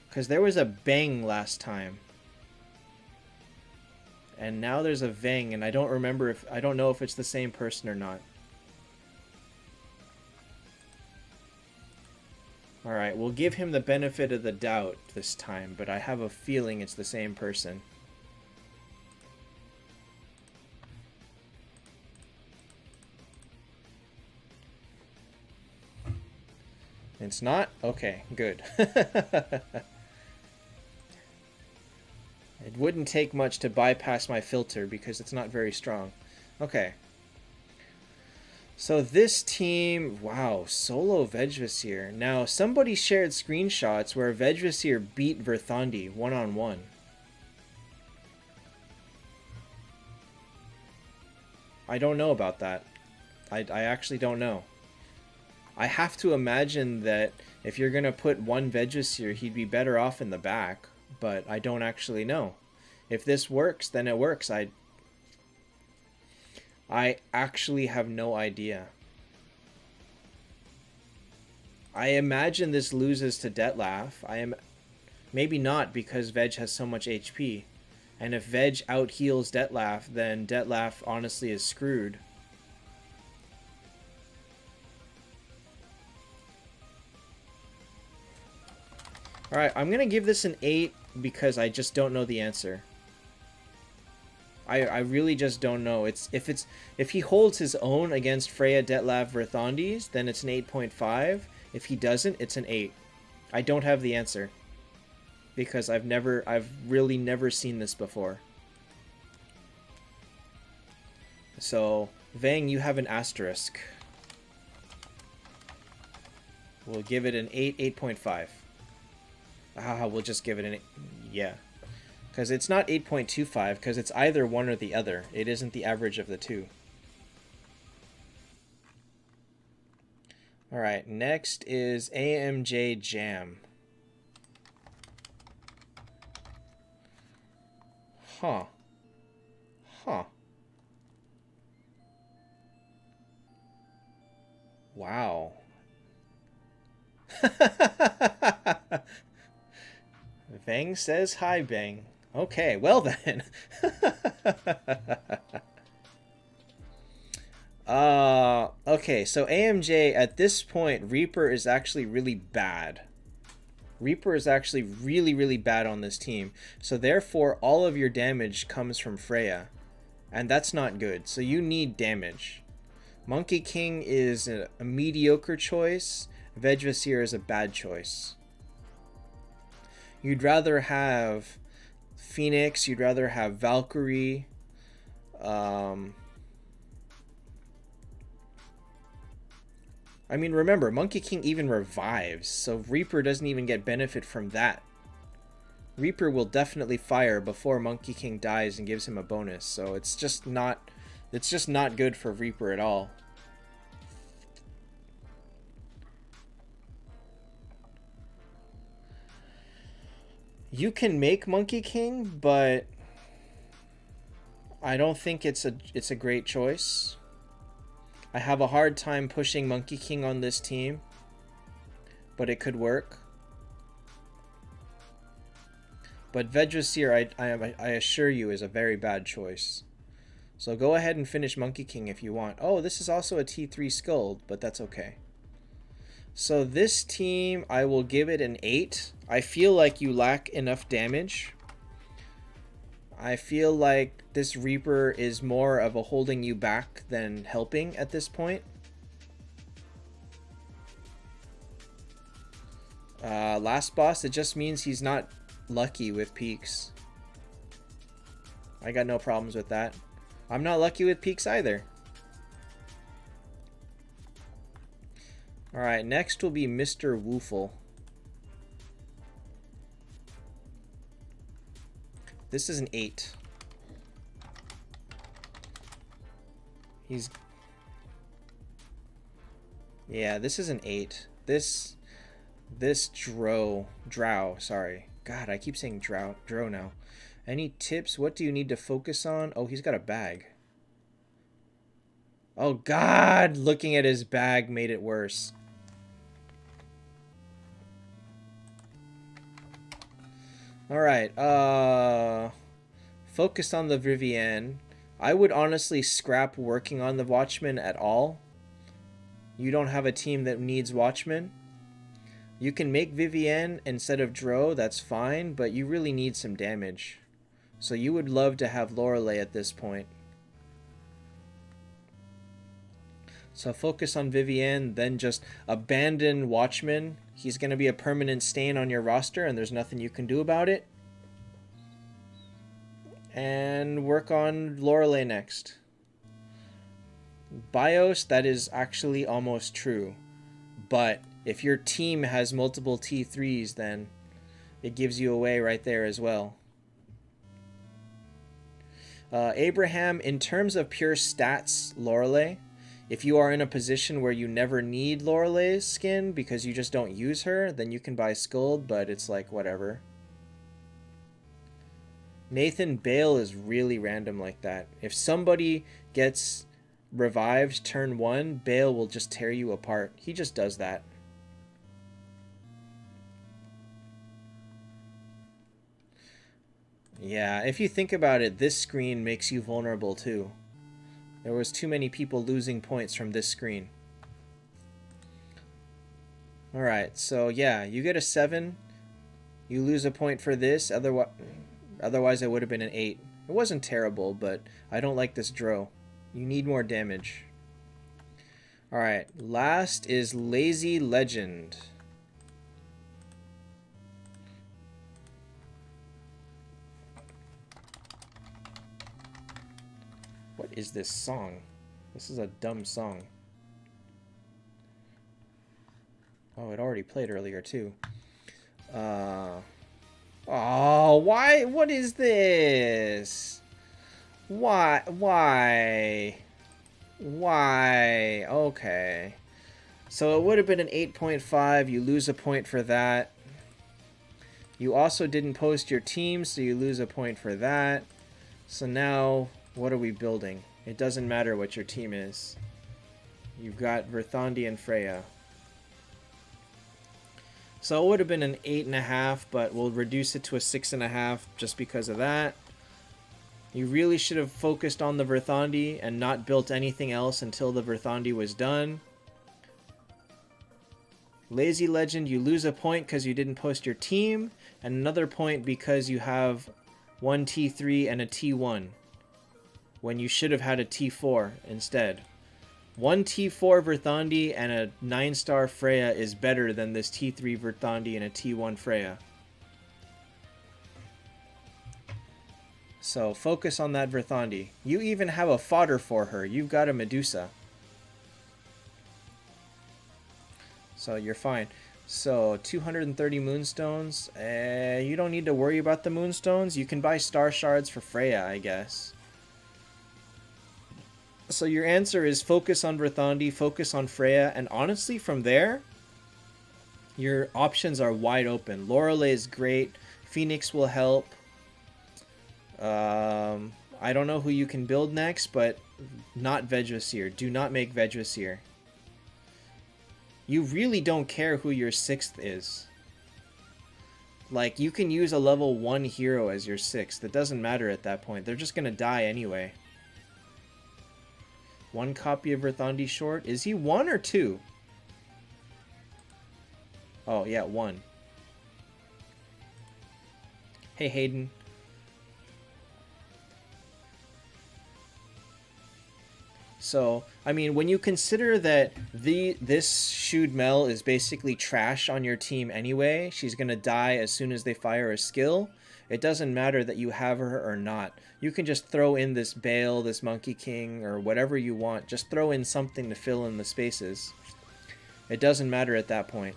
Because there was a Bang last time. And now there's a Veng, and I don't know if it's the same person or not. Alright, we'll give him the benefit of the doubt this time, but I have a feeling it's the same person. It's not? Okay, good. It wouldn't take much to bypass my filter because it's not very strong. Okay. So this team, wow, solo Vegvasir. Now, somebody shared screenshots where Vegvasir beat Verthandi one-on-one. I don't know about that. I actually don't know. I have to imagine that if you're going to put one Vegvasir, he'd be better off in the back, but I don't actually know. If this works, then it works. I actually have no idea. I imagine this loses to Detlef. Maybe not because Veg has so much HP. And if Veg out-heals Detlef, then Detlef honestly is screwed. Alright, I'm going to give this an 8 because I just don't know the answer. I really just don't know. If he holds his own against Freya, Detlef, Verthandis, then it's an 8.5. If he doesn't, it's an 8. I don't have the answer because I've really never seen this before. So, Vang, you have an asterisk. We'll give it an 8, 8.5. We'll just give it an 8. Yeah. Because it's not 8.25, because it's either one or the other. It isn't the average of the two. Alright, next is AMJ Jam. Huh. Huh. Wow. Bang says hi, Bang. Okay, well then. Okay, so AMJ, at this point, Reaper is actually really bad. Reaper is actually really, really bad on this team. So therefore, all of your damage comes from Freya. And that's not good. So you need damage. Monkey King is a mediocre choice. Vegvasir is a bad choice. You'd rather have Phoenix, you'd rather have Valkyrie. I mean, remember, Monkey King even revives, so Reaper doesn't even get benefit from that. Reaper will definitely fire before Monkey King dies and gives him a bonus, so it's just not good for Reaper at all. You can make Monkey King, but I don't think it's a great choice. I have a hard time pushing Monkey King on this team, but it could work. But Vegvasir, I assure you, is a very bad choice. So go ahead and finish Monkey King if you want. Oh, this is also a T3 Skull, but that's okay. So this team, I will give it an 8. I feel like you lack enough damage. I feel like this Reaper is more of a holding you back than helping at this point. Last boss, it just means he's not lucky with peaks. I got no problems with that. I'm not lucky with peaks either. Alright, next will be Mr. Woofle. This is an 8. Yeah, this is an 8. This Drow, sorry. God, I keep saying Drow now. Any tips? What do you need to focus on? Oh, he's got a bag. Oh, God! Looking at his bag made it worse. Alright, focus on the Vivienne. I would honestly scrap working on the Watchman at all. You don't have a team that needs Watchmen. You can make Vivienne instead of Dro, that's fine, but you really need some damage. So you would love to have Lorelei at this point. So focus on Vivienne, then just abandon Watchman. He's going to be a permanent stain on your roster, and there's nothing you can do about it. And work on Lorelei next. BIOS, that is actually almost true. But if your team has multiple T3s, then it gives you away right there as well. Abraham, in terms of pure stats, Lorelei, if you are in a position where you never need Lorelei's skin because you just don't use her, then you can buy Skuld, but it's like whatever. Nathan, Bale is really random like that. If somebody gets revived turn 1, Bale will just tear you apart. He just does that. Yeah, if you think about it, this screen makes you vulnerable too. There was too many people losing points from this screen. Alright, so yeah, you get a 7. You lose a point for this, otherwise it would have been an 8. It wasn't terrible, but I don't like this Dro. You need more damage. Alright, last is Lazy Legend. What is this song? This is a dumb song. Oh, it already played earlier too. Oh, why? What is this? Why? Why? Okay. So it would have been an 8.5. You lose a point for that. You also didn't post your team, so you lose a point for that. So now, what are we building? It doesn't matter what your team is. You've got Verthandi and Freya. So it would have been an 8.5, but we'll reduce it to a 6.5 just because of that. You really should have focused on the Verthandi and not built anything else until the Verthandi was done. Lazy Legend, you lose a point because you didn't post your team, and another point because you have one T3 and a T1, when you should have had a T4 instead. One T4 Verthandi and a 9-star Freya is better than this T3 Verthandi and a T1 Freya. So focus on that Verthandi. You even have a fodder for her. You've got a Medusa. So you're fine. So 230 Moonstones. You don't need to worry about the Moonstones. You can buy Star Shards for Freya, I guess. So your answer is focus on Verthandi, focus on Freya, and honestly from there, your options are wide open. Lorelei is great. Phoenix will help. I don't know who you can build next, but not Vegvasir. Do not make Vegvasir. You really don't care who your 6th is. Like, you can use a level 1 hero as your 6th. It doesn't matter at that point. They're just gonna die anyway. One copy of Verthandi short. Is he 1 or 2? Oh, yeah, 1. Hey, Hayden. So, I mean, when you consider that this Shude Mel is basically trash on your team anyway, she's going to die as soon as they fire a skill, it doesn't matter that you have her or not. You can just throw in this Bale, this Monkey King, or whatever you want. Just throw in something to fill in the spaces. It doesn't matter at that point.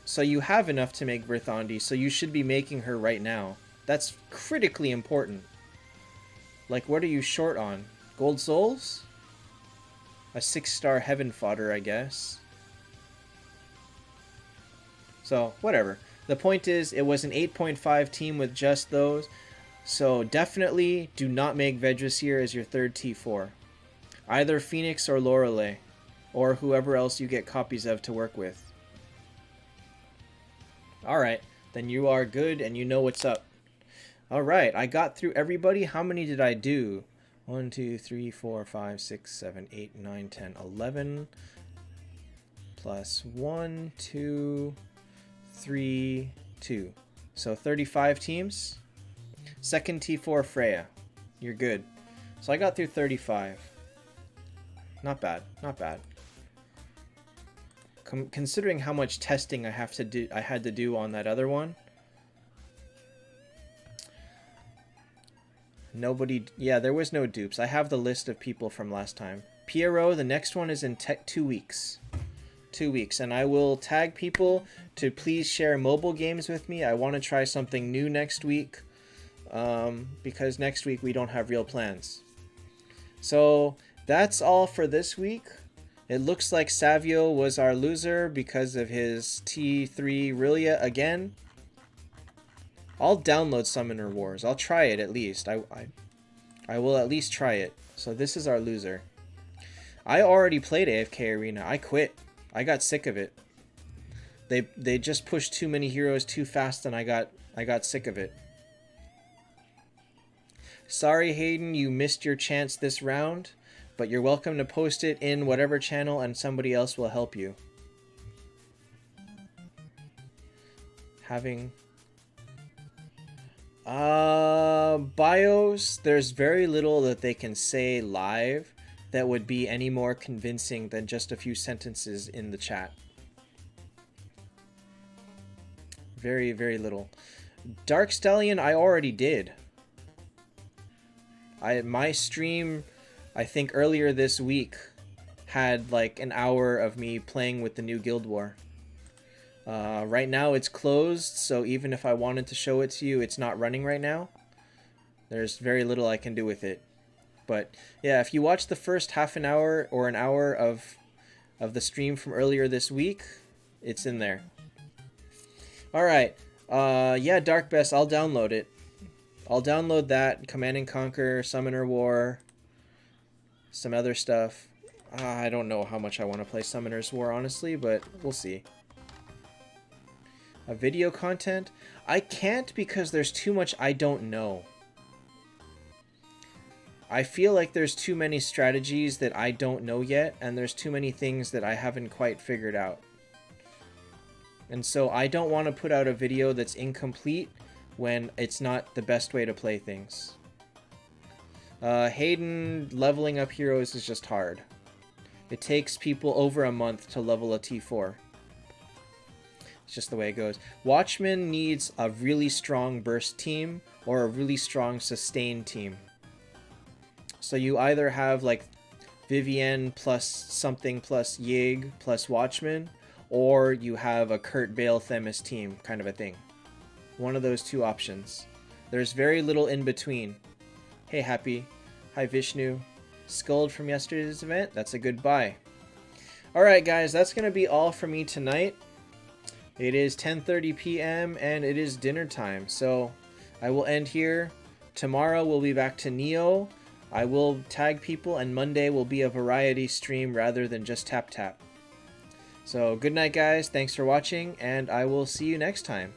So you have enough to make Verthandi, so you should be making her right now. That's critically important. Like, what are you short on? Gold Souls? A 6-star Heaven fodder, I guess. So, whatever. The point is, it was an 8.5 team with just those. So definitely do not make Vegdraseer as your third T4. Either Phoenix or Lorelei, or whoever else you get copies of to work with. Alright, then you are good and you know what's up. Alright, I got through everybody. How many did I do? 1, 2, 3, 4, 5, 6, 7, 8, 9, 10, 11. Plus 1, 2, 3, 2. So 35 teams. Second T4 Freya. You're good. So I got through 35. Not bad, not bad. Considering how much testing I had to do on that other one. Nobody, yeah, there was no dupes. I have the list of people from last time. Pierrot, the next one is in 2 weeks. 2 weeks, and I will tag people to please share mobile games with me. I want to try something new next week, because next week we don't have real plans. So that's all for this week. It looks like Savio was our loser because of his T3 Rillia again. I'll download Summoner Wars. I'll try it at least. I will at least try it. So this is our loser. I already played AFK Arena. I quit. I got sick of it. They just pushed too many heroes too fast and I got sick of it. Sorry Hayden, you missed your chance this round, but you're welcome to post it in whatever channel and somebody else will help you. Having bios, there's very little that they can say live that would be any more convincing than just a few sentences in the chat. Very, very little. Dark Stallion, I already did. My stream, I think earlier this week, had like an hour of me playing with the new Guild War. Right now it's closed, so even if I wanted to show it to you, it's not running right now. There's very little I can do with it. But yeah, if you watch the first half an hour or an hour of the stream from earlier this week, it's in there. Alright, yeah, Dark Best, I'll download it. I'll download that, Command & Conquer, Summoner War, some other stuff. I don't know how much I want to play Summoner's War, honestly, but we'll see. A video content? I can't because there's too much I don't know. I feel like there's too many strategies that I don't know yet, and there's too many things that I haven't quite figured out. And so I don't want to put out a video that's incomplete when it's not the best way to play things. Hayden leveling up heroes is just hard. It takes people over a month to level a T4. It's just the way it goes. Watchman needs a really strong burst team or a really strong sustain team. So you either have like Vivienne plus something plus Yig plus Watchman, or you have a Kurt Bale Themis team kind of a thing. One of those two options. There's very little in between. Hey Happy. Hi Vishnu. Scold from yesterday's event. That's a goodbye. Alright guys, that's going to be all for me tonight. It is 10:30 p.m. and it is dinner time. So I will end here. Tomorrow we'll be back to Neo. I will tag people and Monday will be a variety stream rather than just Taptap. So good night guys. Thanks for watching and I will see you next time.